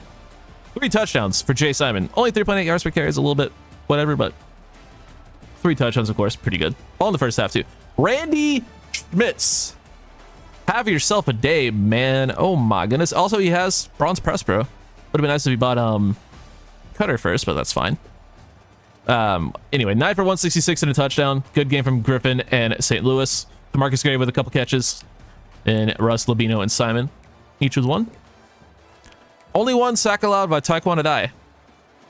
3 touchdowns for Jay Simon. Only 3.8 yards per carry is a little bit whatever, but 3 touchdowns, of course, pretty good. All in the first half, too. Randy Schmitz. Have yourself a day, man. Oh, my goodness. Also, he has bronze press, bro. Would have been nice if he bought Cutter first, but that's fine. Anyway, 9 for 166 and a touchdown. Good game from Griffin and St. Louis. DeMarcus Gray with a couple catches. And Russ, Labino, and Simon, each with 1. Only 1 sack allowed by Taekwondo Adai. You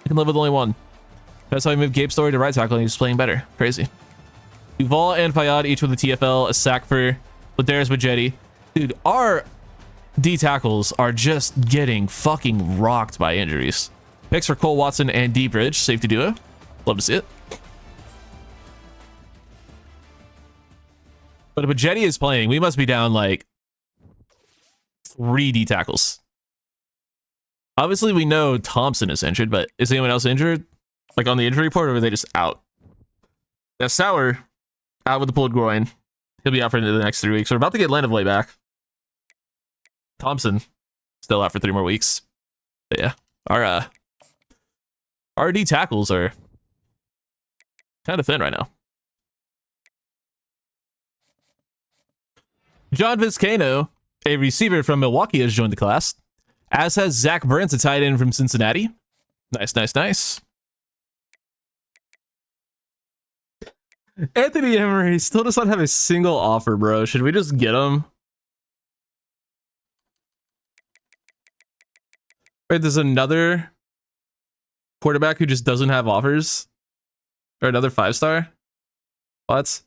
can live with only 1. That's how we moved Gabe Story to right tackle, and he's playing better. Crazy. Duval and Fayad each with a TFL, a sack for Ladarius Bajetti. Dude, our D tackles are just getting fucking rocked by injuries. Picks for Cole Watson and D Bridge, safety duo. Love to see it. But if Jetty is playing, we must be down like 3 D tackles. Obviously, we know Thompson is injured, but is anyone else injured? Like on the injury report, or are they just out? Yeah, Sauer out with the pulled groin. He'll be out for the next 3 weeks. We're about to get Landavlay back. Thompson still out for 3 more weeks. But yeah, our D tackles are kind of thin right now. John Vizcaino, a receiver from Milwaukee, has joined the class, as has Zach Brents, a tight end from Cincinnati. Nice, nice, nice. Anthony Emery still does not have a single offer, bro. Should we just get him? Wait, there's another quarterback who just doesn't have offers? Or another 5-star? What?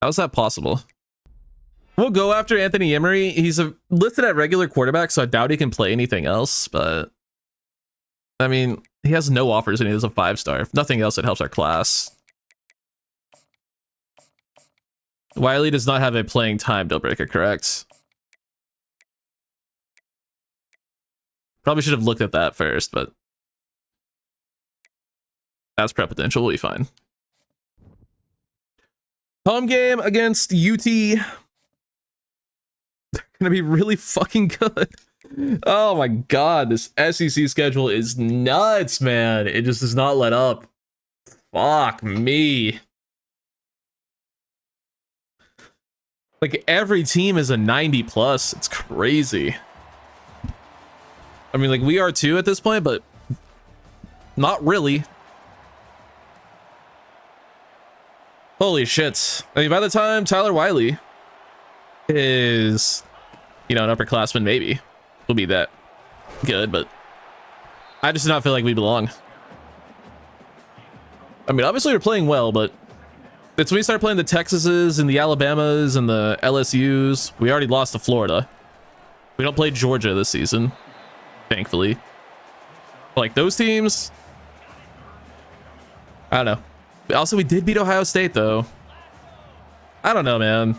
How's that possible? We'll go after Anthony Emery. He's listed at regular quarterback, so I doubt he can play anything else, but I mean, he has no offers and he has a 5-star. If nothing else, it helps our class. Wiley does not have a playing time deal breaker, correct? Probably should have looked at that first, but as prep potential, we'll be fine. Home game against UT. Gonna be really fucking good. Oh my god, this SEC schedule is nuts, man. It just does not let up. Fuck me. Like every team is a 90 plus. It's crazy. I mean, like we are too at this point, but not really. Holy shit. I mean, by the time Tyler Wiley is, you know, an upperclassman, maybe will be that good, but I just do not feel like we belong. I mean, obviously we're playing well, but it's when we start playing the Texases and the Alabamas and the LSUs. We already lost to Florida. We don't play Georgia this season, thankfully. Like those teams, I don't know. Also, we did beat Ohio State, though. I don't know, man.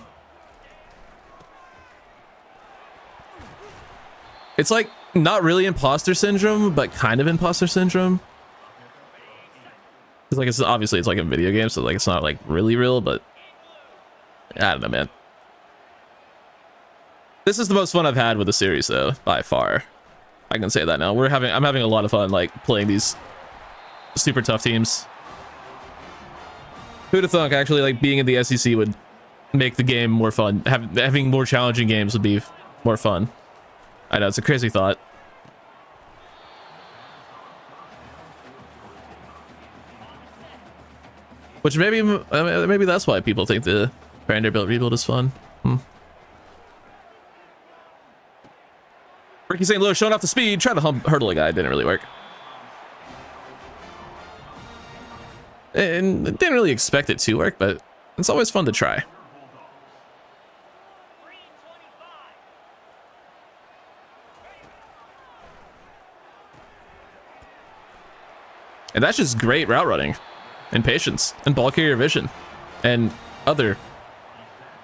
It's like not really imposter syndrome, but kind of imposter syndrome. It's like, it's obviously it's like a video game, so like it's not like really real, but I don't know, man. This is the most fun I've had with the series, though, by far. I can say that now. I'm having a lot of fun like playing these super tough teams. Who'd have thunk actually like being in the SEC would make the game more fun. Having more challenging games would be more fun. I know, it's a crazy thought. Which maybe that's why people think the Vanderbilt rebuild is fun. Ricky St. Louis showing off the speed, trying to hurdle a guy, didn't really work. And didn't really expect it to work, but it's always fun to try. And that's just great route running and patience and ball carrier vision and other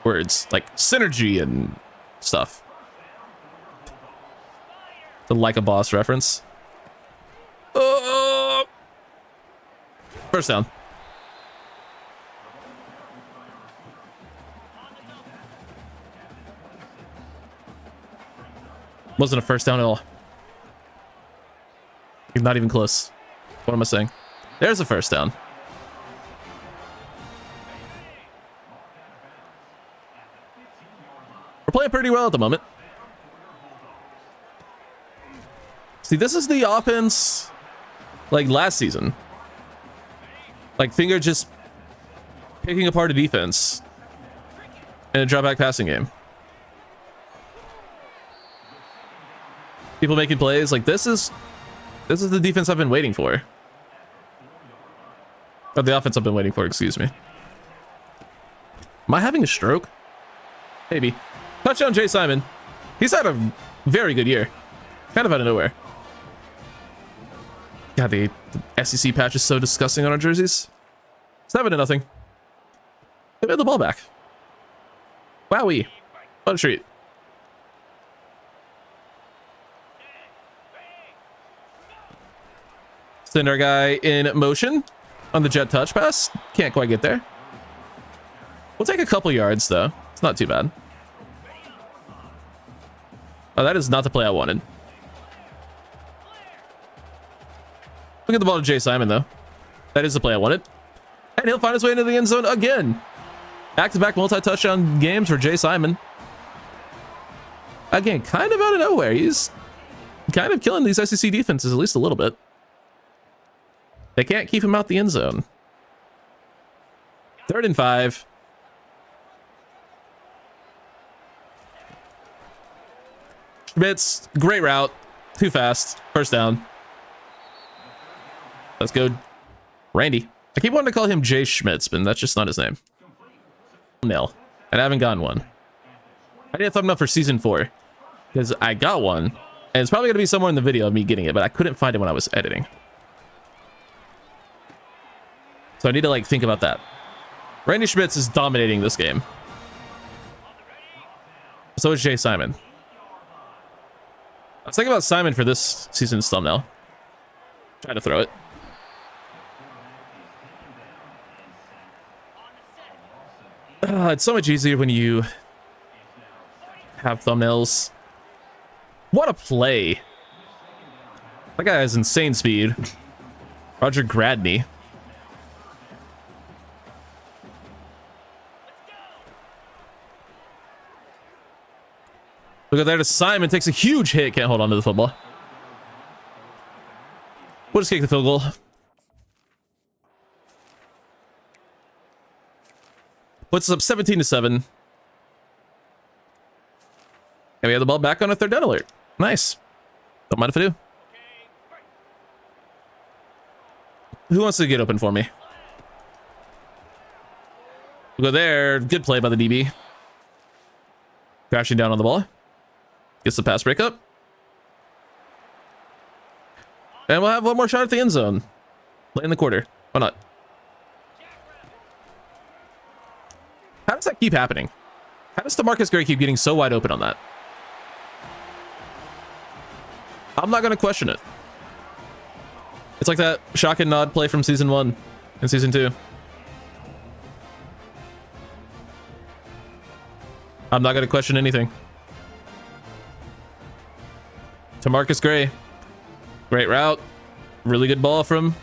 words like synergy and stuff. The like a boss reference. First down. Wasn't a first down at all. Not even close. What am I saying? There's a first down. We're playing pretty well at the moment. See, this is the offense like last season. Like Finger just picking apart a defense in a drop back passing game. People making plays like this is the defense I've been waiting for. Or the offense I've been waiting for, excuse me. Am I having a stroke? Maybe. Touchdown Jay Simon. He's had a very good year. Kind of out of nowhere. God, the SEC patch is so disgusting on our jerseys. 7-0. They made the ball back. Wowie. What a treat. Send our guy in motion on the jet touch pass. Can't quite get there. We'll take a couple yards, though. It's not too bad. Oh, that is not the play I wanted. Look at the ball to Jay Simon, though. That is the play I wanted. And he'll find his way into the end zone again. Back-to-back multi-touchdown games for Jay Simon. Again, kind of out of nowhere. He's kind of killing these SEC defenses at least a little bit. They can't keep him out the end zone. 3rd and 5. Schmitz, great route. Too fast. First down. Let's go. Randy. I keep wanting to call him Jay Schmitz, but that's just not his name. Thumbnail. And I haven't gotten one. I need a thumbnail for season 4. Because I got one. And it's probably going to be somewhere in the video of me getting it, but I couldn't find it when I was editing. So I need to like think about that. Randy Schmitz is dominating this game. So is Jay Simon. I was thinking about Simon for this season's thumbnail. Try to throw it. It's so much easier when you have thumbnails. What a play. That guy has insane speed. Roger Gradney. Look at that. Simon takes a huge hit. Can't hold on to the football. We'll just kick the field goal. Puts us up 17-7. And we have the ball back on a 3rd down alert. Nice. Don't mind if I do. Who wants to get open for me? We'll go there. Good play by the DB. Crashing down on the ball. Gets the pass break up. And we'll have one more shot at the end zone. Late in the quarter. Why not? How does that keep happening? How does DeMarcus Gray keep getting so wide open on that? I'm not going to question it. It's like that shock and nod play from season 1 and season 2. I'm not going to question anything. DeMarcus Gray. Great route. Really good ball from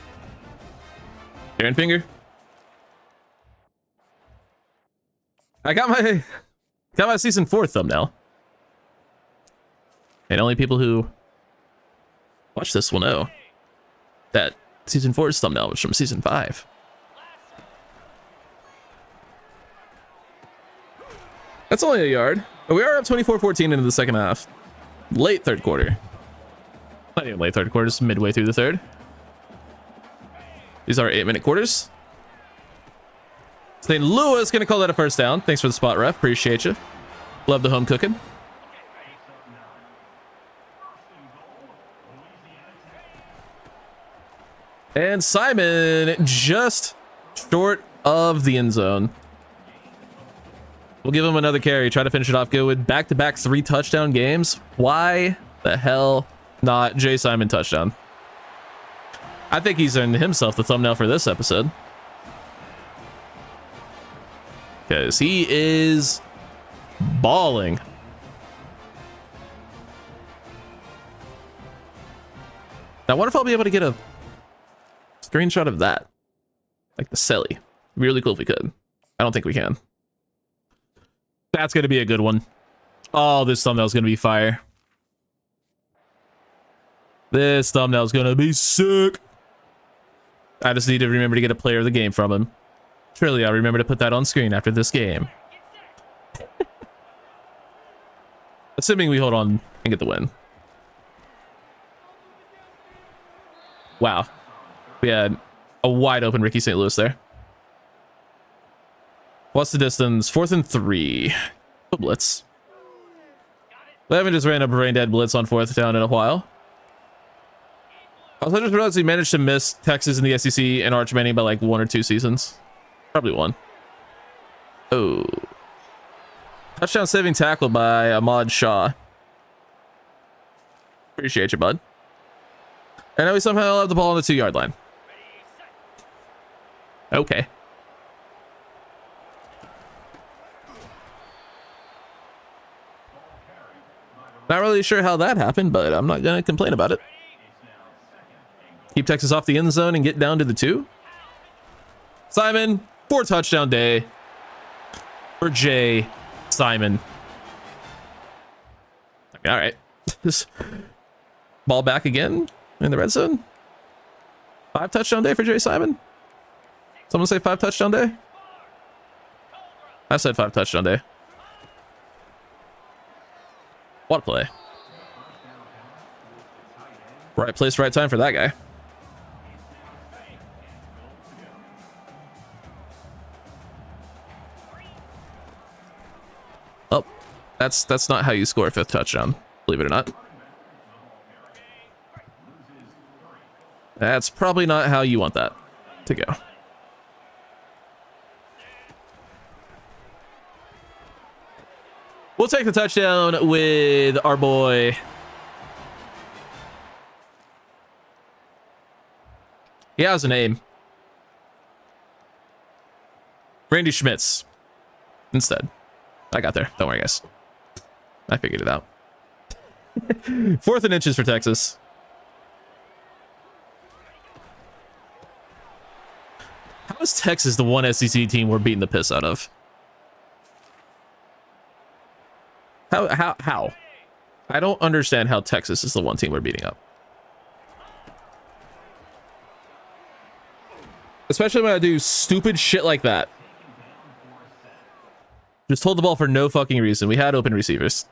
Darren Finger. I got my season 4 thumbnail. And only people who watch this will know that season 4's thumbnail was from season 5. That's only a yard. But we are up 24-14 into the second half. Late 3rd quarter. Not even late 3rd quarter, just midway through the 3rd. These are 8-minute quarters. St. Louis gonna call that a first down. Thanks for the spot, ref. Appreciate you. Love the home cooking. And Simon just short of the end zone. We'll give him another carry. Try to finish it off good with back-to-back 3 touchdown games. Why the hell not Jay Simon touchdown? I think he's earned himself the thumbnail for this episode. Because he is balling. Now, I wonder if I'll be able to get a screenshot of that. Like the celly. Really cool if we could. I don't think we can. That's going to be a good one. Oh, this thumbnail is going to be fire. This thumbnail is going to be sick. I just need to remember to get a player of the game from him. Surely I'll remember to put that on screen after this game. Assuming we hold on and get the win. Wow. We had a wide open Ricky St. Louis there. What's the distance? 4th and 3. Oh, blitz. We haven't just ran a brain dead blitz on 4th down in a while. I also just realized we managed to miss Texas in the SEC and Arch Manning by like 1 or 2 seasons. Probably 1. Oh. Touchdown saving tackle by Ahmad Shah. Appreciate you, bud. And now we somehow have the ball on the 2-yard line. Okay. Not really sure how that happened, but I'm not going to complain about it. Keep Texas off the end zone and get down to the 2. Simon, 4-touchdown day for Jay Simon. All right. Ball back again in the red zone. 5-touchdown day for Jay Simon. Someone say 5-touchdown day? I said 5-touchdown day. What a play. Right place, right time for that guy. Oh, that's not how you score a 5th touchdown, believe it or not. That's probably not how you want that to go. We'll take the touchdown with our boy. He has a name. Randy Schmitz. Instead. I got there. Don't worry, guys. I figured it out. 4th and inches for Texas. How is Texas the one SEC team we're beating the piss out of? How? I don't understand how Texas is the one team we're beating up. Especially when I do stupid shit like that. Just hold the ball for no fucking reason. We had open receivers.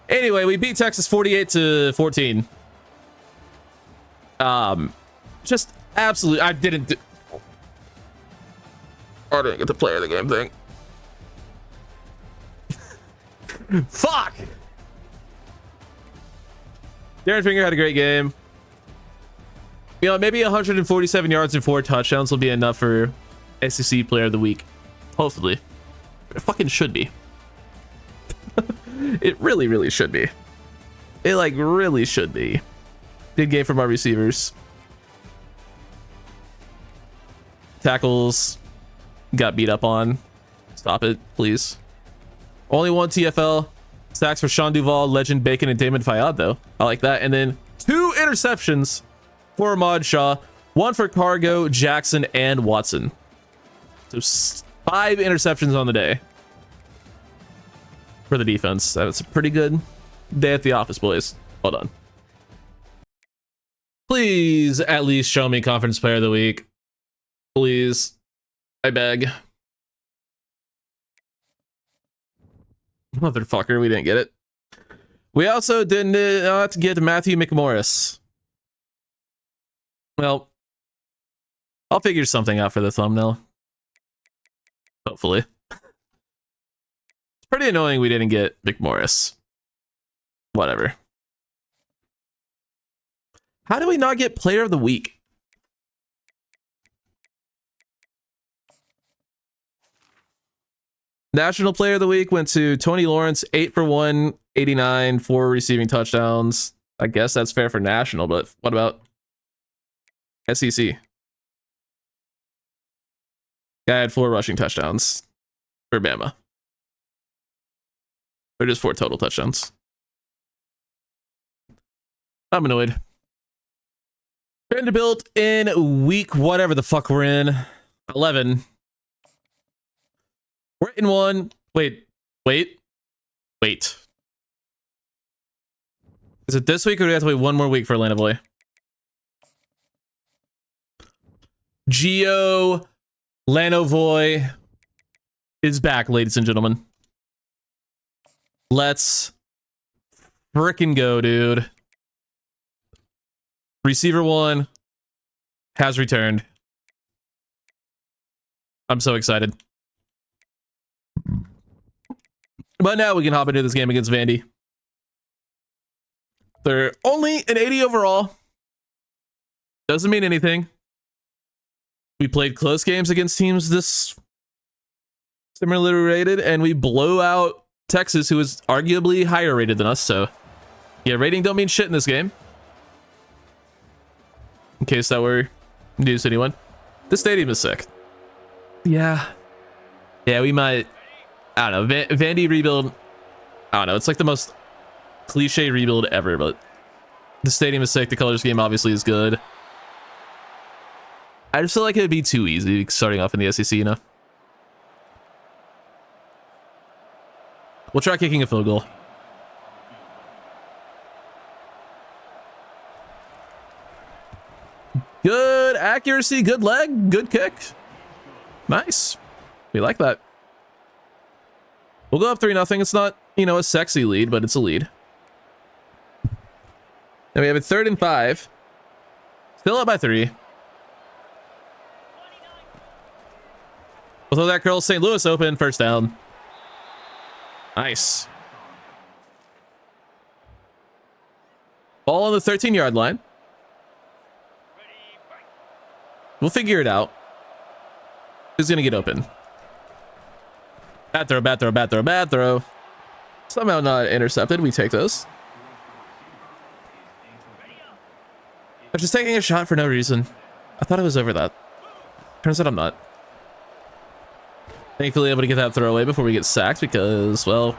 Anyway, we beat Texas 48-14. Just absolutely, I didn't get the player of the game thing. Fuck! Darren Finger had a great game. You know, maybe 147 yards and 4 touchdowns will be enough for SEC Player of the Week. Hopefully. It fucking should be. It really, really should be. It, like, really should be. Good game from our receivers. Tackles got beat up on. Stop it, please. Only 1 TFL. Sacks for Sean Duvall, Legend Bacon, and Damon Fayad, though. I like that. And then 2 interceptions for Ahmad Shah. 1 for Cargo, Jackson, and Watson. So 5 interceptions on the day for the defense. That's a pretty good day at the office, boys. Well done. Please at least show me Conference Player of the Week. Please. I beg. Motherfucker, we didn't get it. We also did not get Matthew McMorris. Well, I'll figure something out for the thumbnail. Hopefully. It's pretty annoying we didn't get McMorris. Whatever. How do we not get Player of the Week? National Player of the Week went to Tony Lawrence, 8 for 189, 4 receiving touchdowns. I guess that's fair for national, but what about SEC? Guy had 4 rushing touchdowns for Bama. Or just 4 total touchdowns. I'm annoyed. Vanderbilt in week whatever the fuck we're in. 11. We're in 1. Wait. Is it this week or do we have to wait 1 more week for Lanovoy? Gio Lanovoy is back, ladies and gentlemen. Let's frickin' go, dude. Receiver 1 has returned. I'm so excited. But now we can hop into this game against Vandy. They're only an 80 overall. Doesn't mean anything. We played close games against teams this similarly rated, and we blow out Texas, who is arguably higher rated than us. So yeah, rating don't mean shit in this game, in case that were news to anyone. This stadium is sick. Yeah, we might, I don't know, Vandy rebuild, I don't know, it's like the most cliche rebuild ever, but the stadium is sick. The color scheme obviously is good. I just feel like it would be too easy starting off in the SEC, you know? We'll try kicking a field goal. Good accuracy, good leg, good kick. Nice. We like that. We'll go up 3-0. It's not, you know, a sexy lead, but it's a lead. And we have it 3rd and 5. Still up by 3. We'll throw that curl. St. Louis open. First down. Nice. Ball on the 13-yard line. We'll figure it out. Who's going to get open? Bad throw, bad throw, bad throw, bad throw. Somehow not intercepted. We take those. I'm just taking a shot for no reason. I thought I was over that. Turns out I'm not. Thankfully able to get that throw away before we get sacked because, well,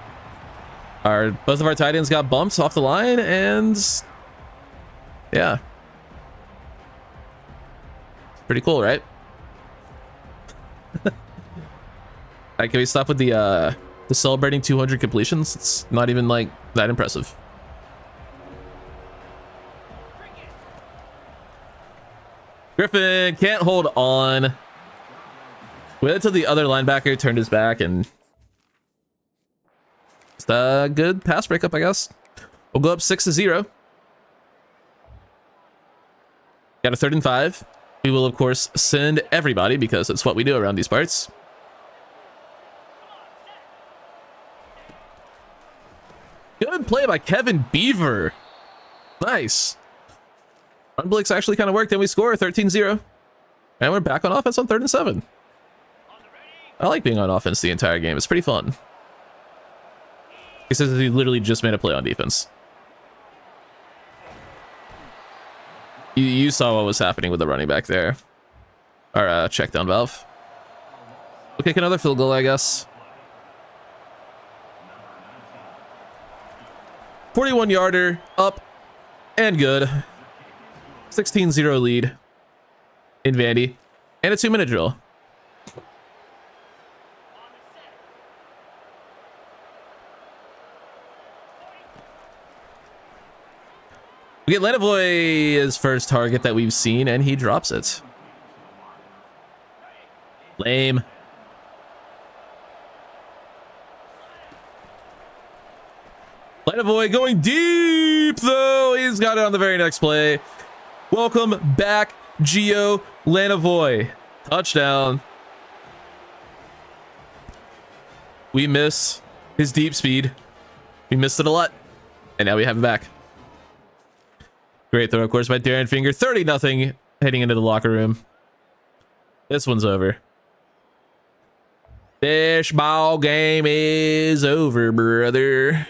both of our tight ends got bumped off the line, and yeah. It's pretty cool, right? Alright, can we stop with the celebrating 200 completions? It's not even like that impressive. Griffin can't hold on. Waited until the other linebacker turned his back, and it's a good pass breakup, I guess. We'll go up 6-0. Got a 3rd and 5. We will, of course, send everybody because it's what we do around these parts. Good play by Kevin Beaver. Nice. Run blitz actually kind of worked, and we score 13-0. And we're back on offense on 3rd and 7. I like being on offense the entire game. It's pretty fun. He says he literally just made a play on defense. You saw what was happening with the running back there. Our check down valve. We'll kick another field goal, I guess. 41-yarder, up and good. 16-0 lead in Vandy. And a 2-minute drill. We get Lenovoy's first target that we've seen, and he drops it. Lame. Lenovoy going deep, though. He's got it on the very next play. Welcome back, Gio Lenovoy. Touchdown. We miss his deep speed. We missed it a lot, and now we have it back. Great throw, of course, by Darren Finger. 30-0 heading into the locker room. This one's over. This ball game is over, brother.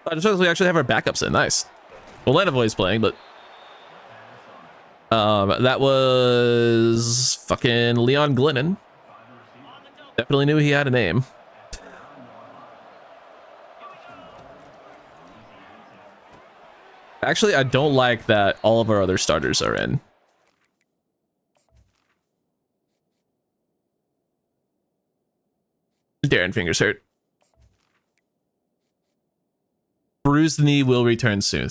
I just we actually have our backups in. Nice. Well, Lenovoy's playing, but that was fucking Leon Glennon. Definitely knew he had a name. Actually, I don't like that all of our other starters are in. Darren Finger's hurt. Bruised knee will return soon.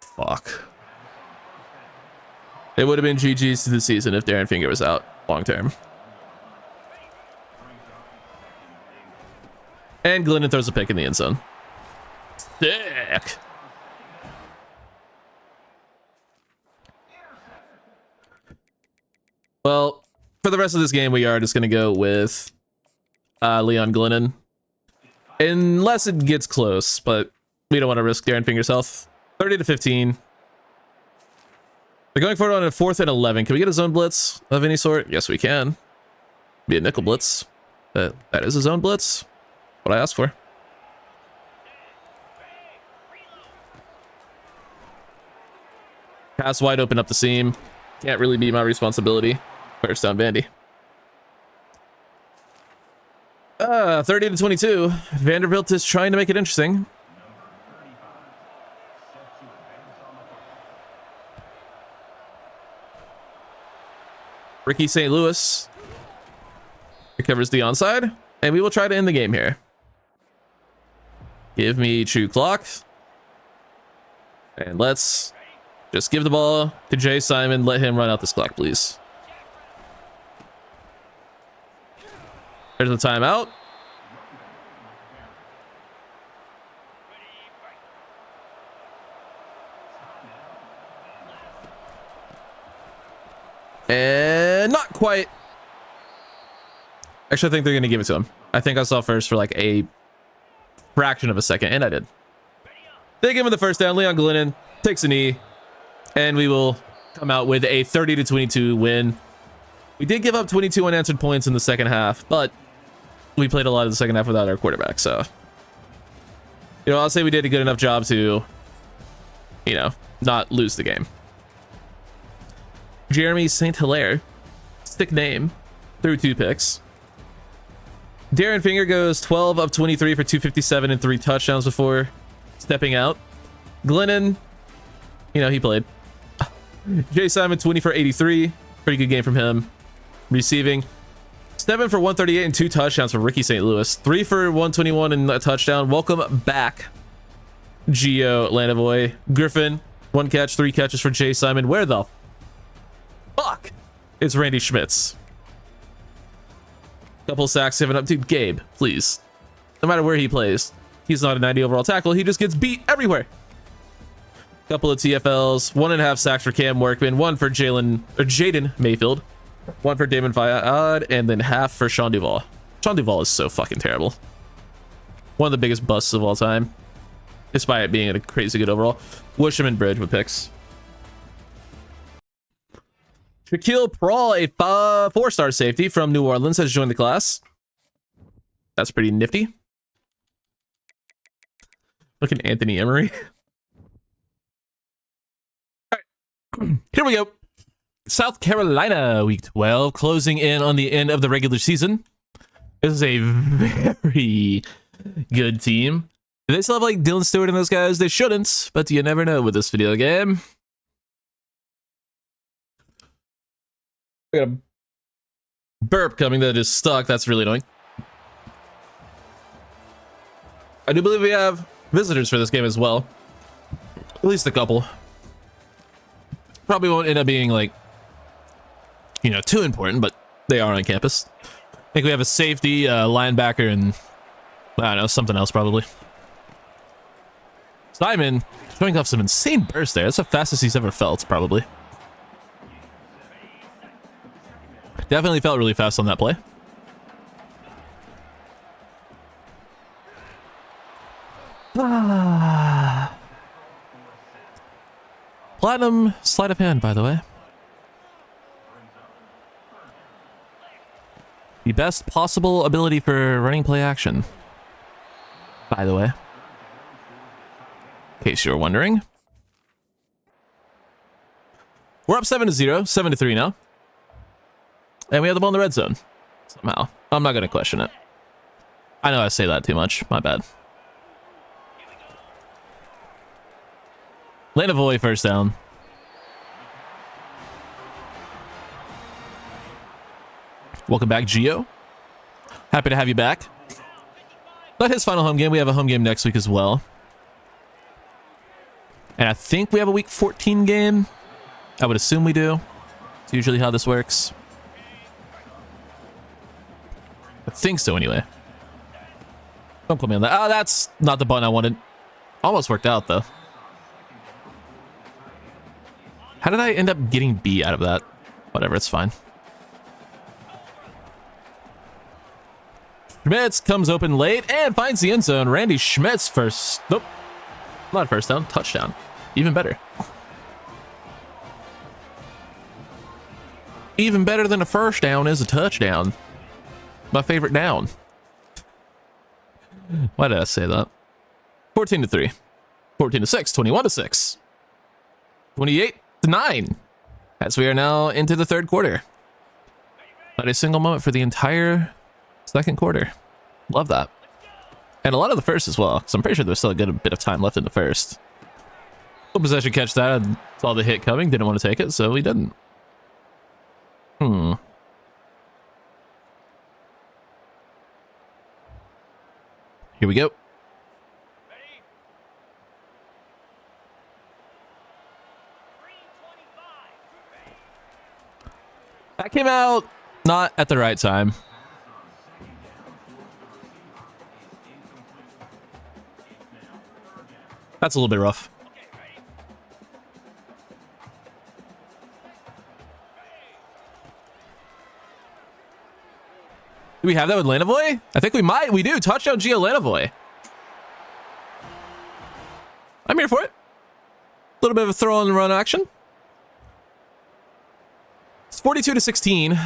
Fuck. It would have been GG's to the season if Darren Finger was out long term. And Glennon throws a pick in the end zone. Sick. Well, for the rest of this game, we are just going to go with Leon Glennon. Unless it gets close, but we don't want to risk Darren Finger's health. 30-15. They're going for it on a 4th and 11. Can we get a zone blitz of any sort? Yes, we can. Be a nickel blitz. That is a zone blitz. What I asked for. Pass wide open up the seam. Can't really be my responsibility. First down, Vandy. 30 to 22. Vanderbilt is trying to make it interesting. Ricky St. Louis recovers the onside, and we will try to end the game here. Give me true clock. And let's just give the ball to Jay Simon. Let him run out this clock, please. There's the timeout. And not quite. Actually, I think they're going to give it to him. I think I saw first for like a fraction of a second, and I did. They give him the first down. Leon Glennon takes a knee, and we will come out with a 30 to 22 win. We did give up 22 unanswered points in the second half, but we played a lot of the second half without our quarterback. So, you know, I'll say we did a good enough job to, you know, not lose the game. Jeremy St. Hilaire, sick name, threw 2 picks. Darren Finger goes 12 of 23 for 257 and 3 touchdowns before stepping out. Glennon, you know, he played. Jay Simon, 20 for 83. Pretty good game from him. Receiving 7 for 138 and 2 touchdowns for Ricky St. Louis. 3 for 121 and a touchdown. Welcome back, Gio Lanovoy. Griffin, 1 catch, 3 catches for Jay Simon. Where the fuck is Randy Schmitz? Couple sacks given up. Dude, Gabe, please. No matter where he plays, he's not a 90 overall tackle. He just gets beat everywhere. Couple of TFLs. 1.5 sacks for Cam Workman. 1 for Jaden Mayfield. 1 for Damon Fayad. And then half for Sean Duvall. Sean Duvall is so fucking terrible. One of the biggest busts of all time, despite being a crazy good overall. Wisham and Bridge with picks. Shaquille Prawl, a 4-star safety from New Orleans, has joined the class. That's pretty nifty. Look at Anthony Emery. All right. Here we go. South Carolina, week 12, closing in on the end of the regular season. This is a very good team. Do they still have like Dylan Stewart and those guys? They shouldn't, but you never know with this video game. I got a burp coming that is stuck. That's really annoying. I do believe we have visitors for this game as well. At least a couple. Probably won't end up being like, you know, too important, but they are on campus. I think we have a safety, linebacker, and I don't know, something else probably. Simon showing off some insane burst there. That's the fastest he's ever felt, probably. Definitely felt really fast on that play. Platinum sleight of hand, by the way. The best possible ability for running play action, by the way. In case you were wondering. We're up 7-0, 7-3 now. And we have the ball in the red zone. Somehow. I'm not going to question it. I know I say that too much. My bad. Lanovoy first down. Welcome back, Gio. Happy to have you back. Not his final home game. We have a home game next week as well. And I think we have a week 14 game. I would assume we do. It's usually how this works. I think so anyway. Don't quote me on that. Oh, that's not the button I wanted. Almost worked out though. How did I end up getting B out of that? Whatever, it's fine. Schmitz comes open late and finds the end zone. Randy Schmitz first. Nope. Not first down, touchdown. Even better. even better than a first down is a touchdown. My favorite down. Why did I say that? 14-3. 14-6. 21-6. 28-9. As we are now into the third quarter. Not a single moment for the entire second quarter. Love that. And a lot of the first as well, because I'm pretty sure there's still a good bit of time left in the first. Full possession catch that. I saw the hit coming, didn't want to take it, so we didn't. Here we go. That came out not at the right time. That's a little bit rough. Do we have that with Lanovoy? I think we might. We do. Touchdown Gio Lanovoy. I'm here for it. A little bit of a throw and run action. It's 42-16.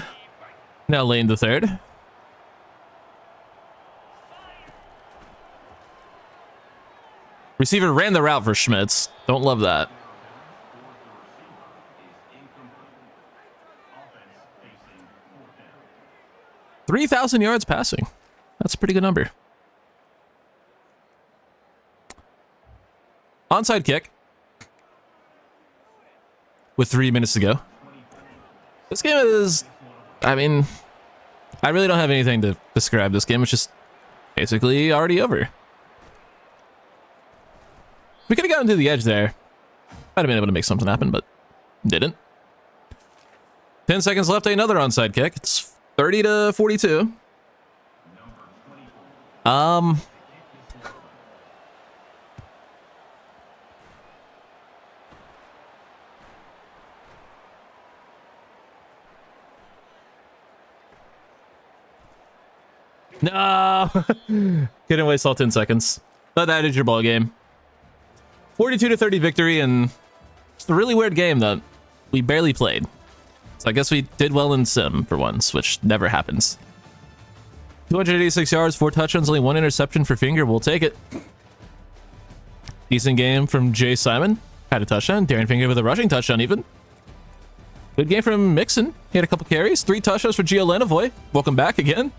Now lane the third. Receiver ran the route for Schmitz. Don't love that. $3,000 yards passing. That's a pretty good number. Onside kick. With 3 minutes to go. This game is... I mean... I really don't have anything to describe this game. It's just basically already over. We could have gotten to the edge there. Might have been able to make something happen, but didn't. 10 seconds left, another onside kick. It's 30-42. No! Couldn't waste all 10 seconds. But that is your ball game. 42-30 victory, and it's a really weird game that we barely played. So I guess we did well in sim for once, which never happens. 286 yards, 4 touchdowns, only 1 interception for Finger. We'll take it. Decent game from Jay Simon. Had a touchdown. Darren Finger with a rushing touchdown even. Good game from Mixon. He had a couple carries. 3 touchdowns for Gio Lanovoy. Welcome back again.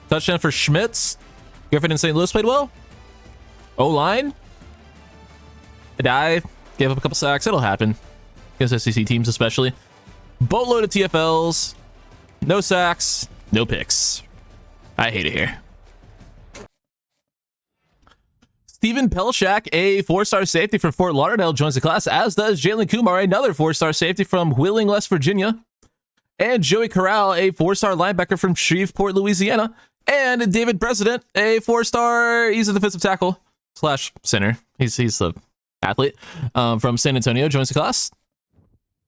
Touchdown for Schmitz. Griffin and St. Louis played well. O-line. A dive. Gave up a couple sacks. It'll happen. Against SEC teams especially. Boatload of TFLs. No sacks. No picks. I hate it here. Steven Pelshak, a 4-star safety from Fort Lauderdale, joins the class, as does Jalen Kumar, another 4-star safety from Wheeling, West Virginia. And Joey Corral, a 4-star linebacker from Shreveport, Louisiana. And David President, a 4-star, he's a defensive tackle / center. He's the athlete from San Antonio, joins the class.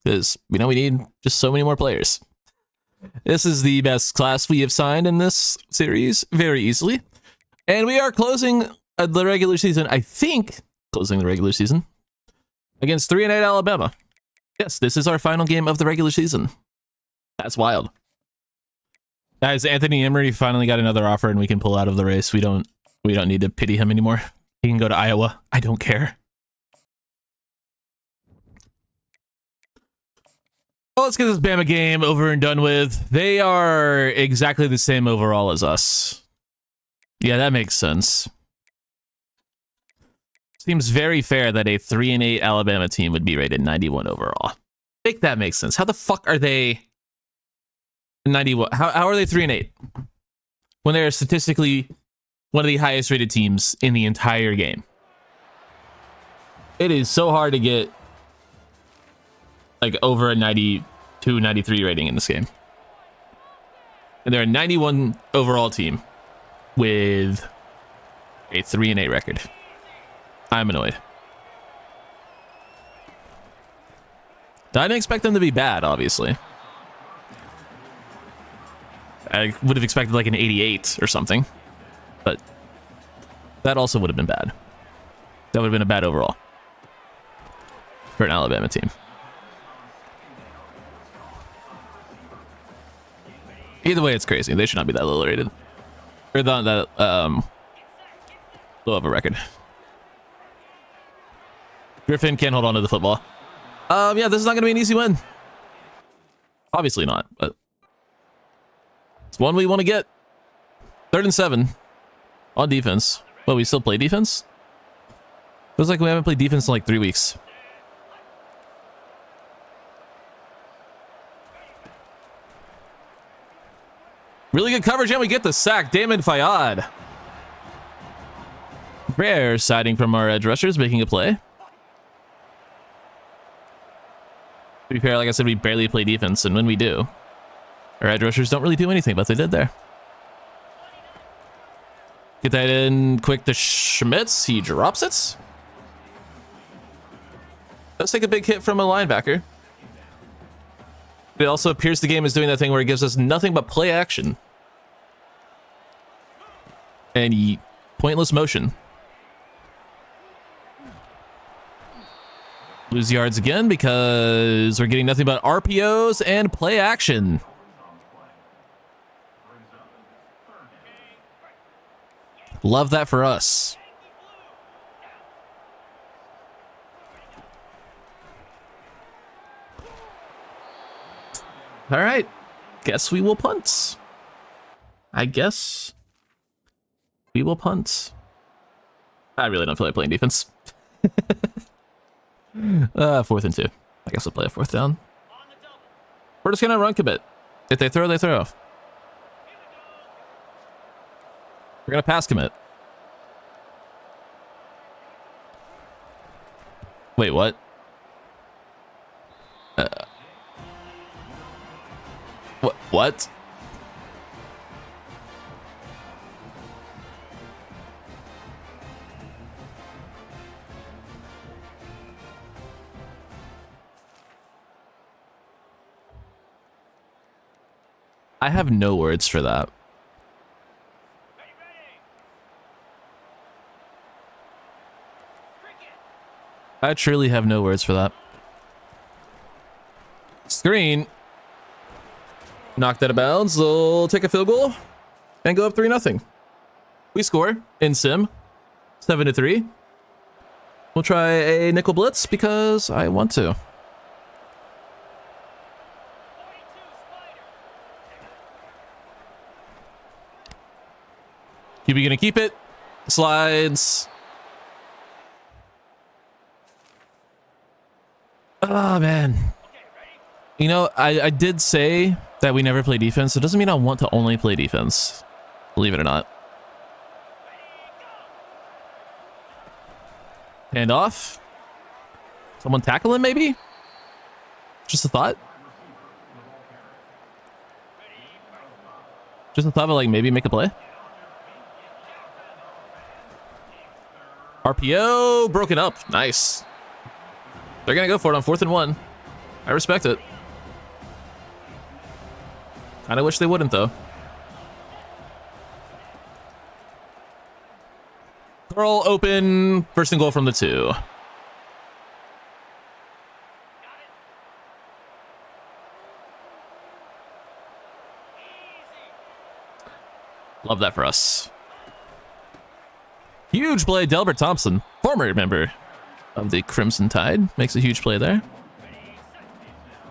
Because, you know, we need just so many more players. This is the best class we have signed in this series very easily. And we are closing the regular season, I think, closing the regular season against 3-8 Alabama. Yes, this is our final game of the regular season. That's wild. Guys, Anthony Emery finally got another offer and we can pull out of the race. We don't need to pity him anymore. He can go to Iowa. I don't care. Well, let's get this Bama game over and done with. They are exactly the same overall as us. Yeah, that makes sense. Seems very fair that a 3-8 Alabama team would be rated 91 overall. Make that make sense. How the fuck are they 91? How are they 3-8 when they're statistically one of the highest rated teams in the entire game? It is so hard to get like over a 92, 93 rating in this game. And they're a 91 overall team with a 3-8 record. I'm annoyed. I didn't expect them to be bad, obviously. I would have expected like an 88 or something. But that also would have been bad. That would have been a bad overall for an Alabama team. Either way, it's crazy. They should not be that low rated. Or not that low of a record. Griffin can't hold on to the football. Yeah, this is not going to be an easy win. Obviously not, but it's one we want to get. 3rd and 7 on defense. Well, we still play defense? Feels like we haven't played defense in like 3 weeks. Really good coverage, and we get the sack. Damon Fayyad. Rare siding from our edge rushers, making a play. To be fair, like I said, we barely play defense, and when we do, our edge rushers don't really do anything, but they did there. Get that in quick to Schmitz. He drops it. Does take a big hit from a linebacker. It also appears the game is doing that thing where it gives us nothing but play action. And pointless motion. Lose yards again because we're getting nothing but RPOs and play action. Love that for us. All right. Guess we will punt. I guess we will punt. I really don't feel like playing defense. 4th and 2. I guess we'll play a 4th down. We're just gonna run commit. If they throw, they throw. We're gonna pass commit. Wait, what? What? I have no words for that. I truly have no words for that. Screen. Knocked out of bounds. We'll take a field goal and go up 3-0. We score in sim 7-3. We'll try a nickel blitz because I want to. QB gonna keep it. Slides. Oh, man. You know, I did say that we never play defense. It doesn't mean I want to only play defense. Believe it or not. Hand off. Someone tackle him, maybe? Just a thought. Just a thought of, like, maybe make a play. RPO broken up. Nice. They're gonna go for it on 4th and 1. I respect it. Kinda wish they wouldn't, though. Curl open. 1st and goal from the 2. Love that for us. Huge play, Delbert Thompson, former member of the Crimson Tide, makes a huge play there.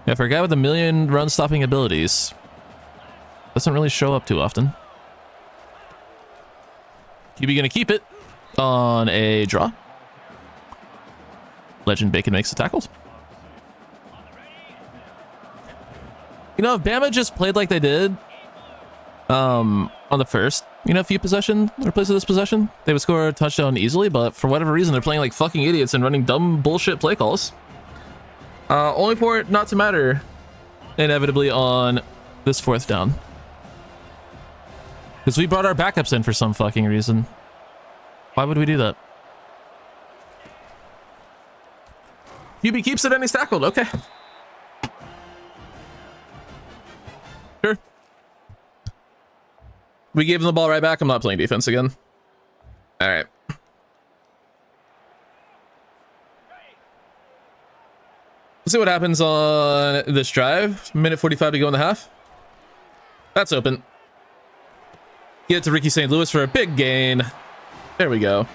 Yeah, for a guy with 1,000,000 run-stopping abilities, doesn't really show up too often. QB gonna keep it on a draw. Legend Bacon makes the tackles. You know, if Bama just played like they did on the first, few possession or plays of this possession, they would score a touchdown easily, but for whatever reason, they're playing like fucking idiots and running dumb bullshit play calls. Only for it not to matter inevitably on this 4th down. Because we brought our backups in for some fucking reason. Why would we do that? QB keeps it and he's tackled. Okay. Sure. We gave him the ball right back. I'm not playing defense again. All right. Let's see what happens on this drive. Minute 45 to go in the half. That's open. Get it to Ricky St. Louis for a big gain. There we go.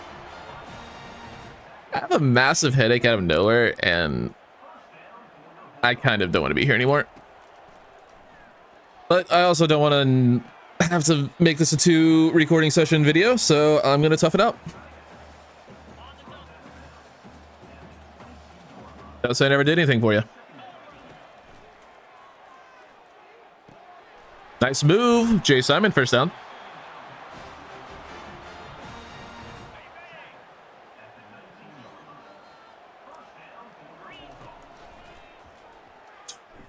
I have a massive headache out of nowhere, and I kind of don't want to be here anymore. But I also don't want to have to make this a 2 recording session video, so I'm going to tough it out. Don't say I never did anything for you. Nice move. Jay Simon, first down.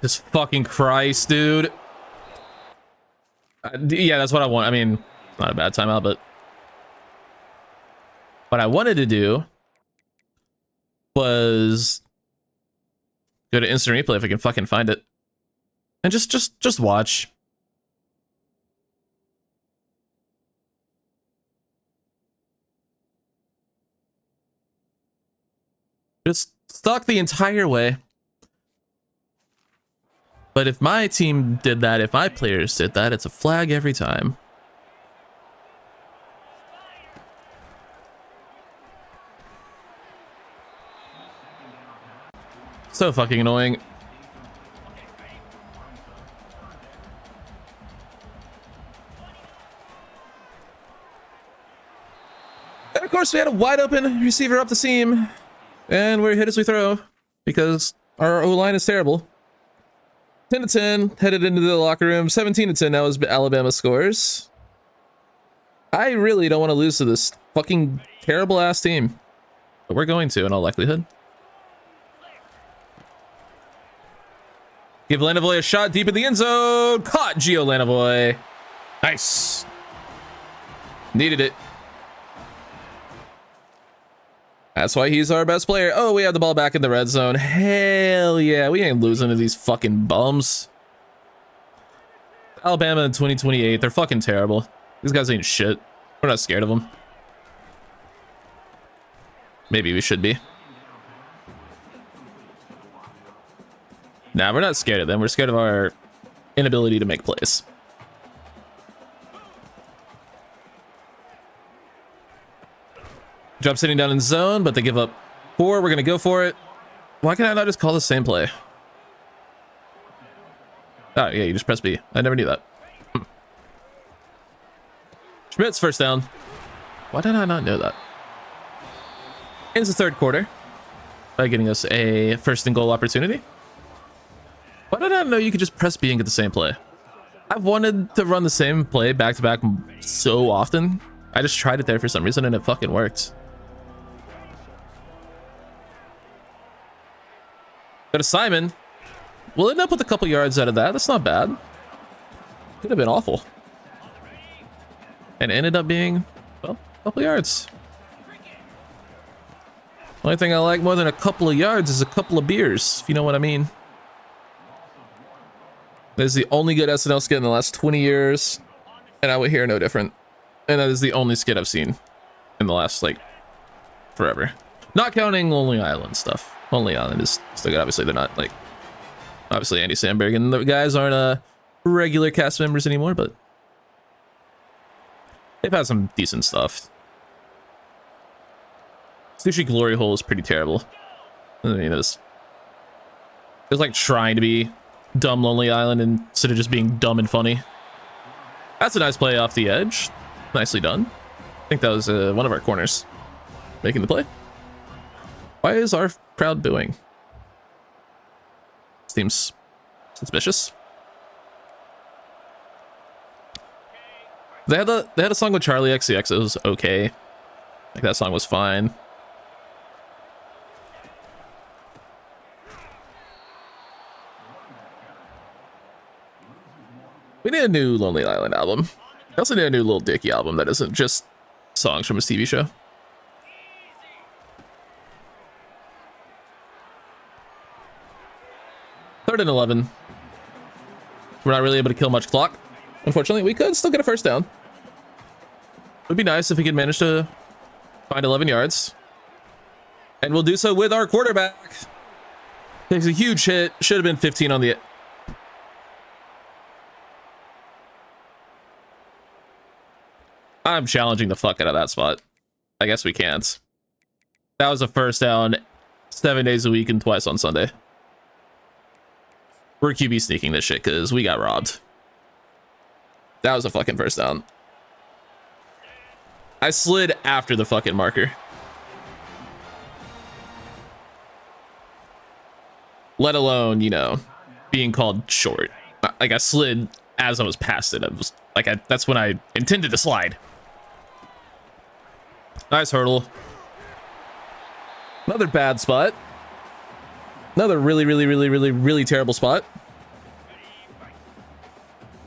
Just fucking Christ, dude. Yeah, that's what I want. I mean, not a bad timeout, but what I wanted to do was go to instant replay if I can fucking find it, and just watch. Just stuck the entire way. But if my team did that, if my players did that, it's a flag every time. So fucking annoying. And of course, we had a wide open receiver up the seam. And we're hit as we throw because our O-line is terrible. 10-10, headed into the locker room. 17-10 now as Alabama scores. I really don't want to lose to this fucking terrible ass team, but we're going to in all likelihood. Give Lanovoy a shot deep in the end zone. Caught Gio Lanovoy. Nice. Needed it. That's why he's our best player. Oh, we have the ball back in the red zone. Hell yeah, we ain't losing to these fucking bums. Alabama in 2028, they're fucking terrible. These guys ain't shit. We're not scared of them. Maybe we should be. Nah, we're not scared of them. We're scared of our inability to make plays. Drop sitting down in zone, but they give up 4. We're going to go for it. Why can I not just call the same play? Oh, yeah, you just press B. I never knew that. Schmidt's first down. Why did I not know that? Ends the third quarter by getting us a first and goal opportunity. Why did I not know you could just press B and get the same play? I've wanted to run the same play back to back so often. I just tried it there for some reason and it fucking worked. Go to Simon. We'll end up with a couple yards out of that. That's not bad. Could have been awful. And ended up being, well, a couple yards. Only thing I like more than a couple of yards is a couple of beers, if you know what I mean. That is the only good SNL skit in the last 20 years, and I would hear no different. And that is the only skit I've seen in the last, like, forever. Not counting Lonely Island stuff. Lonely Island is still good. Obviously, they're not, like, obviously Andy Samberg and the guys aren't regular cast members anymore, but they've had some decent stuff. Sushi Glory Hole is pretty terrible. I mean, it's like trying to be dumb Lonely Island instead of just being dumb and funny. That's a nice play off the edge. Nicely done. I think that was one of our corners making the play. Why is our crowd booing? Seems suspicious. They had a song with Charlie XCX. It was okay. Like that song was fine. We need a new Lonely Island album. I also need a new Lil Dicky album that isn't just songs from his TV show. Third and 11. We're not really able to kill much clock. Unfortunately, we could still get a first down. It would be nice if we could manage to find 11 yards. And we'll do so with our quarterback. Takes a huge hit. Should have been 15 on the... I'm challenging the fuck out of that spot. I guess we can't. That was a first down 7 days a week and twice on Sunday. We're QB sneaking this shit because we got robbed. That was a fucking first down. I slid after the fucking marker. Let alone, you know, being called short. Like, I slid as I was past it. I was like, that's when I intended to slide. Nice hurdle. Another bad spot. Another really terrible spot.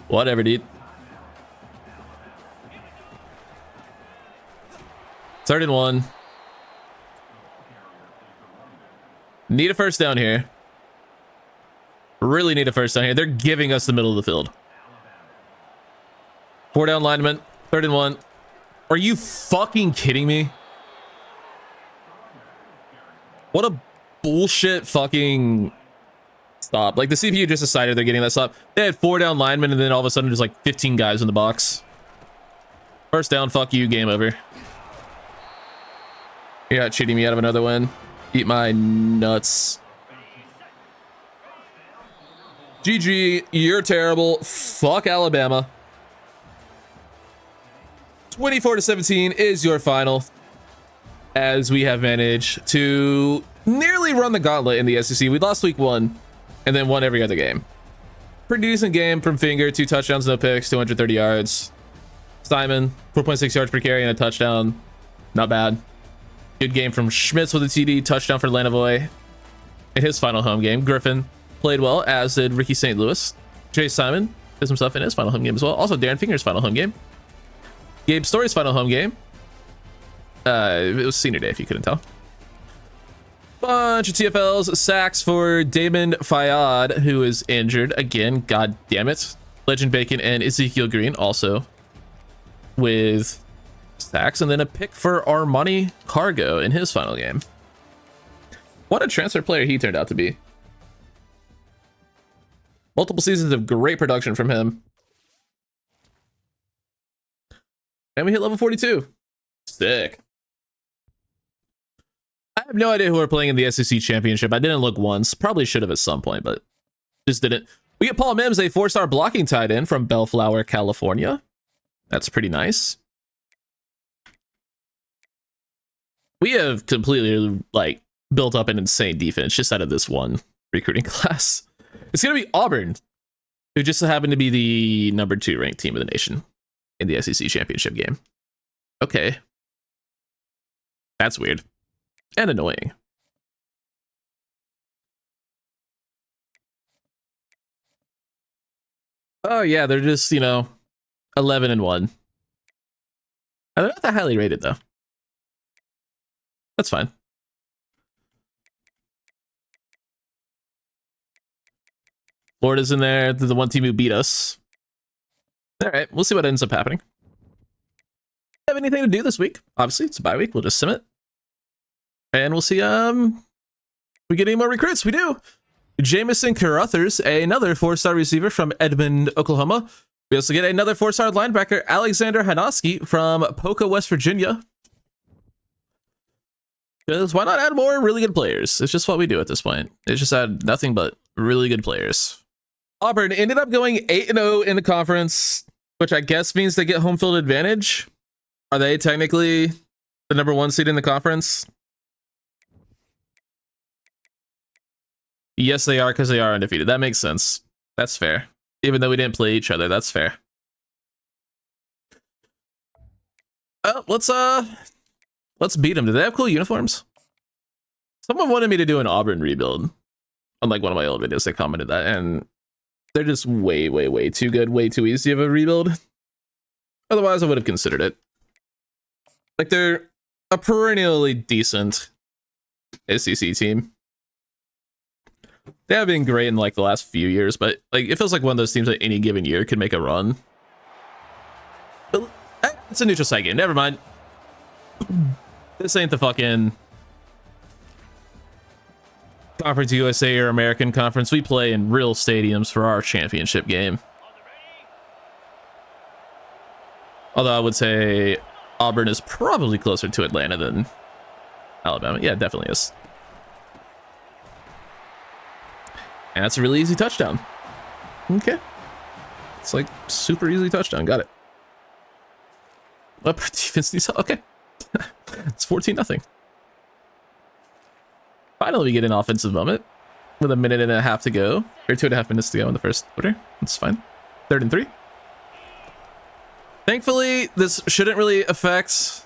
Whatever, dude. 3rd and 1. Need a first down here. Really need a first down here. They're giving us the middle of the field. 4 down lineman. 3rd and 1. Are you fucking kidding me? What a bullshit fucking stop. Like, the CPU just decided they're getting that stop. They had 4 down linemen and then all of a sudden there's like 15 guys in the box. First down, fuck you, game over. You're not cheating me out of another win. Eat my nuts. GG, you're terrible. Fuck Alabama. 24-17 is your final, as we have managed to nearly run the gauntlet in the SEC. We lost week 1 and then won every other game. Pretty decent game from Finger. 2 touchdowns, no picks, 230 yards. Simon, 4.6 yards per carry and a touchdown. Not bad. Good game from Schmitz with a TD, touchdown for Lanovoy in his final home game. Griffin played well, as did Ricky St. Louis. Jay Simon did some stuff in his final home game as well. Also, Darren Finger's final home game. Gabe Story's final home game. It was senior day, if you couldn't tell. Bunch of TFLs. Sacks for Damon Fayad, who is injured again. God damn it. Legend Bacon and Ezekiel Green also with sacks. And then a pick for Armani Cargo in his final game. What a transfer player he turned out to be. Multiple seasons of great production from him. And we hit level 42. Sick. I have no idea who we're playing in the SEC Championship. I didn't look once. Probably should have at some point, but just didn't. We get Paul Mims, a 4-star blocking tight end from Bellflower, California. That's pretty nice. We have completely, like, built up an insane defense just out of this one recruiting class. It's going to be Auburn, who just happened to be the number 2 ranked team in the nation in the SEC Championship game. Okay. That's weird. And annoying. Oh yeah, they're just, you know, 11 and 1. They're not that highly rated though. That's fine. Florida's in there. They're the one team who beat us. All right, we'll see what ends up happening. Have anything to do this week? Obviously, it's a bye week. We'll just sim it. And we'll see we get any more recruits. We do. Jamison Carruthers, another 4-star receiver from Edmond, Oklahoma. We also get another 4-star linebacker, Alexander Hanoski from Poca, West Virginia. Because why not add more really good players? It's just what we do at this point. It's just add nothing but really good players. Auburn ended up going 8-0 in the conference, which I guess means they get home field advantage. Are they technically the number 1 seed in the conference? Yes, they are, because they are undefeated. That makes sense. That's fair. Even though we didn't play each other, that's fair. Let's beat them. Do they have cool uniforms? Someone wanted me to do an Auburn rebuild. Unlike one of my old videos, they commented that, and they're just way too good, way too easy of a rebuild. Otherwise, I would have considered it. Like, they're a perennially decent SEC team. They have been great in like the last few years, but like it feels like one of those teams that any given year could make a run. But it's a neutral site game. Never mind. This ain't the fucking Conference USA or American Conference. We play in real stadiums for our championship game. Although I would say Auburn is probably closer to Atlanta than Alabama. Yeah, it definitely is. And that's a really easy touchdown. Okay. It's like super easy touchdown. Got it. Up defense needs help. Okay. It's 14-0. Finally, we get an offensive moment with a minute and a half to go, or 2.5 minutes to go in the first quarter. That's fine. 3rd and 3. Thankfully, this shouldn't really affect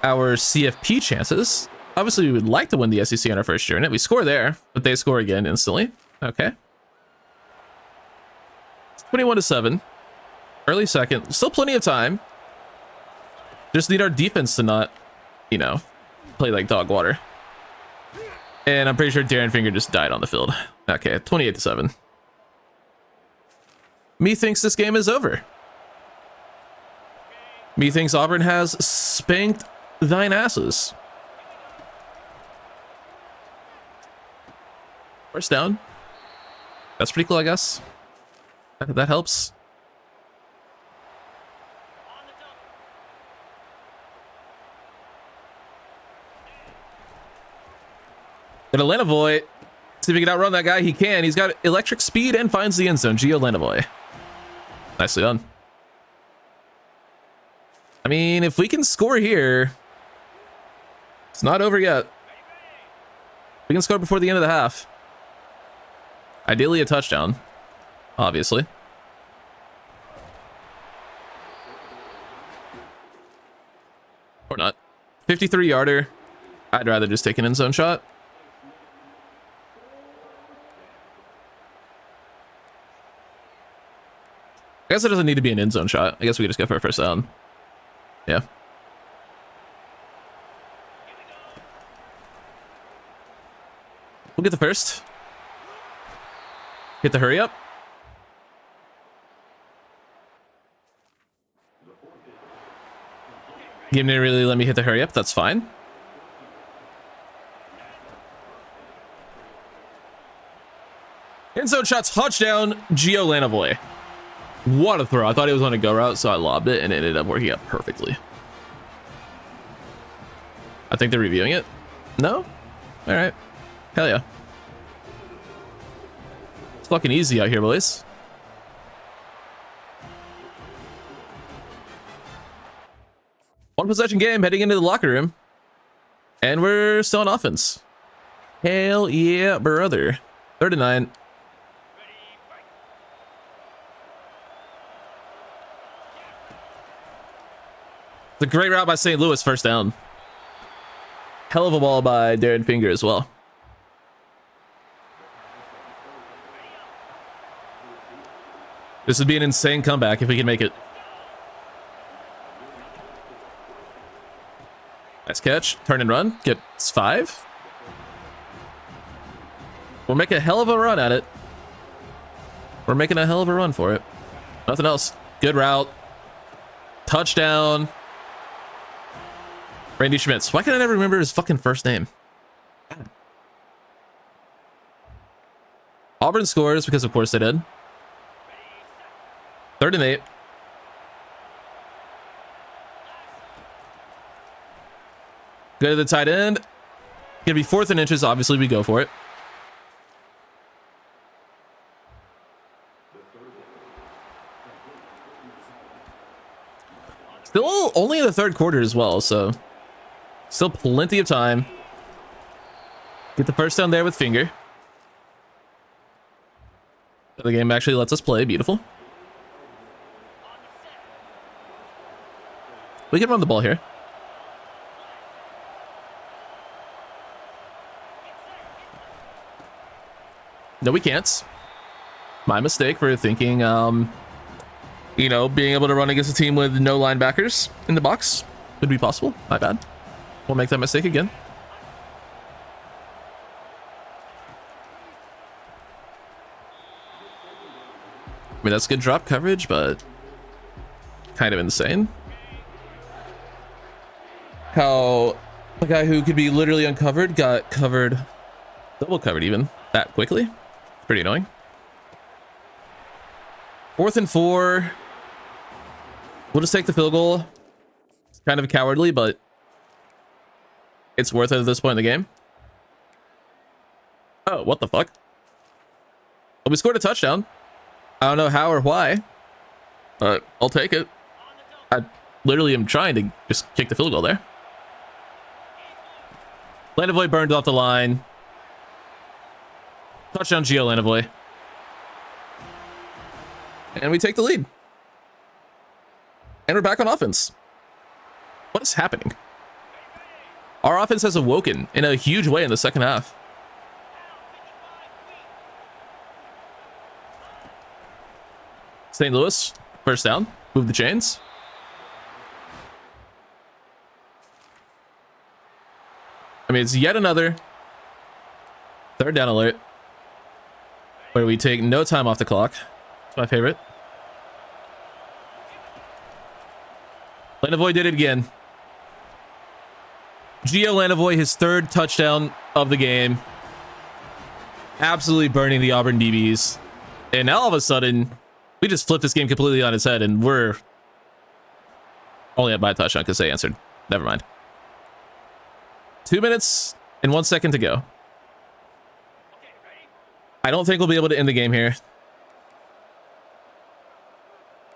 our CFP chances. Obviously, we would like to win the SEC on our first year in it. We score there, but they score again instantly. Okay. 21-7. Early second. Still plenty of time. Just need our defense to not, you know, play like dog water. And I'm pretty sure Darren Finger just died on the field. Okay, 28-7. Me thinks this game is over. Me thinks Auburn has spanked thine asses. First down. That's pretty cool, I guess. That helps. And Atlanta Boy, see if he can outrun that guy. He can. He's got electric speed and finds the end zone. Gio Atlanta Boy. Nicely done. I mean, if we can score here, it's not over yet. We can score before the end of the half. Ideally a touchdown, obviously. Or not. 53-yarder. I'd rather just take an end zone shot. I guess it doesn't need to be an end zone shot. I guess we could just go for a first down. Yeah. We'll get the first. Hit the hurry up. Game didn't really let me hit the hurry up. That's fine. End zone shot, touchdown, Gio Lanovoy. What a throw. I thought he was on a go route, so I lobbed it, and it ended up working out perfectly. I think they're reviewing it. No? All right. Hell yeah. It's fucking easy out here, boys. One possession game heading into the locker room. And we're still on offense. Hell yeah, brother. 3rd and 9. It's a great route by St. Louis, first down. Hell of a ball by Darren Finger as well. This would be an insane comeback if we can make it. Nice catch. Turn and run. Gets 5. We'll make a hell of a run at it. We're making a hell of a run for it. Nothing else. Good route. Touchdown. Randy Schmitz. Why can I never remember his fucking first name? God. Auburn scores because of course they did. 3rd and 8. Go to the tight end. Gonna be 4th and inches. Obviously, we go for it. Still only in the 3rd quarter as well, so still plenty of time. Get the first down there with Finger. The game actually lets us play. Beautiful. We can run the ball here. No, we can't. My mistake for thinking, you know, being able to run against a team with no linebackers in the box would be possible. My bad. We'll make that mistake again. I mean, that's good drop coverage, but kind of insane. How a guy who could be literally uncovered got covered, double covered even, that quickly. Pretty annoying. 4th and 4. We'll just take the field goal. It's kind of cowardly, but it's worth it at this point in the game. Oh, what the fuck? Well, we scored a touchdown. I don't know how or why, but I'll take it. I literally am trying to just kick the field goal there. Lanovoy burned off the line. Touchdown, Gio Lanovoy. And we take the lead. And we're back on offense. What is happening? Our offense has awoken in a huge way in the second half. St. Louis, first down. Move the chains. I mean, it's yet another third down alert where we take no time off the clock. It's my favorite. Lanovoy did it again. Gio Lanovoy, his third touchdown of the game. Absolutely burning the Auburn DBs. And now all of a sudden, we just flipped this game completely on its head, and we're only up by a touchdown because they answered. Never mind. 2 minutes and 1 second to go. I don't think we'll be able to end the game here.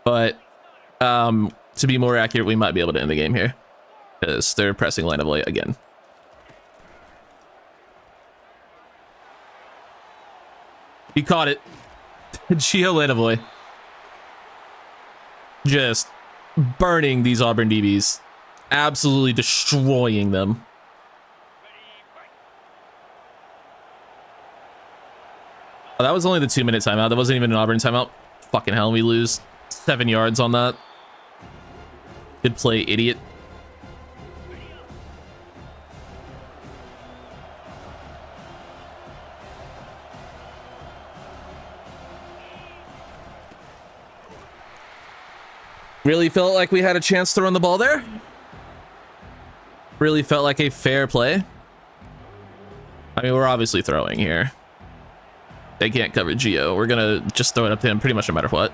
But to be more accurate, we might be able to end the game here because they're pressing Lanovoy again. He caught it. Gio Lanovoy. Just burning these Auburn DBs. Absolutely destroying them. Oh, that was only the 2 minute timeout. That wasn't even an Auburn timeout. Fucking hell, we lose 7 yards on that. Good play, idiot. Really felt like we had a chance to run the ball there. Really felt like a fair play. I mean, we're obviously throwing here. They can't cover Gio. We're gonna just throw it up to him pretty much no matter what.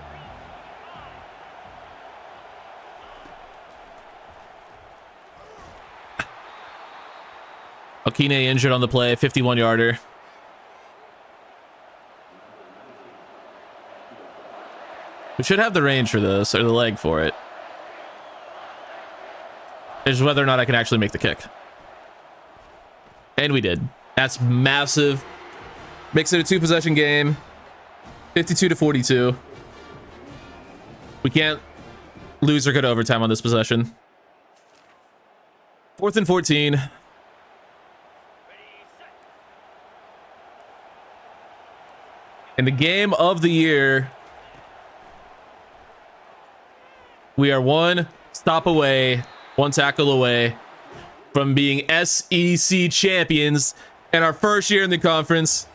Okine injured on the play, 51-yarder. We should have the range for this, or the leg for it. It's whether or not I can actually make the kick. And we did. That's massive. Makes it a 2-possession game. 52-42. We can't lose or go to overtime on this possession. 4th and 14. In the game of the year, we are one stop away, one tackle away from being SEC champions in our first year in the conference.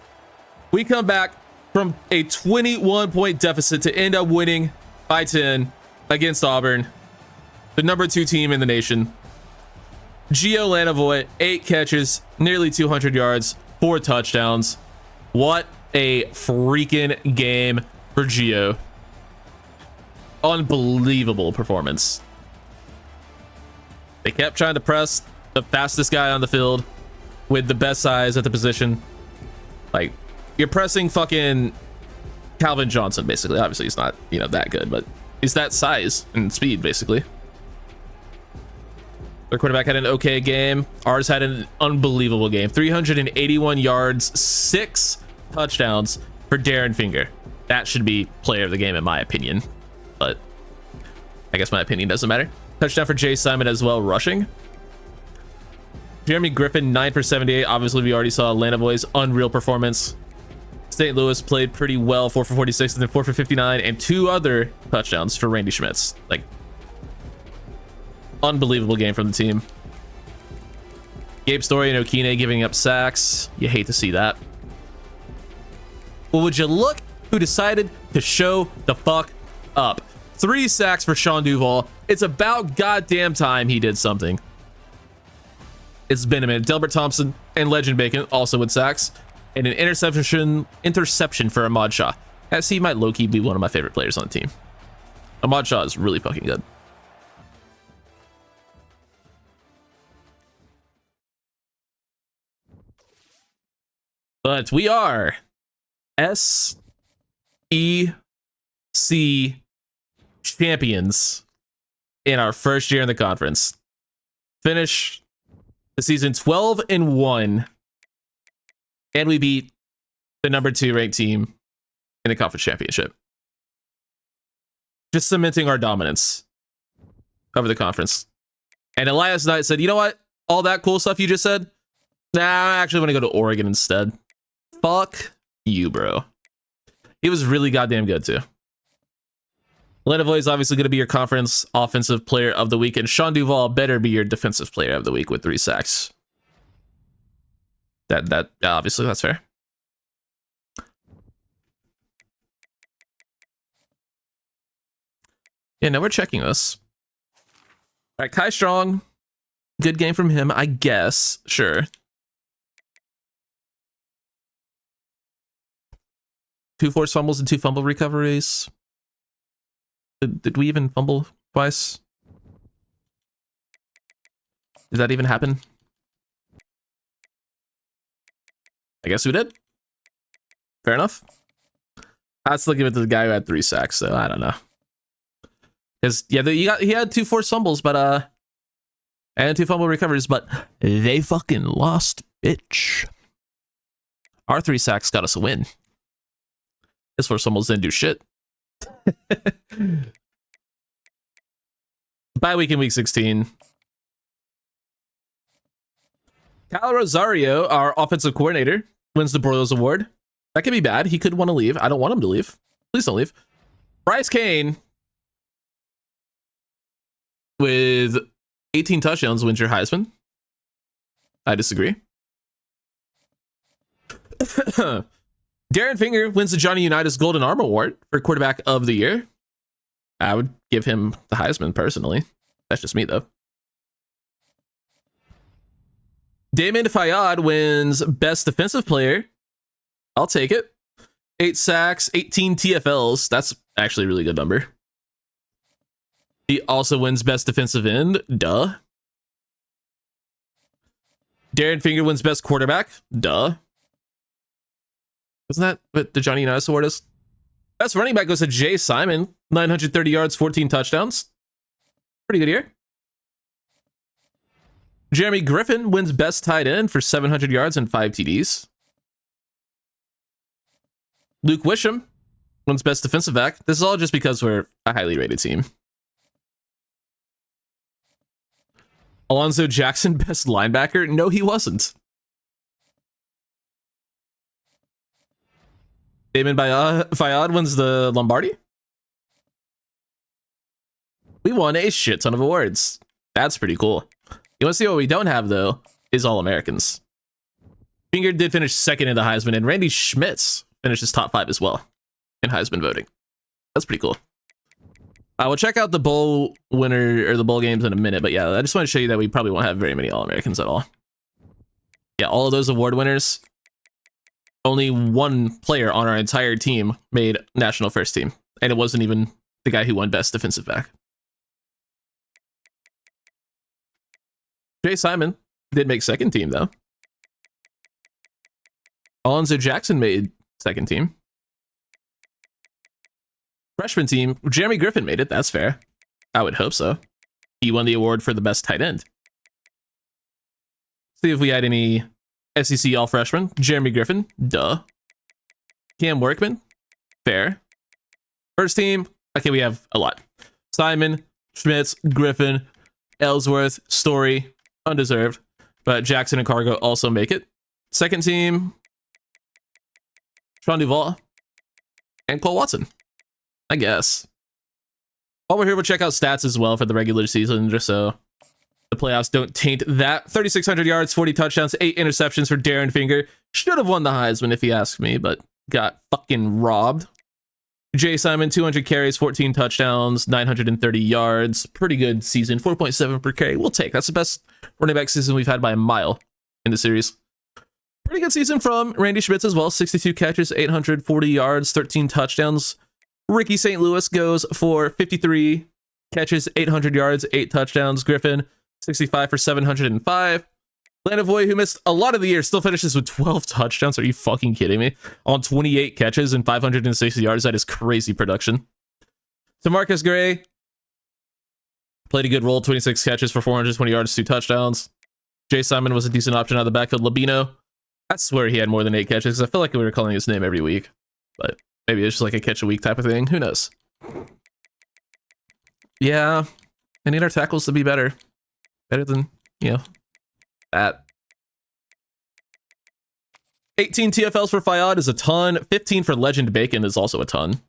We come back from a 21-point deficit to end up winning by 10 against Auburn, the number 2 team in the nation. Gio Lanovoy, 8 catches, nearly 200 yards, 4 touchdowns. What a freaking game for Gio. Unbelievable performance. They kept trying to press the fastest guy on the field with the best size at the position. Like, you're pressing fucking Calvin Johnson, basically. Obviously, he's not, you know, that good, but he's that size and speed, basically. Their quarterback had an okay game. Ours had an unbelievable game. 381 yards, 6 touchdowns for Darren Finger. That should be player of the game, in my opinion. But I guess my opinion doesn't matter. Touchdown for Jay Simon as well, rushing. Jeremy Griffin, 9 for 78. Obviously, we already saw Lanovoy's unreal performance. St. Louis played pretty well, 4 for 46, and then 4 for 59, and 2 other touchdowns for Randy Schmitz. Like, unbelievable game from the team. Gabe Story and Okine giving up sacks. You hate to see that. Well, would you look who decided to show the fuck up? 3 sacks for Sean Duval. It's about goddamn time he did something. It's been a minute. Delbert Thompson and Legend Bacon also with sacks. And an interception for Ahmad Shah, as he might low-key be one of my favorite players on the team. Ahmad Shah is really fucking good. But we are SEC champions in our first year in the conference. Finish the season 12-1, and we beat the number 2 ranked team in the conference championship. Just cementing our dominance over the conference. And Elias Knight said, you know what? All that cool stuff you just said? Nah, I actually want to go to Oregon instead. Fuck you, bro. He was really goddamn good, too. Lenovo is obviously going to be your conference offensive player of the week, and Sean Duvall better be your defensive player of the week with 3 sacks. That obviously, that's fair. Yeah, no, we're checking this. All right, Kai Strong. Good game from him, I guess. Sure. 2 forced fumbles and 2 fumble recoveries. Did we even fumble twice? Did that even happen? I guess we did. Fair enough. I was looking at the guy who had 3 sacks, so I don't know. Because yeah, he had 2 forced fumbles, but and 2 fumble recoveries, but they fucking lost, bitch. Our 3 sacks got us a win. His forced fumbles didn't do shit. Bye week in week 16. Kyle Rosario, our offensive coordinator, wins the Broyles Award. That could be bad. He could want to leave. I don't want him to leave. Please don't leave. Bryce Kane, with 18 touchdowns, wins your Heisman. I disagree. Darren Finger wins the Johnny Unitas Golden Arm Award for quarterback of the year. I would give him the Heisman personally. That's just me, though. Damon Fayad wins best defensive player. I'll take it. 8 sacks, 18 TFLs. That's actually a really good number. He also wins best defensive end. Duh. Darren Finger wins best quarterback. Duh. Isn't that what the Johnny Unitas Award is? Best running back goes to Jay Simon. 930 yards, 14 touchdowns. Pretty good year. Jeremy Griffin wins best tight end for 700 yards and 5 TDs. Luke Wisham wins best defensive back. This is all just because we're a highly rated team. Alonzo Jackson, best linebacker. No, he wasn't. Damon Fayad wins the Lombardi. We won a shit ton of awards. That's pretty cool. You want to see what we don't have, though, is All-Americans. Finger did finish second in the Heisman, and Randy Schmitz finishes top 5 as well in Heisman voting. That's pretty cool. We'll check out the bowl winner or the bowl games in a minute, but yeah, I just want to show you that we probably won't have very many All-Americans at all. Yeah, all of those award winners, only 1 player on our entire team made national first team, and it wasn't even the guy who won best defensive back. Jay Simon did make second team, though. Alonzo Jackson made second team. Freshman team, Jeremy Griffin made it. That's fair. I would hope so. He won the award for the best tight end. See if we had any SEC all-freshmen. Jeremy Griffin, duh. Cam Workman, fair. First team, okay, we have a lot. Simon, Schmitz, Griffin, Ellsworth, Story, undeserved. But Jackson and Cargo also make it. Second team, Sean Duvall and Cole Watson, I guess. While we're here, we'll check out stats as well for the regular season, just so the playoffs don't taint that. 3,600 yards, 40 touchdowns, 8 interceptions for Darren Finger. Should have won the Heisman if you ask me, but got fucking robbed. Jay Simon, 200 carries, 14 touchdowns, 930 yards. Pretty good season, 4.7 per carry. We'll take. That's the best running back season we've had by a mile in the series. Pretty good season from Randy Schmitz as well. 62 catches, 840 yards, 13 touchdowns. Ricky St. Louis goes for 53 catches, 800 yards, 8 touchdowns. Griffin, 65 for 705. Lanovoy, who missed a lot of the year, still finishes with 12 touchdowns. Are you fucking kidding me? On 28 catches and 560 yards. That is crazy production. So Marcus Gray played a good role, 26 catches for 420 yards, 2 touchdowns. Jay Simon was a decent option out of the backfield. Labino, I swear he had more than 8 catches. I feel like we were calling his name every week, but maybe it's just like a catch a week type of thing. Who knows? Yeah, I need our tackles to be better. Better than, you know, that. 18 TFLs for Fayad is a ton. 15 for Legend Bacon is also a ton.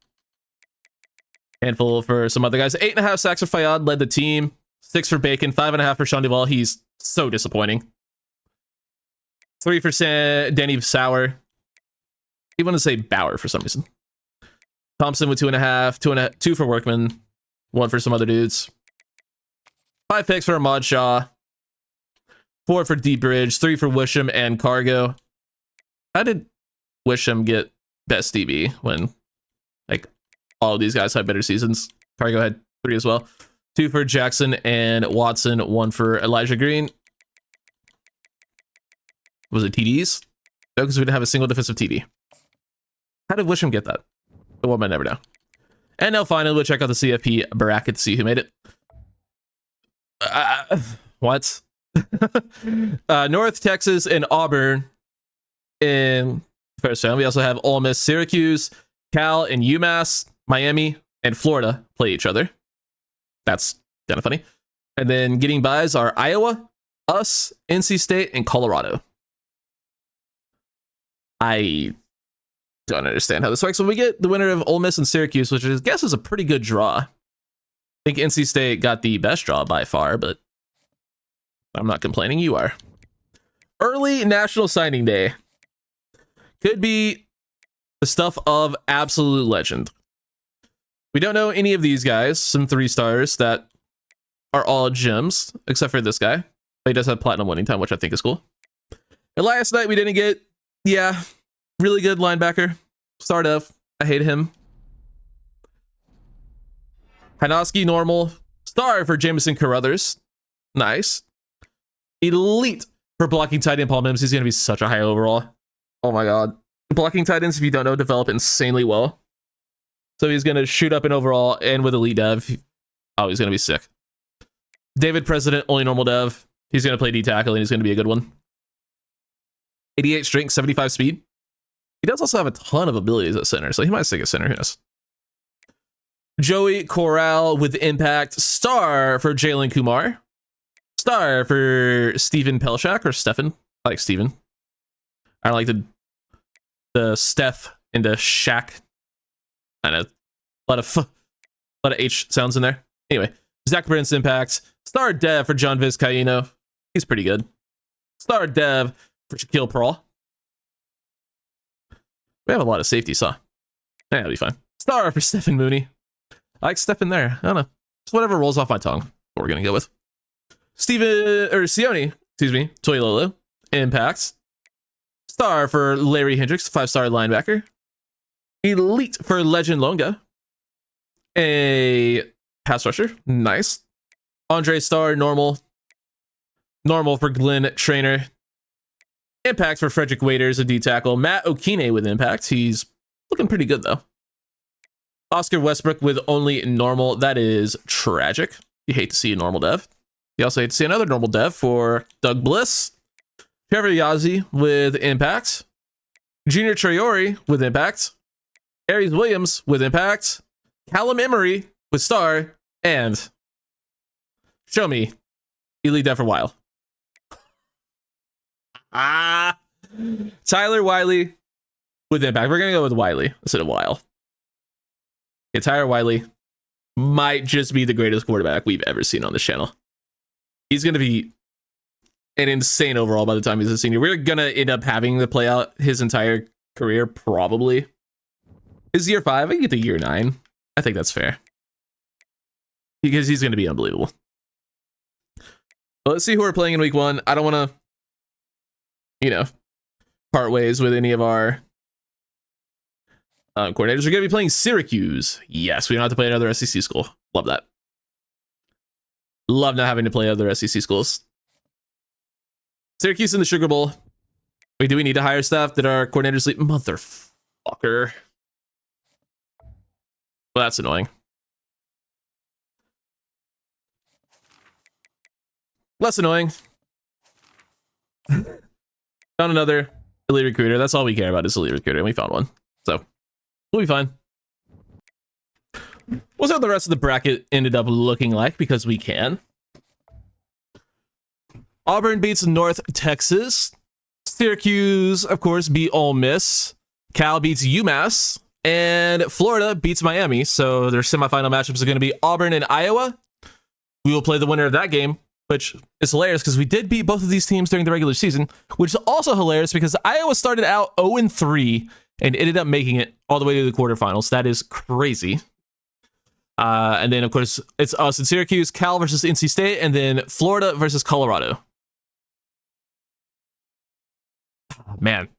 Handful for some other guys. 8.5 sacks for Fayad, led the team. 6 for Bacon, 5.5 for Sean Duvall. He's so disappointing. 3 for Danny Sauer. He wanted to say Bauer for some reason. Thompson with 2.5, 2 for Workman, 1 for some other dudes. 5 picks for Ahmad Shah. 4 for Deep Bridge, 3 for Wisham and Cargo. How did Wisham get best DB when, like, all of these guys had better seasons? Cargo had 3 as well. 2 for Jackson and Watson, 1 for Elijah Green. Was it TDs? No, because we didn't have a single defensive TD. How did Wisham get that? The one might never know. And now finally, we'll check out the CFP bracket to see who made it. What? North Texas and Auburn in first round. We also have Ole Miss, Syracuse, Cal, and UMass, Miami, and Florida play each other. That's kind of funny. And then getting buys are Iowa, us, NC State, and Colorado. I don't understand how this works. So we get the winner of Ole Miss and Syracuse, which I guess is a pretty good draw. I think NC State got the best draw by far, but I'm not complaining. You are. Early National Signing Day. Could be the stuff of absolute legend. We don't know any of these guys. Some 3-stars that are all gems, except for this guy. He does have platinum winning time, which I think is cool. And last night we didn't get, yeah, really good linebacker. Start of. I hate him. Hanoski normal. Star for Jamison Carruthers. Nice. Elite for blocking tight end Paul Mims. He's going to be such a high overall. Oh my god. Blocking tight ends, if you don't know, develop insanely well. So he's going to shoot up in overall and with elite dev. Oh, he's going to be sick. David President, only normal dev. He's going to play D tackle and he's going to be a good one. 88 strength, 75 speed. He does also have a ton of abilities at center, so he might stick at center. Who knows? Joey Corral with impact. Star for Jalen Kumar. Star for Steven Pelshak or Stefan. I like Steven. I like the Steph into Shaq. I know. A lot of H sounds in there. Anyway, Zach Prince impact. Star dev for John Vizcaíno. He's pretty good. Star dev for Shaquille Pearl. We have a lot of safeties, huh? Yeah, that'll be fine. Star for Stephen Mooney. I like Stephen there. I don't know. Just whatever rolls off my tongue. What we're gonna go with. Sione, excuse me, Toilolo. Impacts. Star for Larry Hendricks, 5-star linebacker. Elite for Legend Longa. A pass rusher. Nice. Andre Star, normal. Normal for Glenn Trainer. Impact for Frederick Waiters, a D tackle. Matt Okine with impact. He's looking pretty good though. Oscar Westbrook with only normal. That is tragic. You hate to see a normal dev. You also hate to see another normal dev for Doug Bliss. Trevor Yazzie with impact. Junior Traore with impact. Aries Williams with impact. Callum Emery with star. And show me elite dev for Weil. Tyler Wiley with impact. We're gonna go with Wiley instead of Weil. Okay, Tyler Wiley might just be the greatest quarterback we've ever seen on this channel. He's gonna be an insane overall by the time he's a senior. We're gonna end up having to play out his entire career, probably. His year 5, I can get to year 9. I think that's fair. Because he's gonna be unbelievable. But let's see who we're playing in week 1. I don't wanna, you know, part ways with any of our coordinators. We're going to be playing Syracuse. Yes, we don't have to play another SEC school. Love that. Love not having to play other SEC schools. Syracuse in the Sugar Bowl. Wait, do we need to hire staff? Did our coordinators leave? Motherfucker. Well, that's annoying. Less annoying. Found another elite recruiter. That's all we care about is elite recruiter, and we found one. So we'll be fine. We'll see what the rest of the bracket ended up looking like because we can. Auburn beats North Texas. Syracuse, of course, beat Ole Miss. Cal beats UMass. And Florida beats Miami. So their semifinal matchups are going to be Auburn and Iowa. We will play the winner of that game, which is hilarious because we did beat both of these teams during the regular season, which is also hilarious because Iowa started out 0-3 and ended up making it all the way to the quarterfinals. That is crazy. And then, of course, it's us and Syracuse, Cal versus NC State, and then Florida versus Colorado. Man.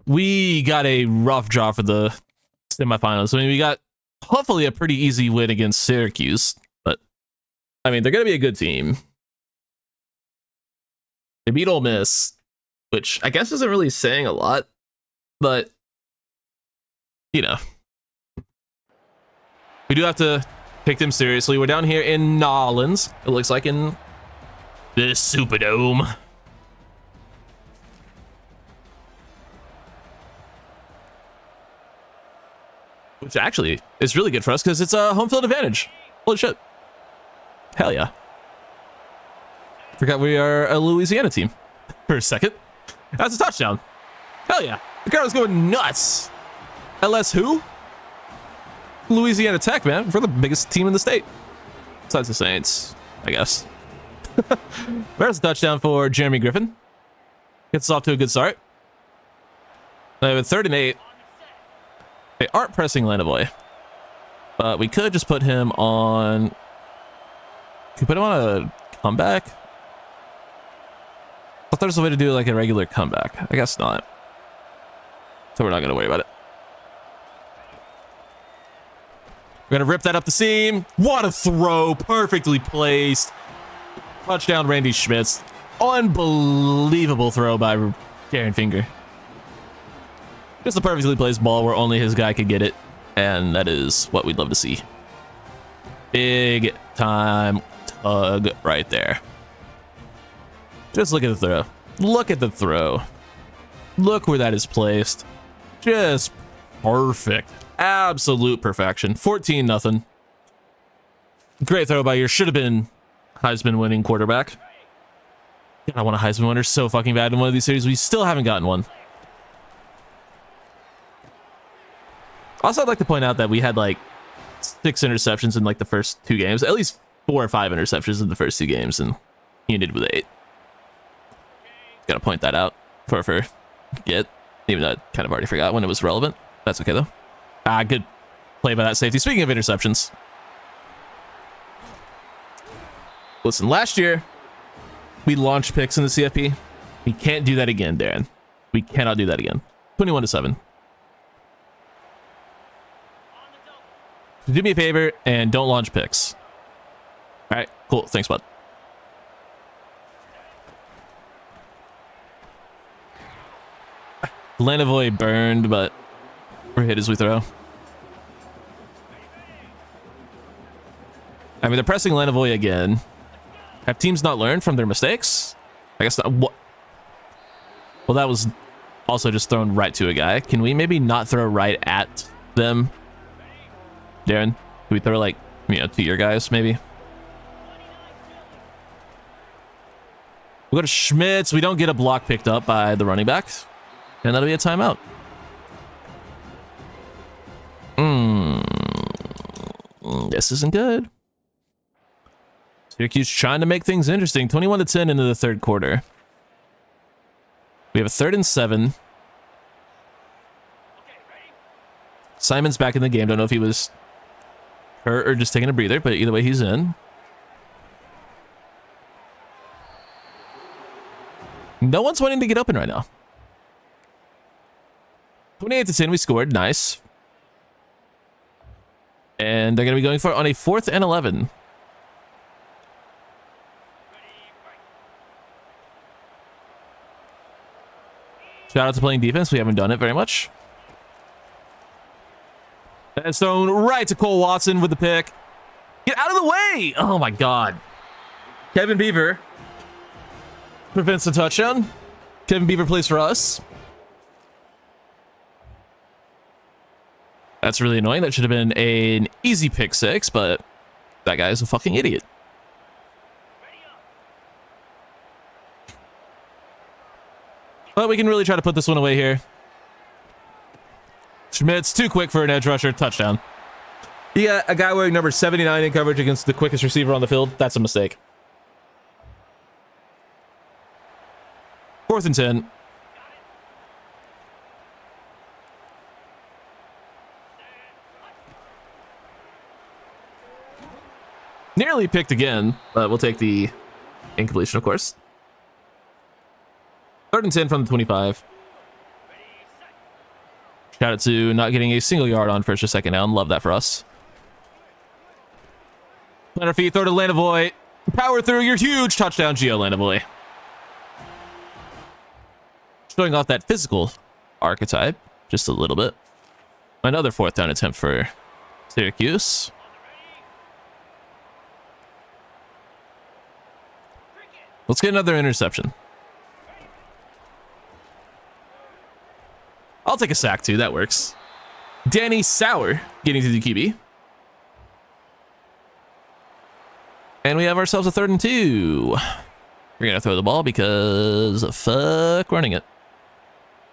We got a rough draw for the semifinals. I mean, we got hopefully a pretty easy win against Syracuse, but I mean, they're going to be a good team. They beat Ole Miss, which I guess isn't really saying a lot, but you know, we do have to take them seriously. We're down here in Nolens, it looks like, in the Superdome. Which actually is really good for us because it's a home field advantage. Holy shit. Hell yeah. Forgot we are a Louisiana team for a second. That's a touchdown. Hell yeah. The crowd was going nuts. LS who? Louisiana Tech, man. We're the biggest team in the state. Besides the Saints, I guess. There's a touchdown for Jeremy Griffin. Gets us off to a good start. They have a 3rd and 8. They aren't pressing Lanovoy, but we could just put him on. Can we put him on a comeback? I thought there was a way to do like a regular comeback. I guess not. So we're not going to worry about it. We're going to rip that up the seam. What a throw. Perfectly placed. Touchdown, Randy Schmitz. Unbelievable throw by Darren Finger. Just a perfectly placed ball where only his guy could get it. And that is what we'd love to see. Big time tug right there. Just look at the throw. Look at the throw. Look where that is placed. Just perfect. Absolute perfection. 14-0. Great throw by your should have been Heisman winning quarterback. God, I want a Heisman winner so fucking bad in one of these series. We still haven't gotten one. Also, I'd like to point out that we had like 6 interceptions in like the first 2 games. At least 4 or 5 interceptions in the first 2 games, and he ended with 8. Gotta point that out for forget. Even though I kind of already forgot when it was relevant. That's okay though. Good play by that safety. Speaking of interceptions. Listen, last year we launched picks in the CFP. We can't do that again, Darren. We cannot do that again. 21-7. Do me a favor and don't launch picks. All right, cool. Thanks, bud. Lanovoy burned, but we're hit as we throw. I mean, they're pressing Lanovoy again. Have teams not learned from their mistakes? I guess not. What? Well, that was also just thrown right to a guy. Can we maybe not throw right at them? Darren, can we throw like, to your guys, maybe? We go to Schmitz. We don't get a block picked up by the running back. And that'll be a timeout. This isn't good. Syracuse trying to make things interesting. 21-10 into the 3rd quarter. We have a 3rd and 7. Simon's back in the game. Don't know if he was hurt or just taking a breather, but either way, he's in. No one's wanting to get open right now. 28-10, we scored. Nice. And they're going to be going for it on a 4th and 11. Shout out to playing defense. We haven't done it very much. That's thrown right to Cole Watson with the pick. Get out of the way! Oh my god. Kevin Beaver prevents the touchdown. Kevin Beaver plays for us. That's really annoying. That should have been an easy pick six, but that guy is a fucking idiot. But we can really try to put this one away here. Schmidt's too quick for an edge rusher. Touchdown. You got a guy wearing number 79 in coverage against the quickest receiver on the field. That's a mistake. 4th and 10. Nearly picked again, but we'll take the incompletion, of course. 3rd and 10 from the 25. Shout out to not getting a single yard on first or second down. Love that for us. Let our feet, throw to Lanovoy. Power through your huge touchdown, Gio Lanovoy. Showing off that physical archetype just a little bit. Another 4th down attempt for Syracuse. Let's get another interception. I'll take a sack too, that works. Danny Sauer getting to the QB. And we have ourselves a 3rd and 2. We're gonna throw the ball because fuck running it.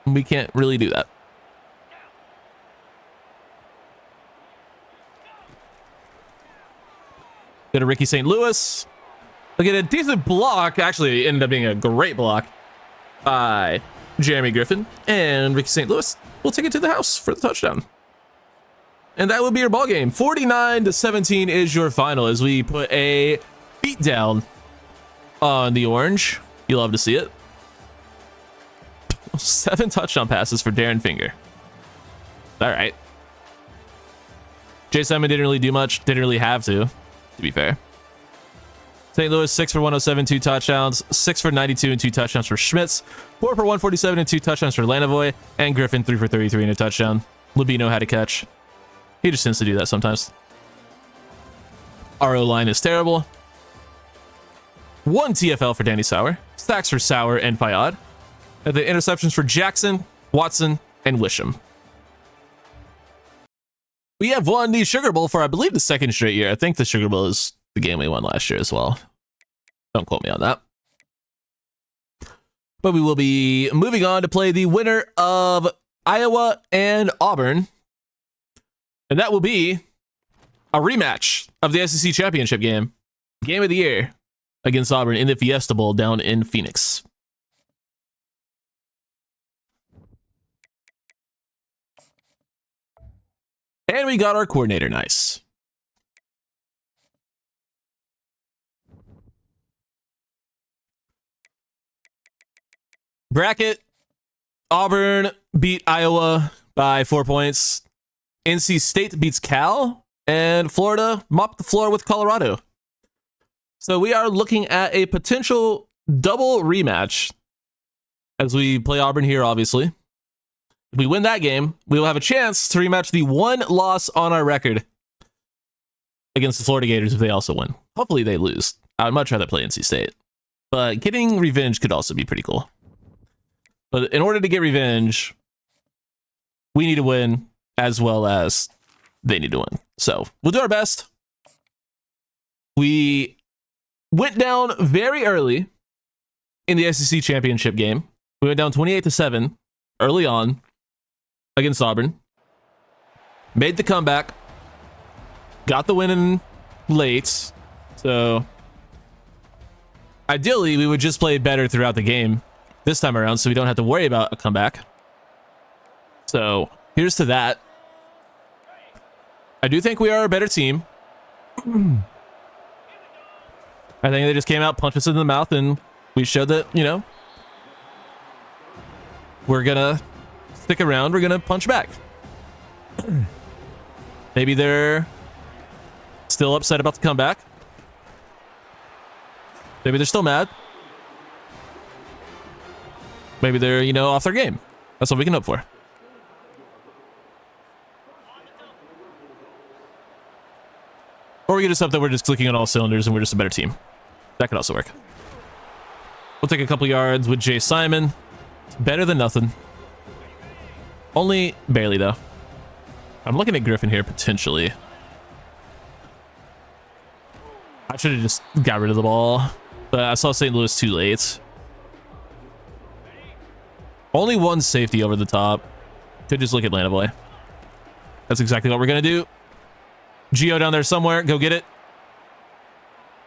We can't really do that. Go to Ricky St. Louis. Look at a decent block. Actually, it ended up being a great block by Jeremy Griffin, and Ricky St. Louis will take it to the house for the touchdown. And that will be your ball game. 49-17 is your final as we put a beat down on the Orange. You love to see it. 7 touchdown passes for Darren Finger. All right. Jay Simon didn't really do much. Didn't really have to be fair. St. Louis, 6 for 107, 2 touchdowns. 6 for 92 and 2 touchdowns for Schmitz. 4 for 147 and 2 touchdowns for Lanovoy. And Griffin, 3 for 33 and a touchdown. Lubino had a catch. He just tends to do that sometimes. Our O-line is terrible. 1 TFL for Danny Sauer. Stacks for Sauer and Fayad. And the interceptions for Jackson, Watson, and Wisham. We have won the Sugar Bowl for, I believe, the 2nd straight year. I think the Sugar Bowl is the game we won last year as well. Don't quote me on that. But we will be moving on to play the winner of Iowa and Auburn. And that will be a rematch of the SEC Championship game. Game of the year against Auburn in the Fiesta Bowl down in Phoenix. And we got our coordinator. Nice. Bracket. Auburn beat Iowa by 4 points. NC State beats Cal. And Florida mopped the floor with Colorado. So we are looking at a potential double rematch as we play Auburn here, obviously. If we win that game, we will have a chance to rematch the 1 loss on our record against the Florida Gators if they also win. Hopefully they lose. I would much rather play NC State. But getting revenge could also be pretty cool. But in order to get revenge, we need to win as well as they need to win. So we'll do our best. We went down very early in the SEC Championship game. We went down 28-7 early on against Auburn. Made the comeback. Got the win in late. So ideally, we would just play better throughout the game this time around so we don't have to worry about a comeback. So here's to that. I do think we are a better team. I think they just came out, punched us in the mouth, and we showed that, you know, we're gonna stick around, we're gonna punch back. Maybe they're still upset about the comeback. Maybe they're still mad. Maybe they're, you know, off their game. That's what we can hope for. Or we can just hope that we're just clicking on all cylinders and we're just a better team. That could also work. We'll take a couple yards with Jay Simon. Better than nothing. Only barely, though. I'm looking at Griffin here, potentially. I should have just got rid of the ball. But I saw St. Louis too late. Only one safety over the top. Could just look at Atlanta boy. That's exactly what we're going to do. Gio down there somewhere. Go get it.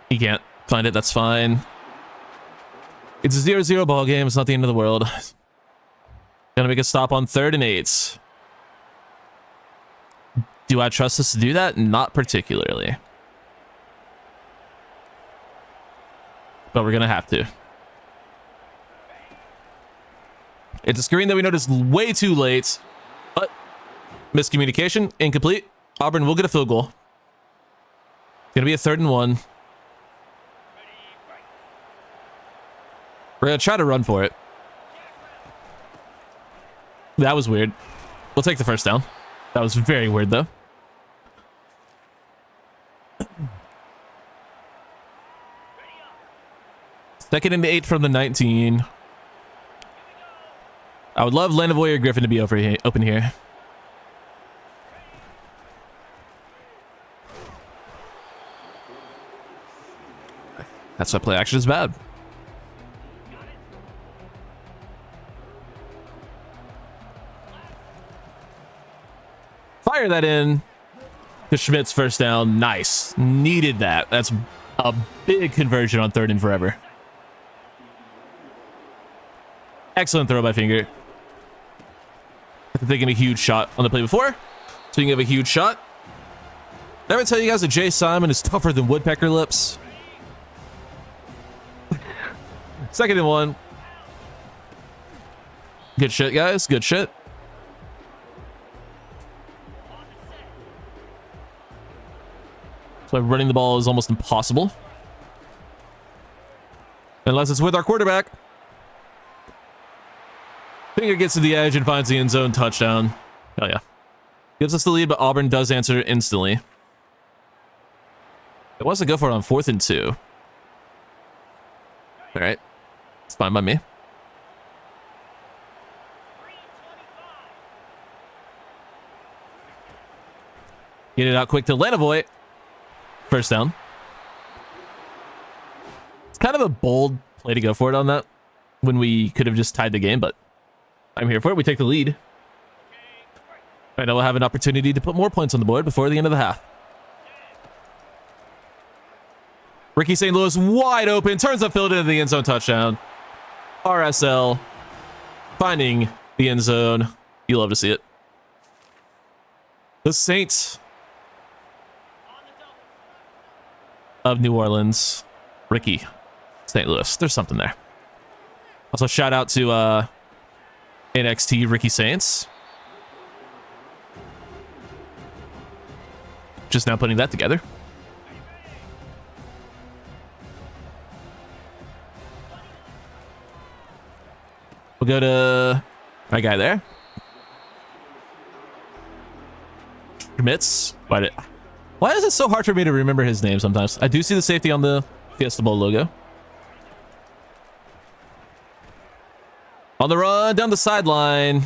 He can't find it. That's fine. It's a 0-0 ball game. It's not the end of the world. Gonna make a stop on 3rd and 8. Do I trust us to do that? Not particularly. But we're gonna have to. It's a screen that we noticed way too late. But miscommunication, incomplete. Auburn will get a field goal. It's gonna be a 3rd and 1. We're gonna try to run for it. That was weird. We'll take the first down. That was very weird, though. Second and 8 from the 19. I would love Lanovoy or Griffin to be open here. That's why play action is bad. Fire that in to Schmidt's first down. Nice. Needed that. That's a big conversion on 3rd and forever. Excellent throw by Finger. After taking a huge shot on the play before. Speaking of a huge shot, did I ever tell you guys that Jay Simon is tougher than woodpecker lips? 2nd and 1. Good shit, guys. Good shit. So running the ball is almost impossible. Unless it's with our quarterback. Finger gets to the edge and finds the end zone touchdown. Oh yeah. Gives us the lead, but Auburn does answer instantly. It wants to go for it on 4th and 2. All right. It's fine by me. Get it out quick to Lanovoy. First down. It's kind of a bold play to go for it on that when we could have just tied the game, but I'm here for it. We take the lead. I know we'll have an opportunity to put more points on the board before the end of the half. Ricky St. Louis wide open, turns upfield into the end zone touchdown. RSL finding the end zone. You love to see it. The Saints of New Orleans. Ricky St. Louis. There's something there. Also, shout out to NXT Ricky Saints. Just now putting that together. We'll go to my guy there. Schmitz. Why is it so hard for me to remember his name sometimes? I do see the safety on the Fiesta Bowl logo. On the run, down the sideline.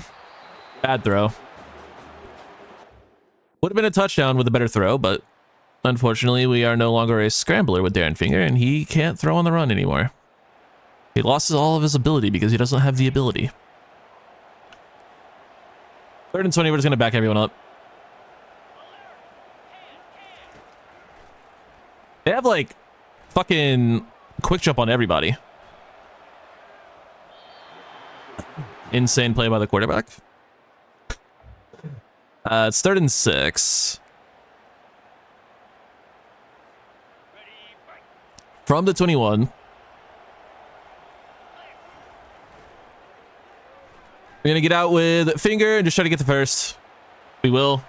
Bad throw. Would have been a touchdown with a better throw, but unfortunately we are no longer a scrambler with Darren Finger, and he can't throw on the run anymore. He lost all of his ability because he doesn't have the ability. 3rd and 20, we're just going to back everyone up. They have, like, fucking quick jump on everybody. Insane play by the quarterback. It's 3rd and 6. From the 21. We're going to get out with Finger and just try to get the first. We will.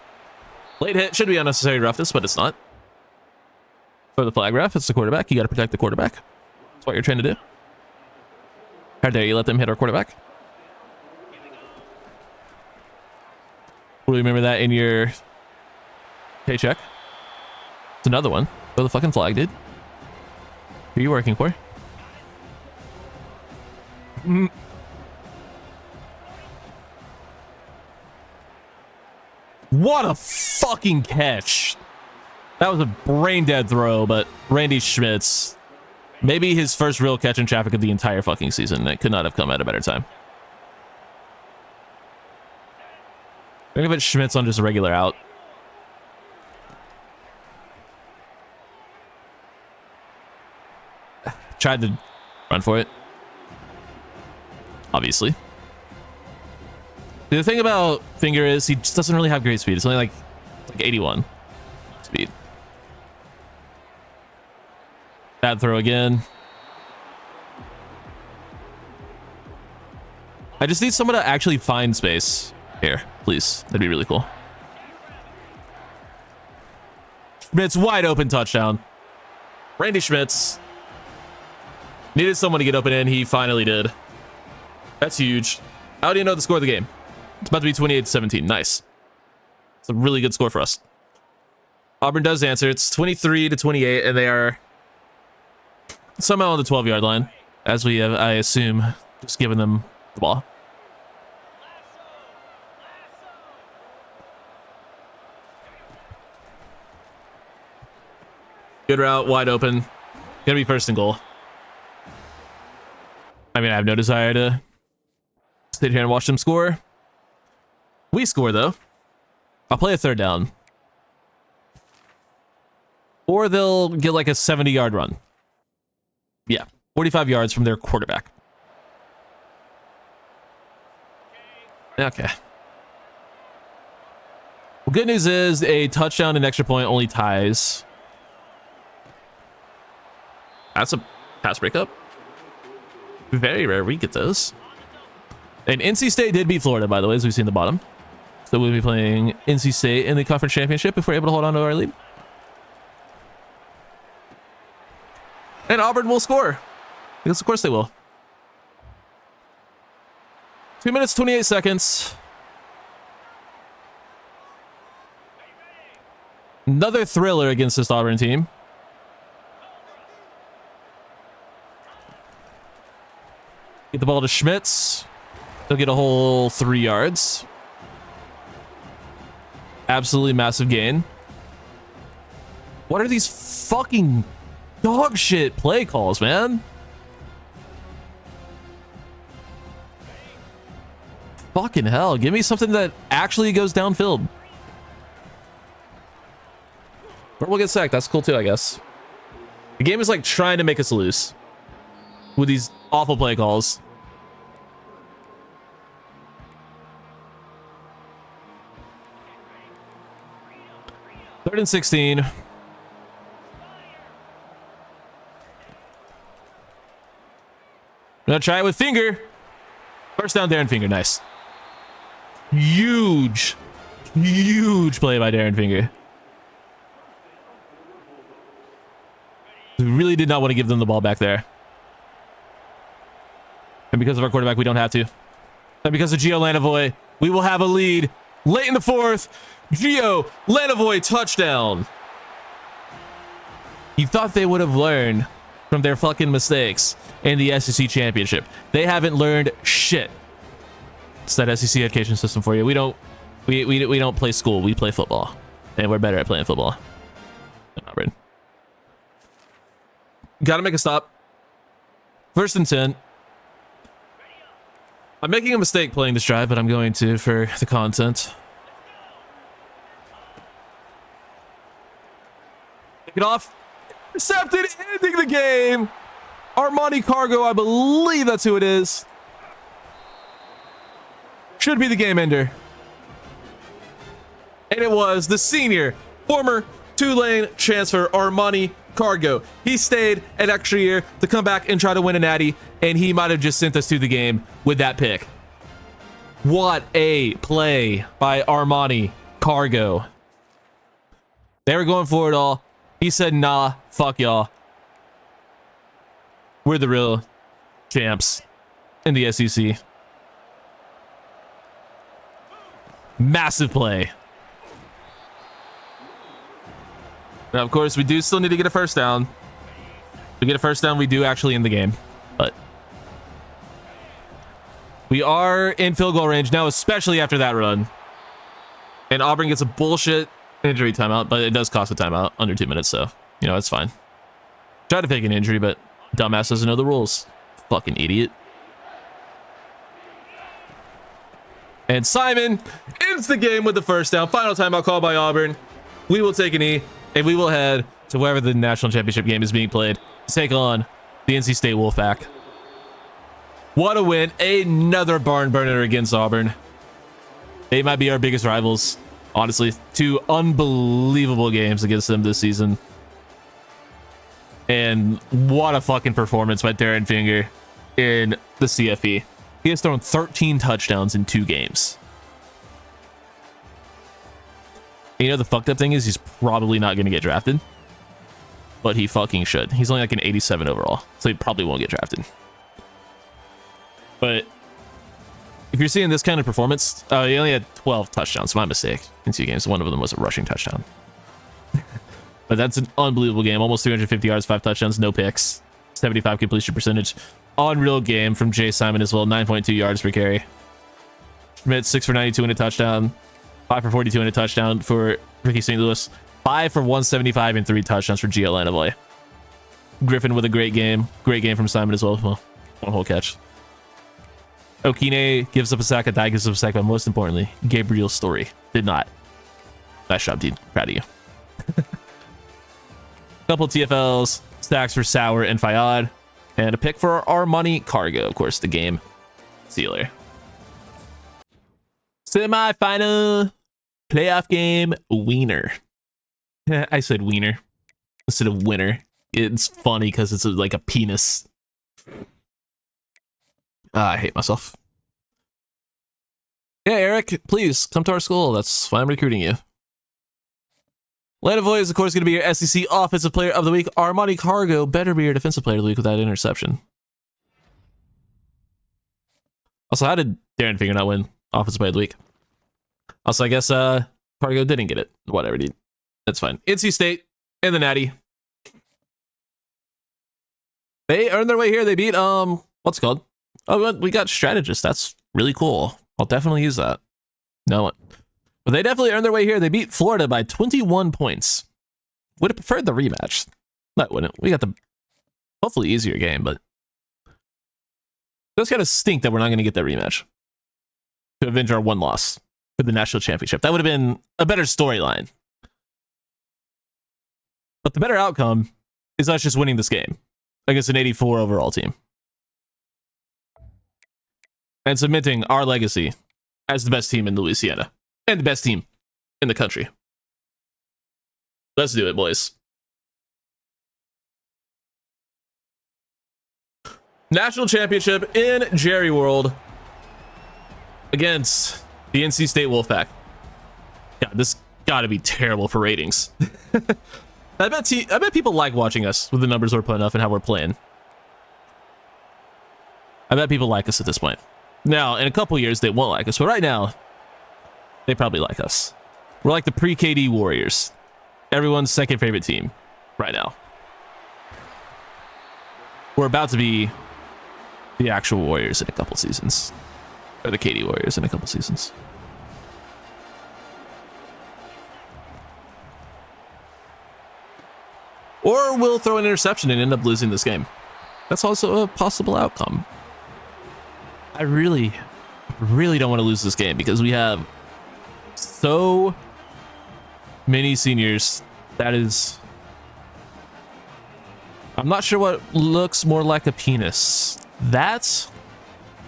Late hit. Should be unnecessary roughness, but it's not. For the flag ref, it's the quarterback. You got to protect the quarterback. That's what you're trying to do. How dare you let them hit our quarterback? Remember that in your paycheck. It's another one. Throw the fucking flag, dude. Who are you working for? What a fucking catch. That was a brain dead throw, but Randy Schmitz, maybe his first real catch in traffic of the entire fucking season. It could not have come at a better time. Think of it, Schmitz on just a regular out. Tried to run for it. Obviously. The thing about Finger is he just doesn't really have great speed. It's only like 81 speed. Bad throw again. I just need someone to actually find space here, please. That'd be really cool. Schmitz wide open touchdown. Randy Schmitz needed someone to get open in. He finally did. That's huge. How do you know the score of the game? It's about to be 28-17. Nice. It's a really good score for us. Auburn does answer. It's 23-28, and they are somehow on the 12-yard line, as we have, I assume, just giving them the ball. Good route, wide open. Gonna be first and goal. I mean, I have no desire to sit here and watch them score. We score, though. I'll play a third down. Or they'll get like a 70-yard run. Yeah, 45 yards from their quarterback. Okay. Well, good news is a touchdown and extra point only ties. That's a pass breakup. Very rare we get those. And NC State did beat Florida, by the way, as we've seen the bottom. So we'll be playing NC State in the conference championship if we're able to hold on to our lead. And Auburn will score. Because of course they will. 2 minutes, 28 seconds. Another thriller against this Auburn team. Get the ball to Schmitz. They'll get a whole 3 yards. Absolutely massive gain. What are these fucking dog shit play calls, man? Fucking hell. Give me something that actually goes downfield. Or we'll get sacked. That's cool too, I guess. The game is like trying to make us lose with these awful play calls. Third and 16. Gonna try it with Finger. First down, Darren Finger. Nice. Huge play by Darren Finger. We really did not want to give them the ball back there. And because of our quarterback, we don't have to. And because of Gio Lanovoy, we will have a lead late in the fourth. Gio Lanovoy touchdown. You thought they would have learned from their fucking mistakes in the SEC championship. They haven't learned shit. It's that SEC education system for you. We don't play school. We play football, and we're better at playing football. Auburn. Gotta make a stop. First and 10. I'm making a mistake playing this drive, but I'm going to for the content. Kick it off. Intercepted, ending the game. Armani Cargo, I believe that's who it is. Should be the game ender. And it was the senior, former Tulane transfer, Armani Cargo. He stayed an extra year to come back and try to win a natty, and he might have just sent us to the game with that pick. What a play by Armani Cargo. They were going for it all. He said, nah, fuck y'all. We're the real champs in the SEC. Massive play. Now, of course, we do still need to get a first down. If we get a first down, we do actually end the game. But we are in field goal range now, especially after that run. And Auburn gets a bullshit injury timeout, but it does cost a timeout under 2 minutes, so, you know, it's fine. Try to fake an injury, but dumbass doesn't know the rules. Fucking idiot. And Simon ends the game with the first down. Final timeout call by Auburn. We will take a knee, and we will head to wherever the national championship game is being played to take on the NC State Wolfpack. What a win. Another barn burner against Auburn. They might be our biggest rivals, honestly. 2 unbelievable games against them this season. And what a fucking performance by Darren Finger in the CFP. He has thrown 13 touchdowns in 2 games. And you know, the fucked up thing is he's probably not going to get drafted. But he fucking should. He's only like an 87 overall. So he probably won't get drafted. But if you're seeing this kind of performance, he only had 12 touchdowns. My mistake. In 2 games. One of them was a rushing touchdown. But that's an unbelievable game. Almost 350 yards, 5 touchdowns, no picks. 75 completion percentage. Unreal game from Jay Simon as well. 9.2 yards per carry. Schmidt, 6 for 92 and a touchdown. 5 for 42 and a touchdown for Ricky St. Louis. 5 for 175 and 3 touchdowns for Gio Lanovoy. Griffin with a great game. Great game from Simon as well. Well, 1 whole catch. Okine gives up a sack. Adai gives up a sack. But most importantly, Gabriel's story did not. Nice job, dude. Proud of you. Couple TFLs. Stacks for Sauer and Fayad. And a pick for Armani Cargo. Of course, the game sealer. Semi-final playoff game wiener. I said wiener instead of winner. It's funny because it's like a penis. I hate myself. Yeah, Eric, please come to our school. That's why I'm recruiting you. Lanovoy is, of course, going to be your SEC Offensive Player of the Week. Armani Cargo better be your Defensive Player of the Week with that interception. Also, how did Darren Finger not win Offensive Player of the Week? Also, I guess Cargo didn't get it. Whatever, dude. That's fine. NC State and the Natty. They earned their way here. They beat, what's it called? Oh, we got Strategist. That's really cool. I'll definitely use that. No, but they definitely earned their way here. They beat Florida by 21 points. Would have preferred the rematch. No, wouldn't. We got the hopefully easier game, but it does kind of stink that we're not going to get that rematch to avenge our 1 loss for the national championship. That would have been a better storyline. But the better outcome is us just winning this game against an 84 overall team. And cementing our legacy as the best team in Louisiana. And the best team in the country. Let's do it, boys. National championship in Jerry World against the NC State Wolfpack. Yeah, this got to be terrible for ratings. I bet people like watching us with the numbers we're putting up and how we're playing. I bet people like us at this point. Now, in a couple years, they won't like us, but right now, they probably like us. We're like the pre-KD Warriors. Everyone's second favorite team right now. We're about to be the actual Warriors in a couple seasons. Or the KD Warriors in a couple seasons. Or we'll throw an interception and end up losing this game. That's also a possible outcome. I really don't want to lose this game because we have so many seniors. That is, I'm not sure what looks more like a penis. That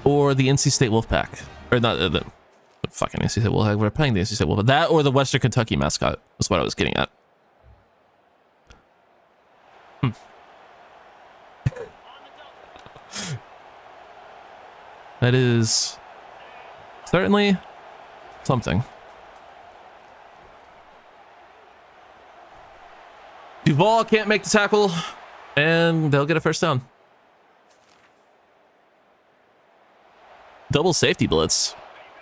or the NC State Wolfpack. Or not the fucking NC State Wolfpack. We're playing the NC State Wolfpack. That or the Western Kentucky mascot is what I was getting at. That is certainly something. Duval can't make the tackle, and they'll get a first down. Double safety blitz.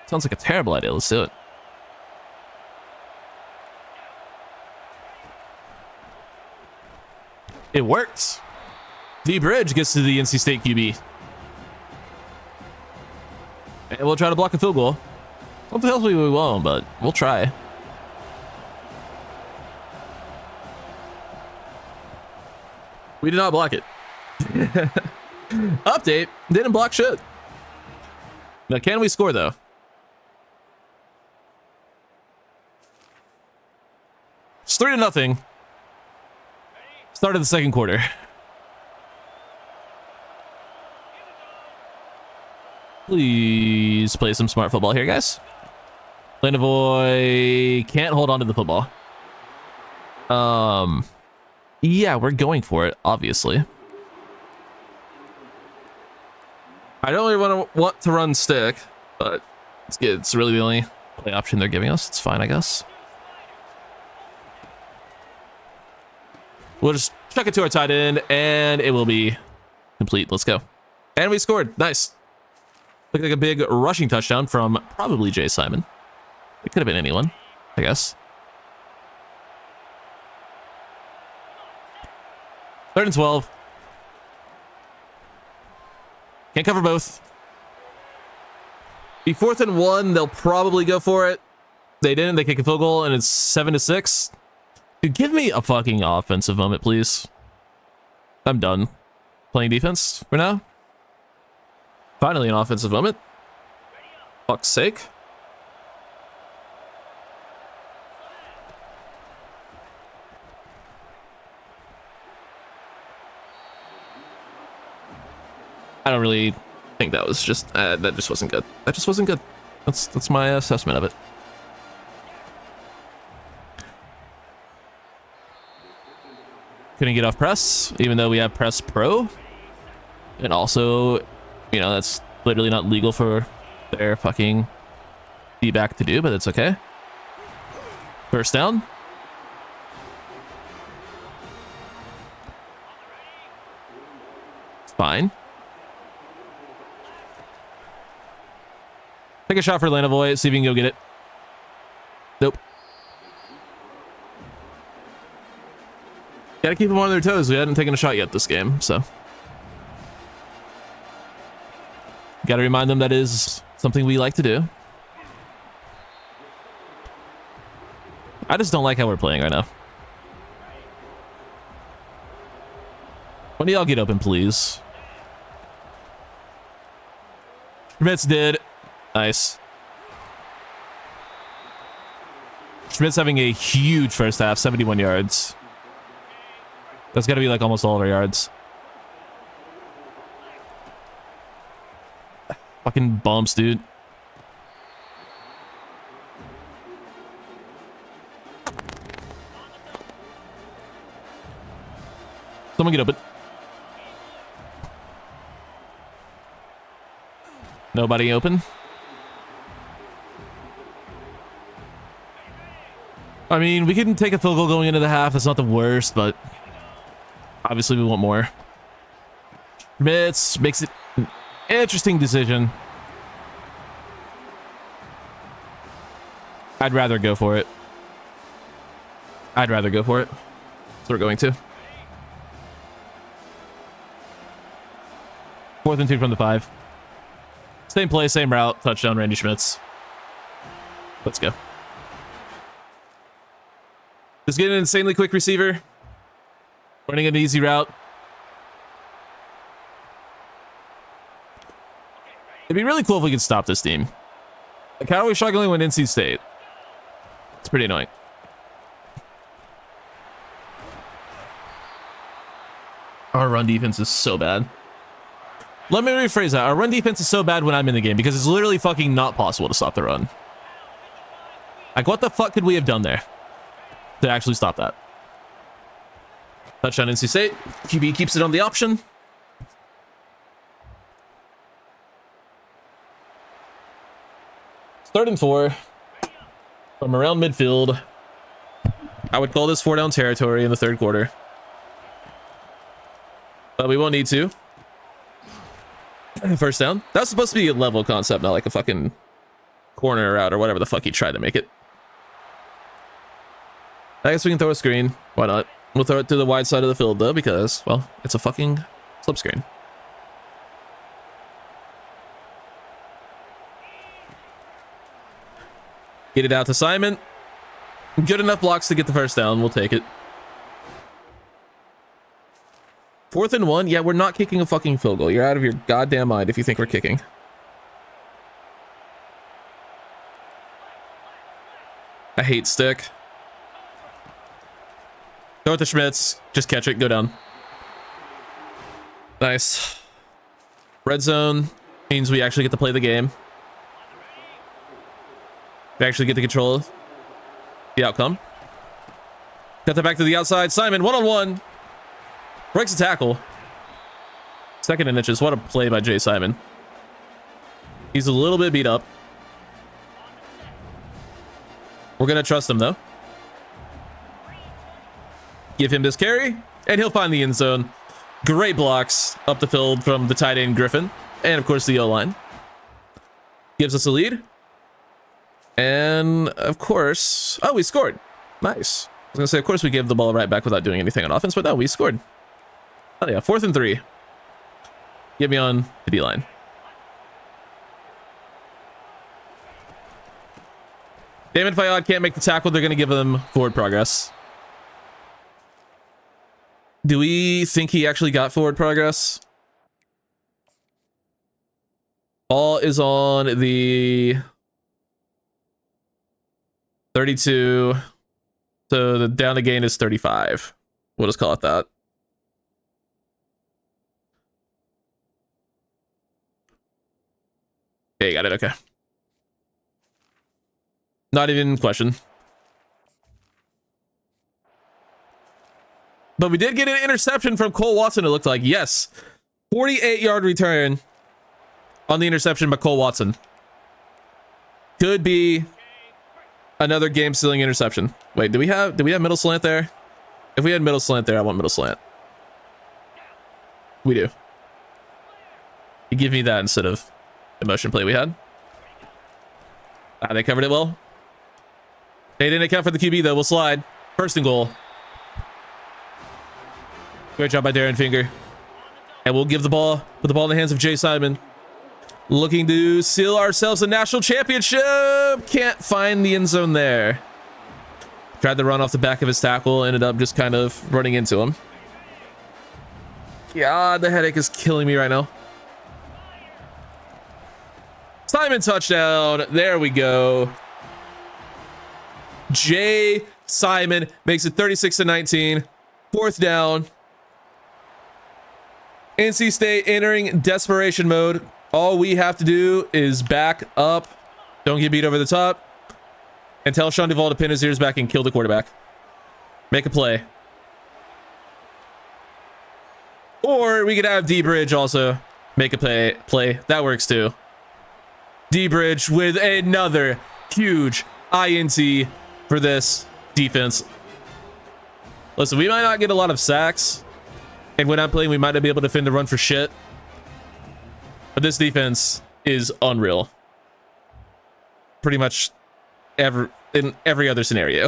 Sounds like a terrible idea. Let's do it. It worked. D Bridge gets to the NC State QB. And we'll try to block a field goal. What the hell we won't, but we'll try. We did not block it. Update. Didn't block shit. Now, can we score, though? It's 3-0. Start of the second quarter. Please play some smart football here, guys. Lanovoy can't hold on to the football. Yeah, we're going for it, obviously. I don't really want to run stick, but it's really the only play option they're giving us. It's fine, I guess. We'll just chuck it to our tight end, and it will be complete. Let's go. And we scored. Nice. Looked like a big rushing touchdown from probably Jay Simon. It could have been anyone, I guess. 3rd and 12. Can't cover both. Be 4th and 1. They'll probably go for it. They didn't. They kick a field goal, and it's 7-6. Dude, give me a fucking offensive moment, please. I'm done playing defense for now. Finally, an offensive moment. Fuck's sake. I don't really think that was just that just wasn't good. That just wasn't good. That's my assessment of it. Couldn't get off press, even though we have press pro, and also, you know, that's literally not legal for their fucking D-back to do, but it's okay. First down. It's fine. Take a shot for Lanovoy, see if you can go get it. Nope. Gotta keep them on their toes. We hadn't taken a shot yet this game, so. Gotta remind them that is something we like to do. I just don't like how we're playing right now. When do y'all get open, please? Schmitz did. Nice. Schmitz having a huge first half, 71 yards. That's got to be like almost all of our yards. Fucking bumps, dude. Someone get open. Nobody open. I mean, we can take a field goal going into the half. That's not the worst, but obviously we want more. Schmitz makes it an interesting decision. I'd rather go for it. I'd rather go for it. So we're going to. 4th and 2 from the 5. Same play, same route. Touchdown, Randy Schmitz. Let's go. Just getting an insanely quick receiver. Running an easy route. It'd be really cool if we could stop this team. Like, how are we struggling with NC State? It's pretty annoying. Our run defense is so bad. Let me rephrase that. Our run defense is so bad when I'm in the game because it's literally fucking not possible to stop the run. Like, what the fuck could we have done there to actually stop that? Touchdown NC State. QB keeps it on the option. Third and 4 from around midfield. I would call this 4-down territory in the third quarter, but we won't need to. First down. That was supposed to be a level concept, not like a fucking corner route or whatever the fuck he tried to make it. I guess we can throw a screen. Why not? We'll throw it to the wide side of the field, though, because, well, it's a fucking slip screen. Get it out to Simon. Good enough blocks to get the first down. We'll take it. 4th and 1. Yeah, we're not kicking a fucking field goal. You're out of your goddamn mind if you think we're kicking. I hate stick. Throw it to Schmitz. Just catch it. Go down. Nice. Red zone means we actually get to play the game. We actually get to control the outcome. Got that back to the outside. Simon, one-on-one. Breaks a tackle. 2nd and inches. What a play by Jay Simon. He's a little bit beat up. We're going to trust him, though. Give him this carry, and he'll find the end zone. Great blocks up the field from the tight end Griffin. And, of course, the O-line. Gives us a lead. And, of course... Oh, we scored. Nice. I was going to say, of course, we gave the ball right back without doing anything on offense, but no, we scored. Oh, yeah. 4th and 3. Get me on the D-line. Damon Fayad can't make the tackle. They're going to give him forward progress. Do we think he actually got forward progress? Ball is on the 32. So the down to gain is 35. We'll just call it that. Okay, got it. Okay. Not even question. But we did get an interception from Cole Watson, it looked like. Yes. 48-yard return on the interception by Cole Watson. Could be another game-sealing interception. Wait, do we have middle slant there? If we had middle slant there, I want middle slant. We do. You give me that instead of the motion play we had. They covered it well. They didn't account for the QB, though. We'll slide. 1st and goal. Great job by Darren Finger. And we'll give the ball, put the ball in the hands of Jay Simon. Looking to seal ourselves a national championship. Can't find the end zone there. Tried to run off the back of his tackle. Ended up just kind of running into him. God, the headache is killing me right now. Simon touchdown. There we go. Jay Simon makes it 36-19. 4th down. NC State entering desperation mode. All we have to do is back up. Don't get beat over the top. And tell Sean Duvall to pin his ears back and kill the quarterback. Make a play. Or we could have D-Bridge also make a play. That works too. D-Bridge with another huge INT for this defense. Listen, we might not get a lot of sacks. And when I'm playing, we might not be able to defend the run for shit. But this defense is unreal. Pretty much in every other scenario.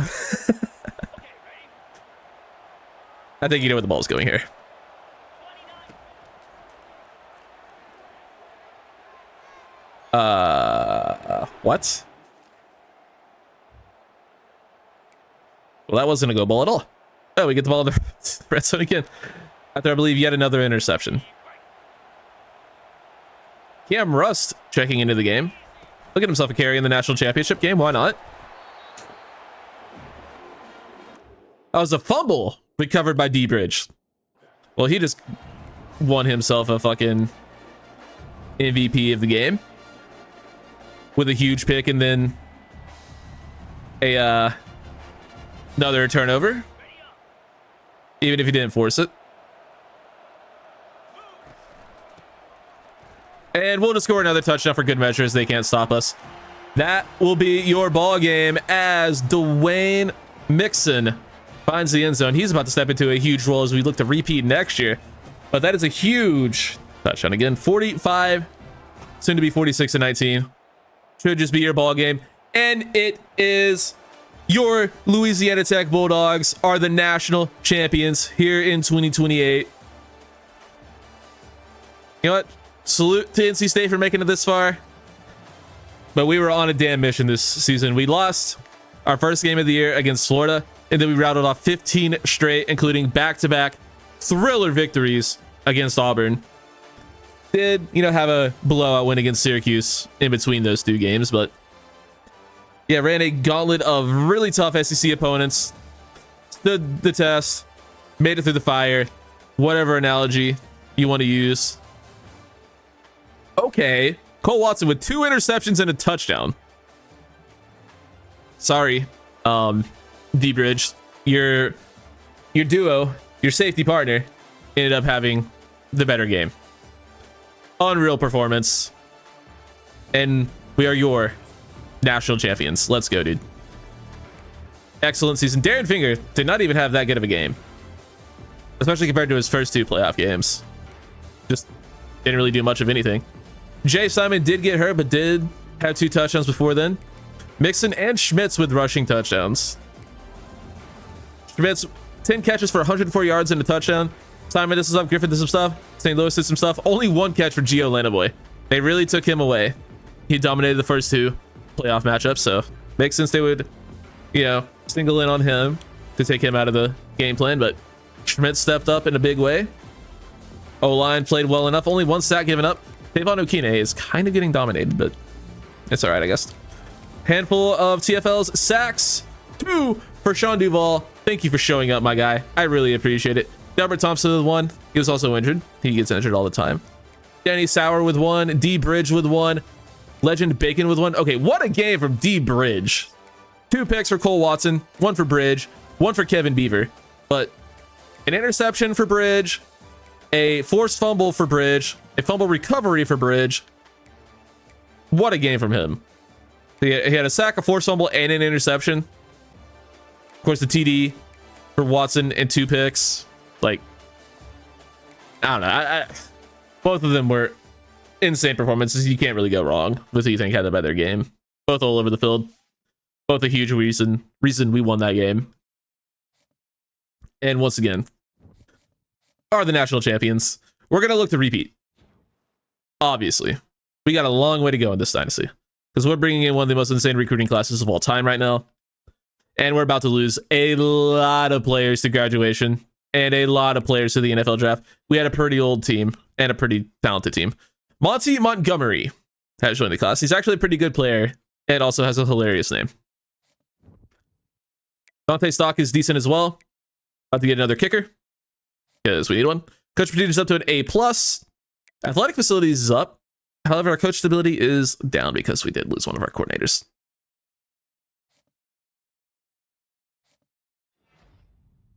I think you know where the ball's going here. What? Well, that wasn't a go ball at all. Oh, we get the ball in the red zone again. After, I believe, yet another interception. Cam Rust checking into the game. Look at himself a carry in the national championship game. Why not? That was a fumble recovered by D-Bridge. Well, he just won himself a fucking MVP of the game with a huge pick and then a another turnover, even if he didn't force it. And we'll just score another touchdown for good measure as they can't stop us. That will be your ball game as Dwayne Mixon finds the end zone. He's about to step into a huge role as we look to repeat next year. But that is a huge touchdown. Again, 45, soon to be 46-19. Should just be your ball game. And it is Your Louisiana Tech Bulldogs are the national champions here in 2028. You know what? Salute to NC State for making it this far. But we were on a damn mission this season. We lost our first game of the year against Florida, and then we rattled off 15 straight, including back-to-back thriller victories against Auburn. Did, have a blowout win against Syracuse in between those two games, but yeah, ran a gauntlet of really tough SEC opponents, stood the test, made it through the fire, whatever analogy you want to use. Okay, Cole Watson with 2 interceptions and a touchdown. Sorry, D-Bridge, your duo, your safety partner, ended up having the better game. Unreal performance, and we are your national champions. Let's go, dude. Excellent season. Darren Finger did not even have that good of a game, especially compared to his first 2 playoff games. Just didn't really do much of anything. Jay Simon did get hurt, but did have 2 touchdowns before then. Mixon and Schmitz with rushing touchdowns. Schmitz 10 catches for 104 yards and a touchdown. Simon did some stuff, Griffin did some stuff, St. Louis did some stuff. Only 1 catch for Gio Lanaboy. They really took him away. He dominated the first 2 playoff matchups, so makes sense they would, single in on him to take him out of the game plan, but Schmidt stepped up in a big way. O-line played well enough. Only 1 sack given up. Tavon Okine is kind of getting dominated, but it's all right, I guess. Handful of TFLs. Sacks. 2 for Sean Duvall. Thank you for showing up, my guy. I really appreciate it. Delbert Thompson with 1. He was also injured. He gets injured all the time. Danny Sauer with 1. D Bridge with 1. Legend Bacon with 1. Okay, what a game from D Bridge. 2 picks for Cole Watson. 1 for Bridge. 1 for Kevin Beaver. But an interception for Bridge. A forced fumble for Bridge. A fumble recovery for Bridge. What a game from him. He had a sack, a forced fumble, and an interception. Of course, the TD for Watson and 2 picks. Like, I don't know. Both of them were insane performances. You can't really go wrong with who you think had the better game. Both all over the field. Both a huge reason we won that game. And once again, are the national champions. We're going to look to repeat. Obviously. We got a long way to go in this dynasty, because we're bringing in one of the most insane recruiting classes of all time right now. And we're about to lose a lot of players to graduation and a lot of players to the NFL draft. We had a pretty old team and a pretty talented team. Monty Montgomery has joined the class. He's actually a pretty good player and also has a hilarious name. Dante Stock is decent as well. About to get another kicker, because we need one. Coach Petite is up to an A+. Athletic facilities is up. However, our coach stability is down because we did lose one of our coordinators.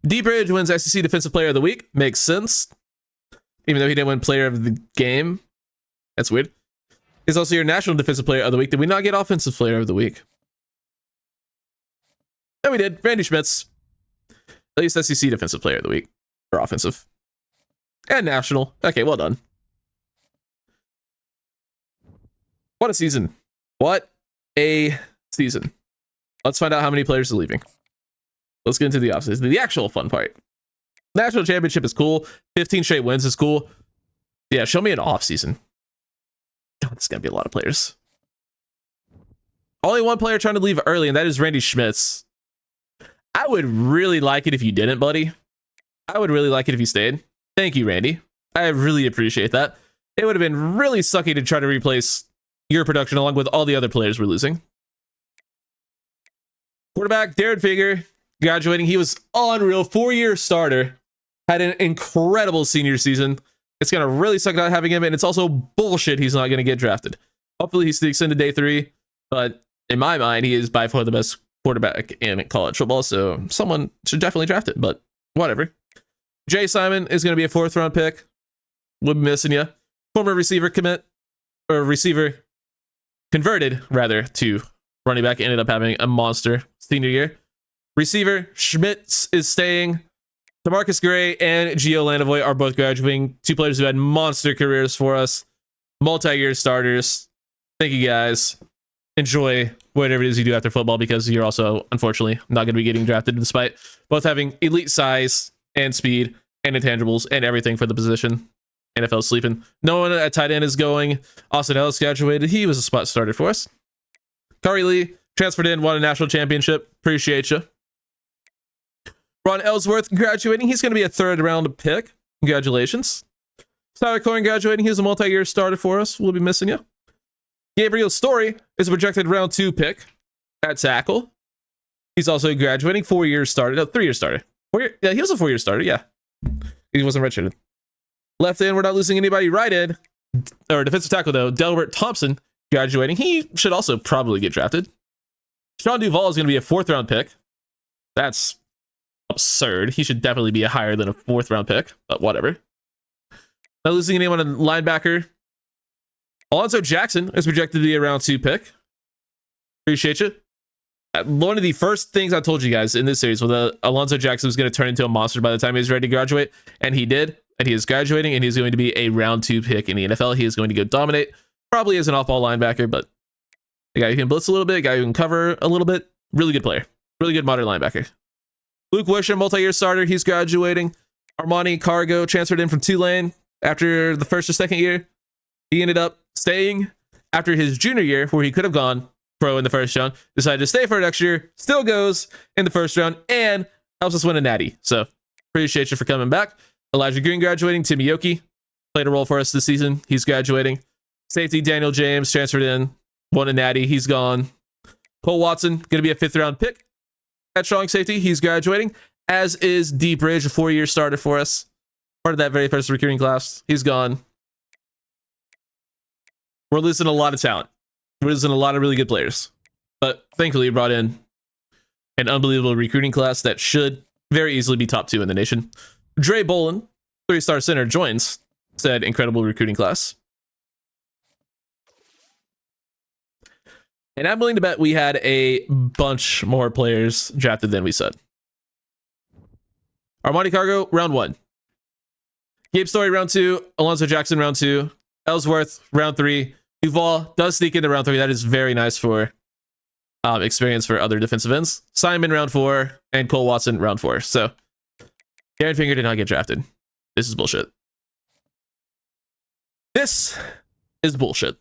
D Bridge wins SEC Defensive Player of the Week. Makes sense. Even though he didn't win Player of the Game. That's weird. He's also your National Defensive Player of the Week. Did we not get Offensive Player of the Week? No, we did. Randy Schmitz. At least SEC Defensive Player of the Week. Or Offensive. And National. Okay, well done. What a season. What a season. Let's find out how many players are leaving. Let's get into the offseason. The actual fun part. National championship is cool. 15 straight wins is cool. Yeah, show me an offseason. God, this is going to be a lot of players. Only 1 player trying to leave early, and that is Randy Schmitz. I would really like it if you didn't, buddy. I would really like it if you stayed. Thank you, Randy. I really appreciate that. It would have been really sucky to try to replace your production along with all the other players we're losing. Quarterback, Darren Finger, graduating. He was unreal. 4-year starter. Had an incredible senior season. It's going to really suck not having him, and it's also bullshit he's not going to get drafted. Hopefully he sneaks into day 3, but in my mind, he is by far the best quarterback in college football, so someone should definitely draft it, but whatever. Jay Simon is going to be a 4th-round pick. We'll be missing you. Former receiver receiver converted, rather, to running back. Ended up having a monster senior year. Receiver Schmitz is staying. DeMarcus Gray and Gio Lanovoy are both graduating. 2 players who had monster careers for us. Multi-year starters. Thank you, guys. Enjoy whatever it is you do after football, because you're also, unfortunately, not going to be getting drafted, despite both having elite size and speed and intangibles and everything for the position. NFL sleeping. No one at tight end is going. Austin Ellis graduated. He was a spot starter for us. Kari Lee transferred in, won a national championship. Appreciate you. Ron Ellsworth graduating. He's going to be a 3rd round pick. Congratulations. Tyler Cohen graduating. He's a multi-year starter for us. We'll be missing you. Gabriel Story is a projected round 2 pick at tackle. He's also graduating. 4-year starter. No, 3-year starter. Yeah, he was a 4-year starter. Yeah. He wasn't redshirted. Left end, we're not losing anybody. Right end, or defensive tackle though, Delbert Thompson graduating. He should also probably get drafted. Sean Duvall is going to be a 4th round pick. That's absurd. He should definitely be a higher than a 4th round pick, but whatever. Not losing anyone on linebacker. Alonzo Jackson is projected to be a round 2 pick. Appreciate you. One of the first things I told you guys in this series was that Alonzo Jackson was going to turn into a monster by the time he was ready to graduate, and he did. And he is graduating, and he's going to be a round 2 pick in the NFL. He is going to go dominate, probably as an off-ball linebacker, but a guy who can blitz a little bit, a guy who can cover a little bit. Really good player. Really good modern linebacker. Luke Wisher, multi-year starter. He's graduating. Armani Cargo transferred in from Tulane after the 1st or 2nd year. He ended up staying after his junior year, where he could have gone pro in the 1st round. Decided to stay for next year. Still goes in the 1st round and helps us win a natty. So appreciate you for coming back. Elijah Green graduating. Tim Yoki played a role for us this season. He's graduating. Safety Daniel James transferred in. Won a natty. He's gone. Cole Watson, going to be a 5th round pick at strong safety. He's graduating. As is D Bridge, a 4-year starter for us. Part of that very first recruiting class. He's gone. We're losing a lot of talent. We're losing a lot of really good players. But thankfully, we brought in an unbelievable recruiting class that should very easily be top 2 in the nation. Dre Bolin, 3-star center, joins said incredible recruiting class. And I'm willing to bet we had a bunch more players drafted than we said. Armani Cargo, round 1. Gabe Story, round 2. Alonzo Jackson, round 2. Ellsworth, round 3. Duvall does sneak into round 3. That is very nice for experience for other defensive ends. Simon, round 4. And Cole Watson, round 4. So Darren Finger did not get drafted. This is bullshit. This is bullshit.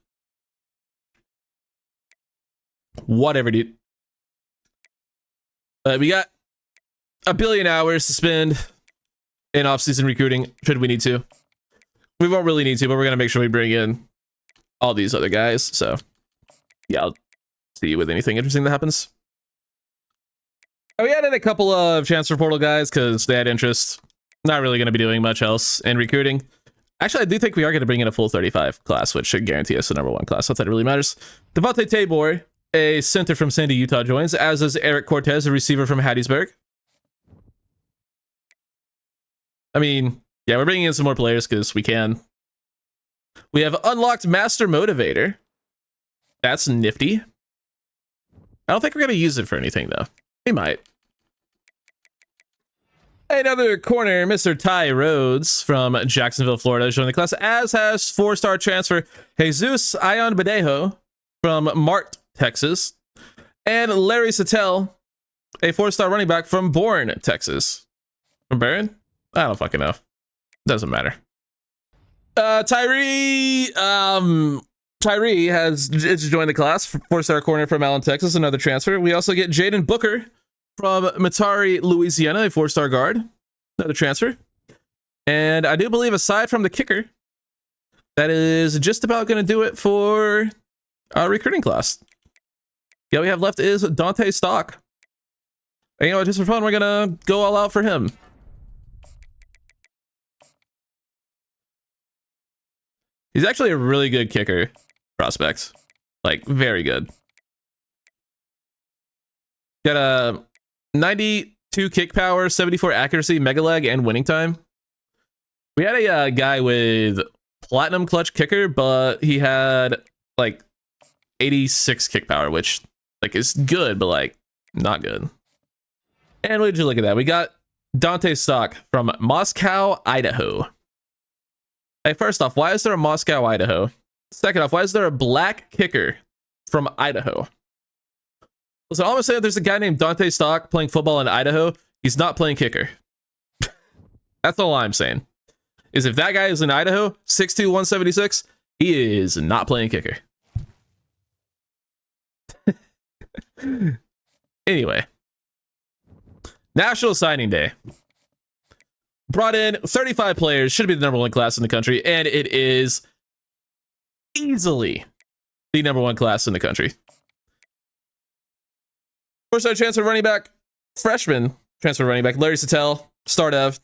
Whatever, dude. We got a billion hours to spend in off-season recruiting, should we need to. We won't really need to, but we're going to make sure we bring in all these other guys. So, yeah, I'll see you with anything interesting that happens. We added a couple of transfer portal guys because they had interest. Not really going to be doing much else in recruiting. Actually, I do think we are going to bring in a full 35 class, which should guarantee us the number 1 class. Not that it really matters. Devontae Tabor, a center from Sandy, Utah, joins, as is Eric Cortez, a receiver from Hattiesburg. I mean, yeah, we're bringing in some more players because we can. We have unlocked Master Motivator. That's nifty. I don't think we're going to use it for anything, though. We might. Another corner, Mr. Ty Rhodes from Jacksonville, Florida, joined the class, as has 4-star transfer Jesus Ion Badejo from Mart, Texas, and Larry Sattel, a 4-star running back from Bourne, Texas. From Barron? I don't fucking know. Doesn't matter. Tyree has joined the class, 4-star corner from Allen, Texas, another transfer. We also get Jaden Booker from Metairie, Louisiana, a 4-star guard, another transfer. And I do believe, aside from the kicker, that is just about going to do it for our recruiting class. Yeah, we have left is Dante Stock. And, you know, just for fun, we're going to go all out for him. He's actually a really good kicker prospect. Like, very good. Got a 92 kick power, 74 accuracy, mega leg, and winning time. We had a guy with platinum clutch kicker, but he had like 86 kick power, which like is good, but like not good. And what did you look at that? We got Dante Stock from Moscow, Idaho. Hey, first off, why is there a Moscow, Idaho? Second off, why is there a black kicker from Idaho? Listen, all I'm saying, there's a guy named Dante Stock playing football in Idaho. He's not playing kicker. That's all I'm saying. Is if that guy is in Idaho, 6'2", 176, he is not playing kicker. Anyway. National Signing Day. Brought in 35 players, should be the number one class in the country, and it is easily the number one class in the country. First transfer running back, freshman transfer running back, Larry Sattel, star dev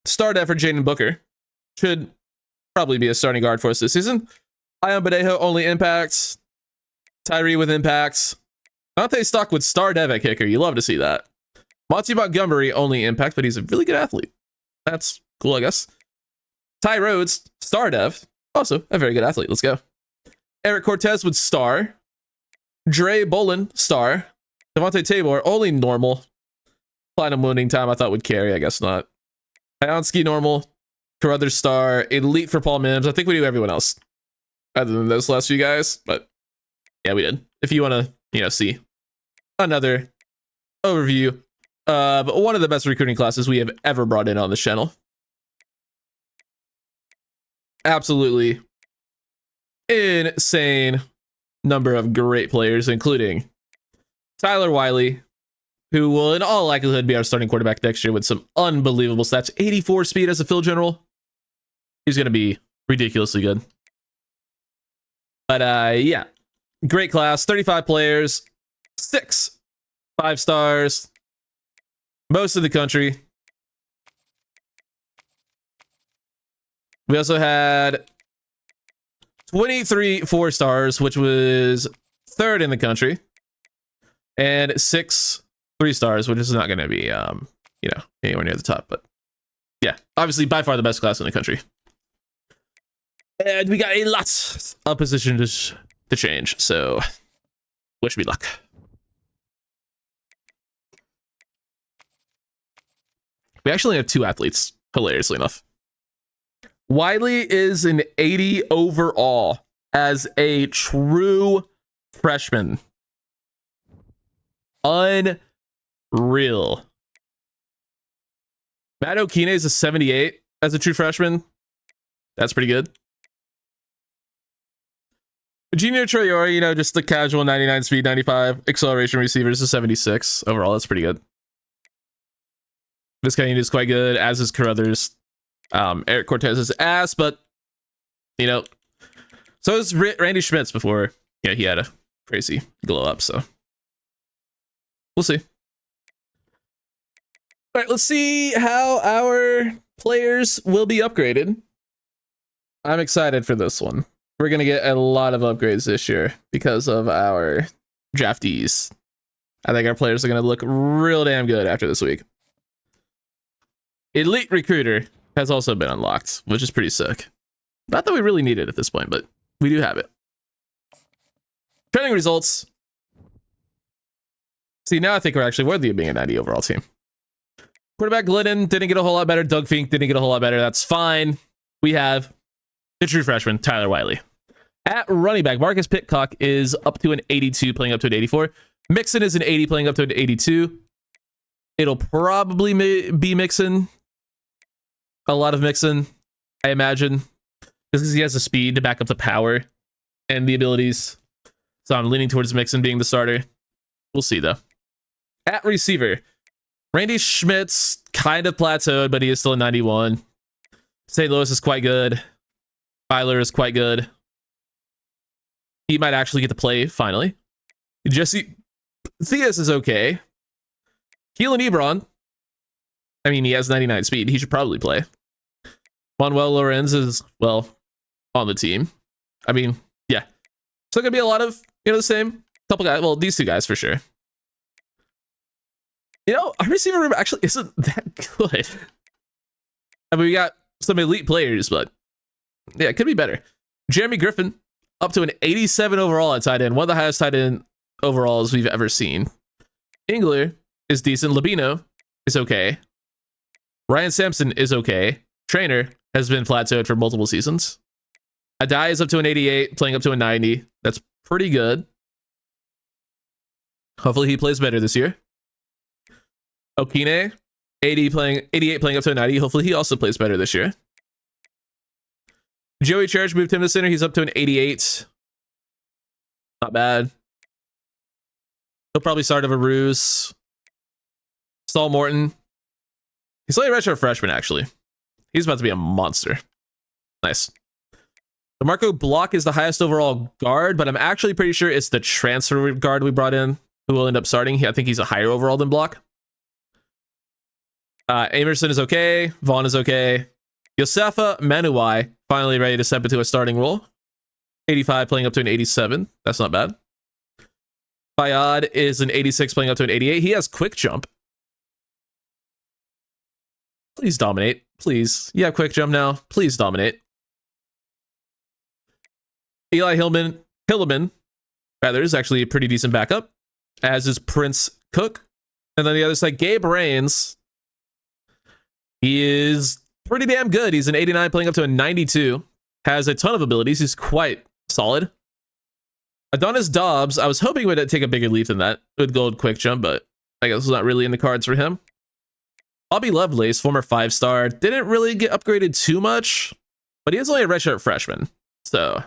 for Jaden Booker. Should probably be a starting guard for us this season. Ion Badejo, only impacts. Tyree with impacts. Dante Stock with star dev at kicker. You love to see that. Monty Montgomery, only impact, but he's a really good athlete. That's cool, I guess. Ty Rhodes, star dev. Also a very good athlete. Let's go. Eric Cortez with star. Dre Bolin, star. Devontae Tabor, only normal. Platinum winning time I thought would carry. I guess not. Ionsky, normal. Carruthers, star. Elite for Paul Mims. I think we do everyone else other than those last few guys. But yeah, we did. If you want to, see another overview of one of the best recruiting classes we have ever brought in on this channel. Absolutely insane number of great players, including Tyler Wiley, who will in all likelihood be our starting quarterback next year with some unbelievable stats. 84 speed as a field general. He's going to be ridiculously good. But yeah, great class. 35 players, 6 5-stars, most of the country. We also had 23 4-stars, which was 3rd in the country, and 6 3-stars, which is not going to be, anywhere near the top. But yeah, obviously by far the best class in the country. And we got a lot of positions to change, so wish me luck. We actually have 2 athletes, hilariously enough. Wiley is an 80 overall as a true freshman. Unreal. Matt Okine is a 78 as a true freshman. That's pretty good. Junior Traore, just the casual 99 speed, 95 acceleration receivers, a 76 overall. That's pretty good. This guy is quite good, as is Carruthers. Eric Cortez is ass, but so is Randy Schmitz before. Yeah, he had a crazy glow up, so we'll see. All right, let's see how our players will be upgraded. I'm excited for this one. We're gonna get a lot of upgrades this year because of our draftees. I think our players are gonna look real damn good after this week. Elite Recruiter has also been unlocked, which is pretty sick. Not that we really need it at this point, but we do have it. Trending results. See, now I think we're actually worthy of being a 90 overall team. Quarterback Glidden didn't get a whole lot better. Doug Fink didn't get a whole lot better. That's fine. We have the true freshman, Tyler Wiley. At running back, Marcus Pitcock is up to an 82, playing up to an 84. Mixon is an 80, playing up to an 82. It'll probably be Mixon. A lot of Mixon, I imagine, because he has the speed to back up the power and the abilities. So I'm leaning towards Mixon being the starter. We'll see, though. At receiver, Randy Schmitz kind of plateaued, but he is still a 91. St. Louis is quite good. Byler is quite good. He might actually get to play, finally. Jesse Theus is okay. Keelan Ebron, I mean, he has 99 speed. He should probably play. Manuel Lorenz is, well, on the team. I mean, yeah. So going to be a lot of, the same couple guys. Well, these 2 guys for sure. Our receiver room actually isn't that good. I mean, we got some elite players, but yeah, it could be better. Jeremy Griffin, up to an 87 overall at tight end. One of the highest tight end overalls we've ever seen. Engler is decent. Labino is okay. Ryan Sampson is okay. Trainer has been plateaued for multiple seasons. Adai is up to an 88, playing up to a 90. That's pretty good. Hopefully he plays better this year. Okine, 88 playing up to a 90. Hopefully he also plays better this year. Joey Church moved him to center. He's up to an 88. Not bad. He'll probably start over Ruse. Saul Morton. He's only a redshirt freshman, actually. He's about to be a monster. Nice. DeMarco Block is the highest overall guard, but I'm actually pretty sure it's the transfer guard we brought in who will end up starting. I think he's a higher overall than Block. Amerson is okay. Vaughn is okay. Yosefa Manuai finally ready to step into a starting role. 85 playing up to an 87. That's not bad. Fayad is an 86 playing up to an 88. He has quick jump. Please dominate. Please. You have quick jump now. Please dominate. Eli Hillman, rather, is actually a pretty decent backup, as is Prince Cook. And then the other side, Gabe Rains. He is pretty damn good. He's an 89 playing up to a 92. Has a ton of abilities. He's quite solid. Adonis Dobbs, I was hoping he would take a bigger leap than that with gold quick jump, but I guess it's not really in the cards for him. Bobby Lovelace, former 5-star, didn't really get upgraded too much, but he is only a redshirt freshman. So,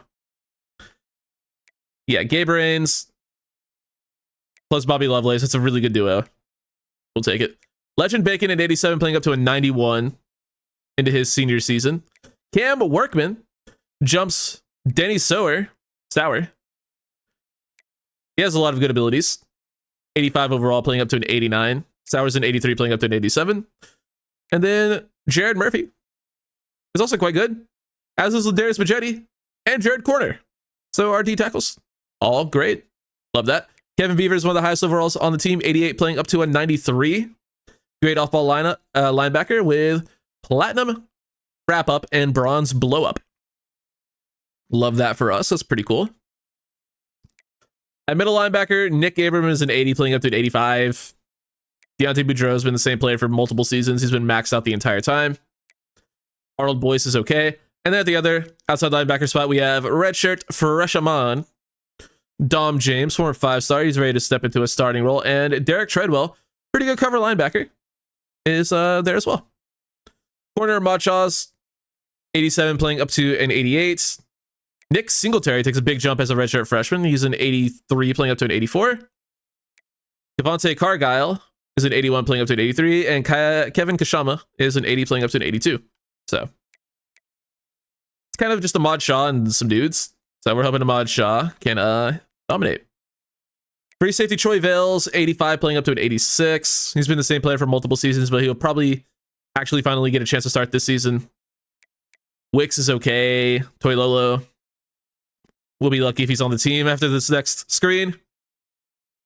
yeah, Gabe Rains plus Bobby Lovelace. It's a really good duo. We'll take it. Legend Bacon at 87 playing up to a 91 into his senior season. Cam Workman jumps Denny Sauer. He has a lot of good abilities. 85 overall playing up to an 89. Sauer's an 83 playing up to an 87. And then Jared Murphy is also quite good, as is Ladarius Majetti and Jared Corner. So RD tackles, all great. Love that. Kevin Beaver is one of the highest overalls on the team, 88 playing up to a 93. Great off-ball linebacker with platinum wrap-up and bronze blow-up. Love that for us. That's pretty cool. At middle linebacker, Nick Abram is an 80 playing up to an 85. Deontay Boudreaux has been the same player for multiple seasons. He's been maxed out the entire time. Arnold Boyce is okay. And then at the other outside linebacker spot, we have redshirt freshman Dom James, former 5-star. He's ready to step into a starting role. And Derek Treadwell, pretty good cover linebacker, is there as well. Corner Machaws, 87 playing up to an 88. Nick Singletary takes a big jump as a redshirt freshman. He's an 83 playing up to an 84. Devontae Cargyle is an 81 playing up to an 83. And Kevin Kashama is an 80 playing up to an 82. So it's kind of just a Mod Shaw and some dudes. So we're hoping a Mod Shaw can dominate. Free safety Troy Vales, 85 playing up to an 86. He's been the same player for multiple seasons, but he'll probably actually finally get a chance to start this season. Wicks is okay. Toy Lolo. We'll be lucky if he's on the team after this next screen.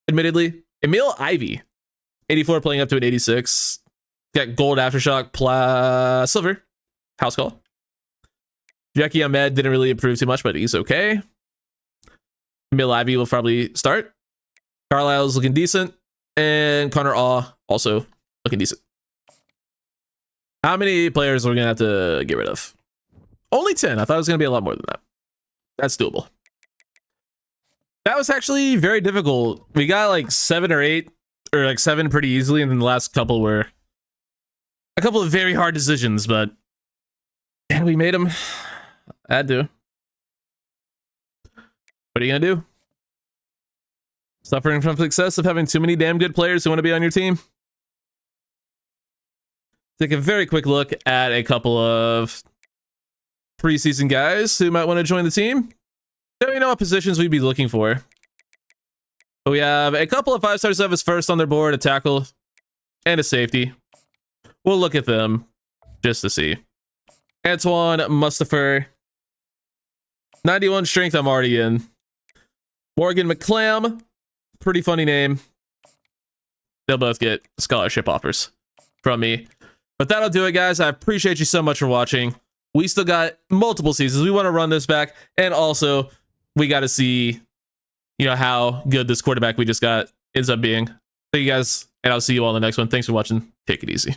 Admittedly. Emil Ivy, 84 playing up to an 86. Got gold aftershock, silver. House call. Jackie Ahmed didn't really improve too much, but he's okay. Emil Ivy will probably start. Carlisle's looking decent. And Connor Awe also looking decent. How many players are we going to have to get rid of? Only 10. I thought it was going to be a lot more than that. That's doable. That was actually very difficult. We got like 7 or 8, or like 7 pretty easily, and then the last couple were a couple of very hard decisions, but yeah, we made them. I had to. What are you gonna do? Suffering from success of having too many damn good players who want to be on your team? Take a very quick look at a couple of preseason guys who might want to join the team. Don't know what positions we'd be looking for. But we have a couple of 5-stars who have us first on their board, a tackle and a safety. We'll look at them just to see. Antoine Mustapher, 91 strength, I'm already in. Morgan McClam, pretty funny name. They'll both get scholarship offers from me. But that'll do it, guys. I appreciate you so much for watching. We still got multiple seasons. We want to run this back. And also, we got to see, how good this quarterback we just got ends up being. Thank you guys, and I'll see you all in the next one. Thanks for watching. Take it easy.